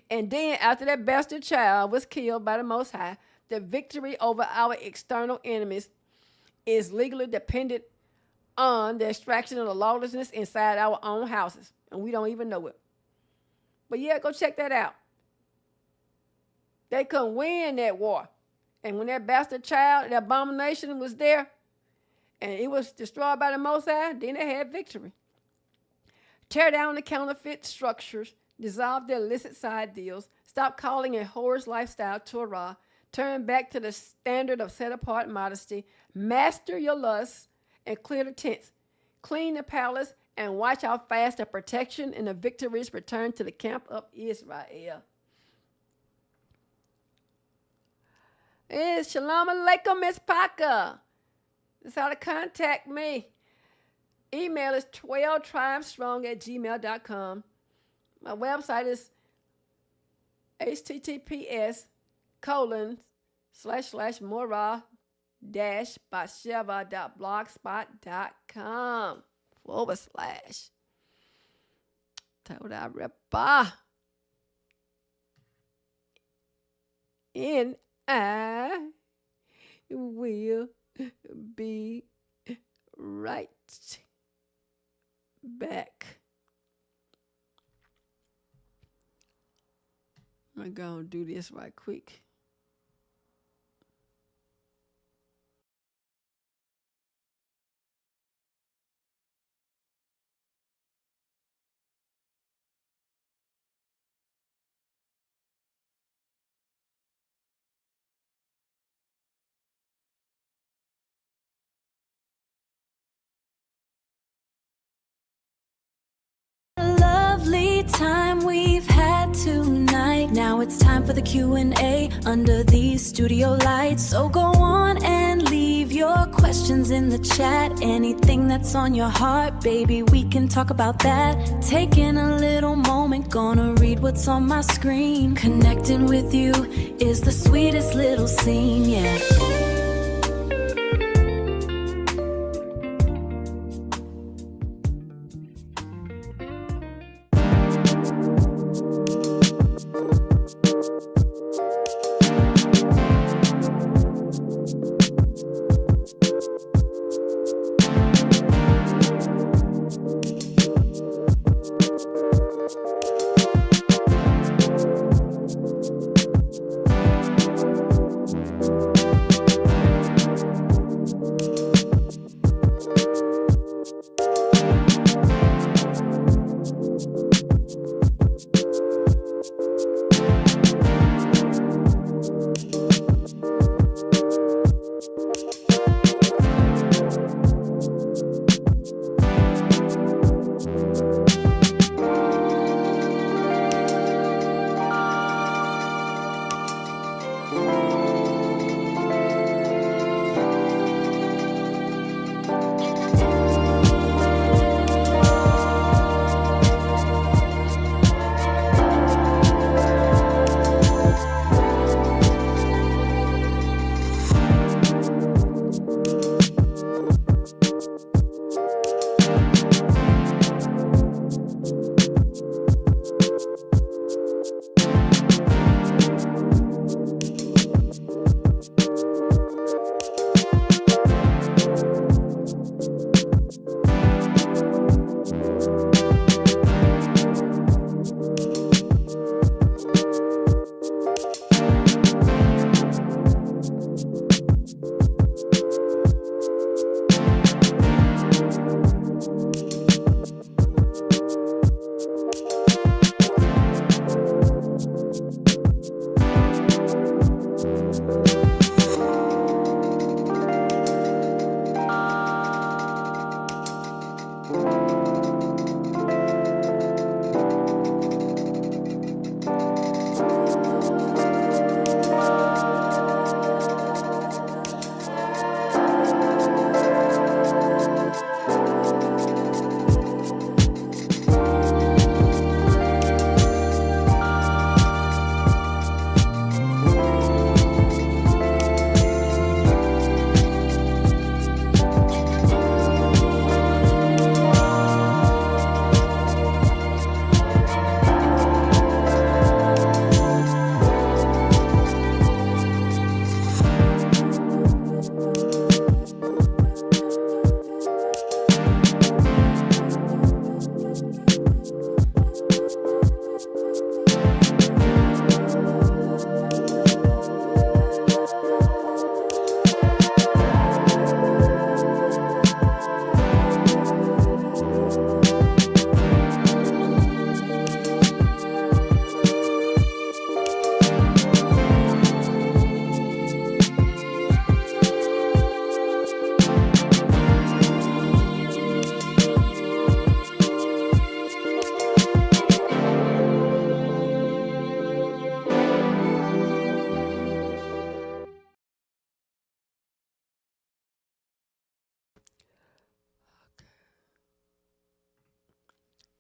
And then after that bastard child was killed by the Most High, the victory over our external enemies is legally dependent on the extraction of the lawlessness inside our own houses, and we don't even know it. But yeah, go check that out. They couldn't win that war. And when that bastard child, the abomination was there, and it was destroyed by the Most High, then they had victory. Tear down the counterfeit structures, dissolve the illicit side deals, stop calling a whore's lifestyle Torah, turn back to the standard of set-apart modesty, master your lusts, and clear the tents. Clean the palace, and watch how fast the protection and the victories return to the camp of Israel. It's Shalom Aleichem, Miss Parker. That's how to contact me. Email is 12triumphstrong@gmail.com. My website is https://morah-bathsheva.blogspot.com / Toda Reba. And I will be right back. I'm going to do this right quick. Lovely time we've had tonight. Now it's time for the Q&A under these studio lights. So go on and leave your questions in the chat. Anything that's on your heart, baby, we can talk about that. Taking a little moment, gonna read what's on my screen. Connecting with you is the sweetest little scene, yeah.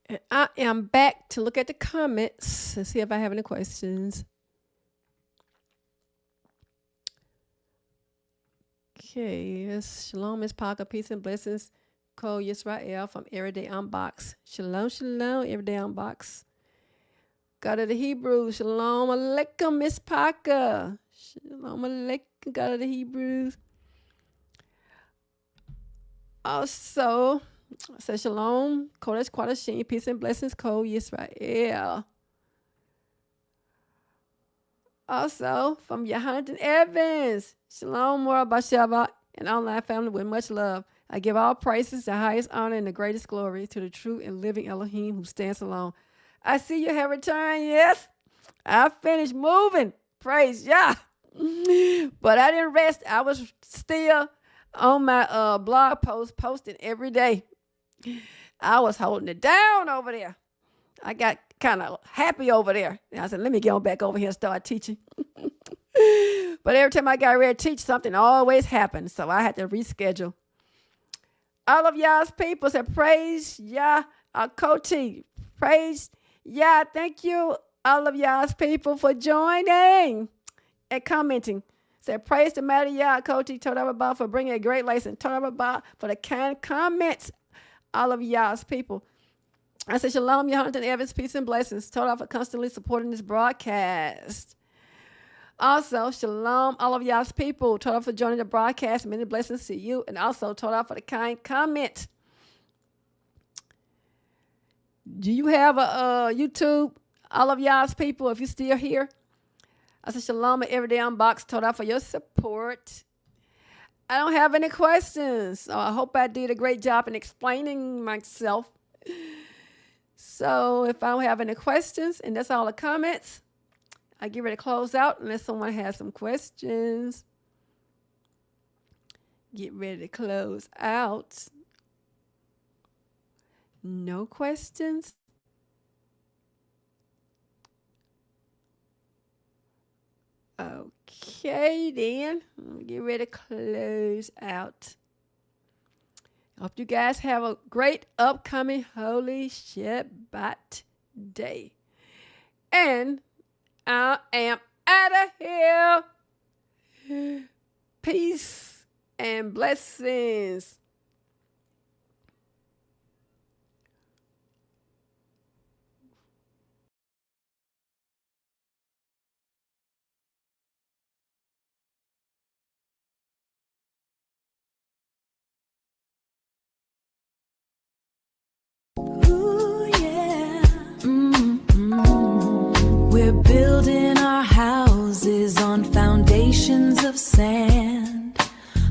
And I am back to look at the comments and see if I have any questions. Okay, yes. Shalom, Miss Parker. Peace and blessings. Cole Yisrael from Everyday Unbox. Shalom, shalom, Everyday Unbox. God of the Hebrews. Shalom alaikum, Miss Parker. Shalom alaikum, God of the Hebrews. Also, I said shalom, Kodesh Quadashim, peace and blessings, Cole Yisrael. Also, from Jonathan Evans, shalom, Morah, Bathshevah, and online family with much love. I give all praises, the highest honor, and the greatest glory to the true and living Elohim who stands alone. I see you have returned, yes. I finished moving, praise Yah. But I didn't rest. I was still on my blog post, posting every day. I was holding it down over there. I got kind of happy over there. And I said, let me get on back over here and start teaching. But every time I got ready to teach, something always happened. So I had to reschedule. All of y'all's people said, praise Yah, Koti. Praise Yah. Thank you, all of y'all's people, for joining and commenting. Said, praise the mighty Yah, Koti, Torah for bringing a great lesson. Torah for the kind comments, all of y'all's people. I said, shalom, Jonathan Evans, peace and blessings. Torah for constantly supporting this broadcast. Also, shalom, all of y'all's people. Torah for joining the broadcast. Many blessings to you. And also, Torah for the kind comment. Do you have a YouTube? All of y'all's people, if you're still here. I said, shalom, and Everyday Unbox. Torah for your support. I don't have any questions. So I hope I did a great job in explaining myself. So if I don't have any questions, and that's all the comments, I get ready to close out unless someone has some questions. Get ready to close out. No questions? Okay, then. Get ready to close out. Hope you guys have a great upcoming Holy Shabbat day. And I am out of here. Peace and blessings. Ooh, yeah. We're building our houses on foundations of sand,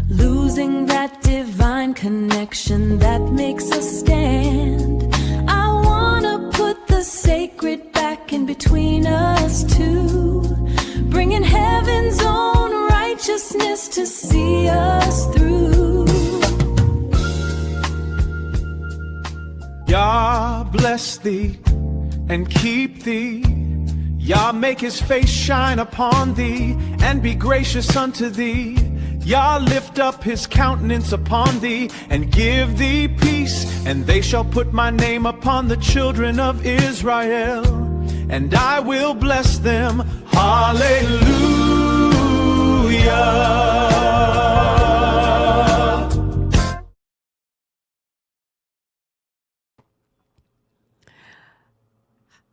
losing that divine connection that makes us stand. I wanna put the sacred back in between us two, bringing heaven's own righteousness to see us through. Yah bless thee and keep thee. Yah make his face shine upon thee and be gracious unto thee. Yah lift up his countenance upon thee and give thee peace. And they shall put my name upon the children of Israel, and I will bless them. Hallelujah.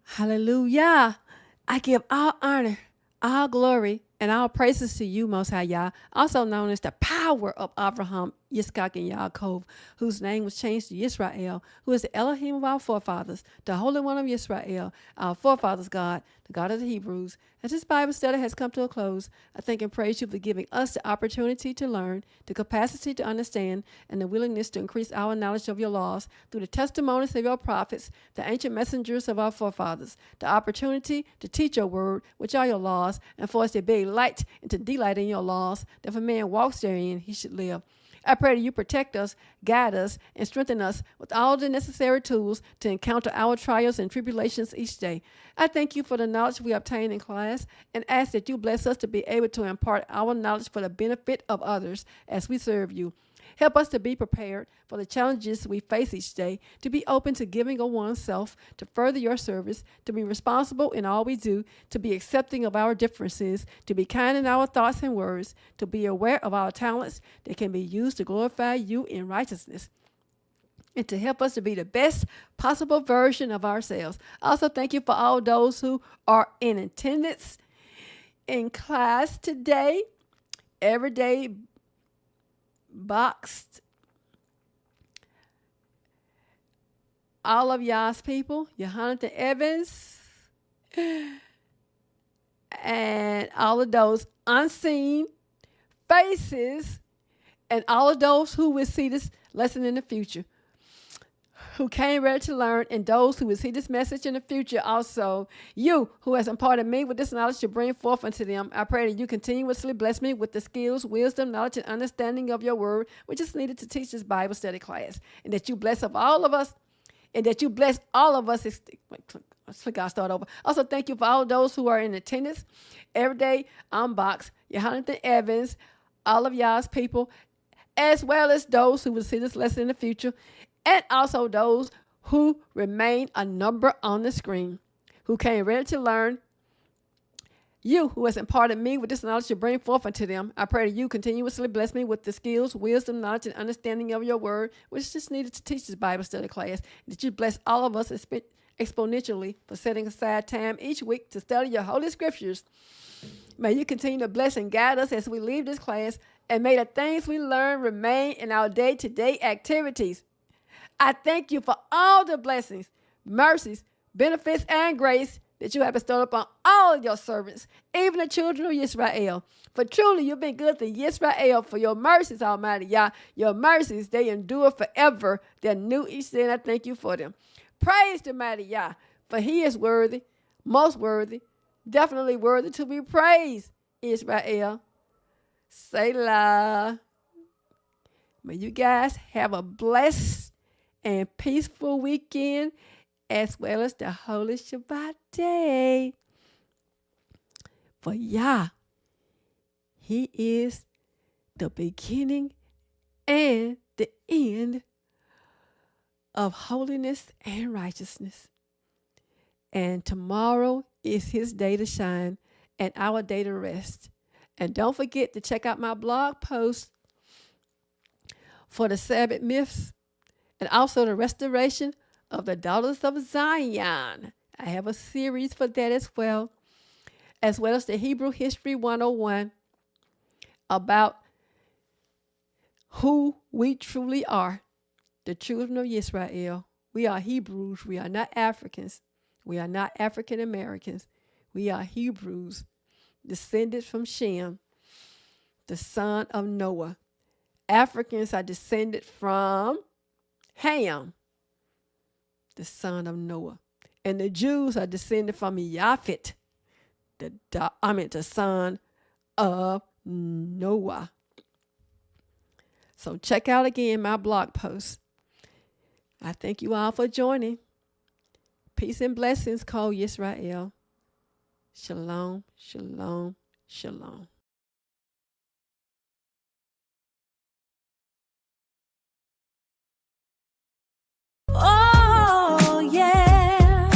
Hallelujah. I give all honor, all glory, and all praises to you, Most High Yah, also known as the power of Abraham, Yitzchak, and Yaakov, whose name was changed to Yisrael, who is the Elohim of our forefathers, the Holy One of Yisrael, our forefathers' God, the God of the Hebrews. As this Bible study has come to a close, I thank and praise you for giving us the opportunity to learn, the capacity to understand, and the willingness to increase our knowledge of your laws through the testimonies of your prophets, the ancient messengers of our forefathers, the opportunity to teach your word, which are your laws, and for us to be light and to delight in your laws, that if a man walks therein, he should live. I pray that you protect us, guide us, and strengthen us with all the necessary tools to encounter our trials and tribulations each day. I thank you for the knowledge we obtain in class and ask that you bless us to be able to impart our knowledge for the benefit of others as we serve you. Help us to be prepared for the challenges we face each day, to be open to giving of oneself, to further your service, to be responsible in all we do, to be accepting of our differences, to be kind in our thoughts and words, to be aware of our talents that can be used to glorify you in righteousness, and to help us to be the best possible version of ourselves. Also, thank you for all those who are in attendance in class today. Everyday boxed. All of y'all's people, Jonathan Evans, and all of those unseen faces, and all of those who will see this lesson in the future, who came ready to learn, and those who will see this message in the future also. You who has imparted me with this knowledge to bring forth unto them, I pray that you continuously bless me with the skills, wisdom, knowledge, and understanding of your word, which is needed to teach this Bible study class, and that you bless of all of us, and that you bless all of us. I'll start over. Also, thank you for all those who are in attendance. Everyday Unbox, Jonathan Evans, all of y'all's people, as well as those who will see this lesson in the future, and also those who remain a number on the screen, who came ready to learn. You who has imparted me with this knowledge to bring forth unto them, I pray that you continuously bless me with the skills, wisdom, knowledge, and understanding of your word, which is just needed to teach this Bible study class. That you bless all of us exponentially for setting aside time each week to study your holy scriptures. May you continue to bless and guide us as we leave this class, and may the things we learn remain in our day-to-day activities. I thank you for all the blessings, mercies, benefits, and grace that you have bestowed upon all of your servants, even the children of Israel. For truly you've been good to Israel, for your mercies, Almighty Yah. Your mercies, they endure forever. They're new each day, and I thank you for them. Praise the mighty Yah, for he is worthy, most worthy, definitely worthy to be praised, Israel. Selah. May you guys have a blessed and peaceful weekend, as well as the holy Shabbat day. For Yah, he is the beginning and the end of holiness and righteousness. And tomorrow is his day to shine and our day to rest. And don't forget to check out my blog post for the Sabbath myths, and also the restoration of the daughters of Zion. I have a series for that as well as the Hebrew History 101 about who we truly are, the children of Israel. We are Hebrews. We are not Africans. We are not African Americans. We are Hebrews, descended from Shem, the son of Noah. Africans are descended from Ham, the son of Noah. And the Jews are descended from Japhet, the son of Noah. So check out again my blog post. I thank you all for joining. Peace and blessings, Kol Yisrael. Shalom, shalom, shalom. Oh, yeah.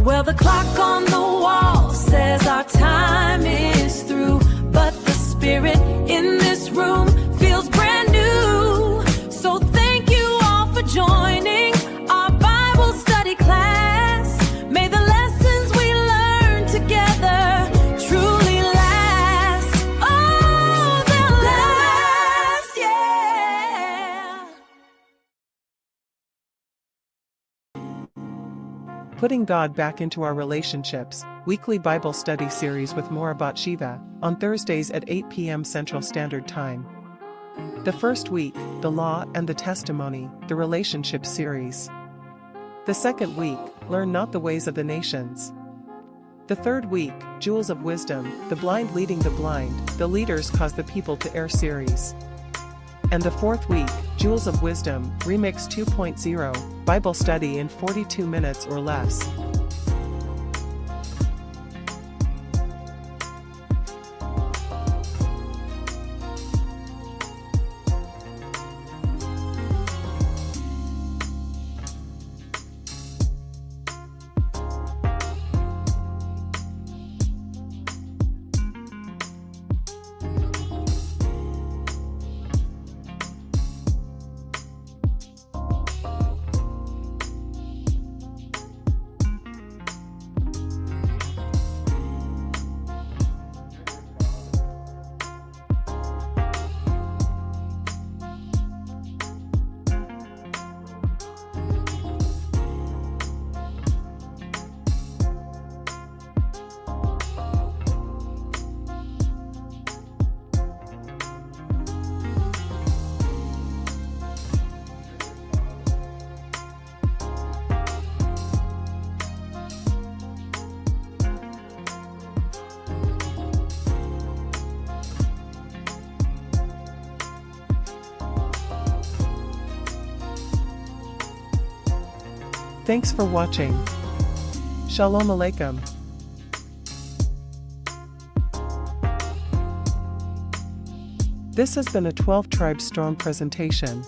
Well, the clock on the wall says our time is through, but the spirit in this room feels brand new. So thank you all for joining our Bible study class. May the lessons we learn together truly last. Oh, they'll last, yeah. Putting God Back into Our Relationships, weekly Bible study series with Morah Bathsheva, on Thursdays at 8 p.m. Central Standard Time. The first week, The Law and the Testimony, the Relationship series. The second week, Learn Not the Ways of the Nations. The third week, Jewels of Wisdom, The Blind Leading the Blind, The Leaders Cause the People to Err series. And the fourth week, Jewels of Wisdom, Remix 2.0, Bible study in 42 minutes or less. Thanks for watching. Shalom Aleichem. This has been a 12 Tribes Strong presentation.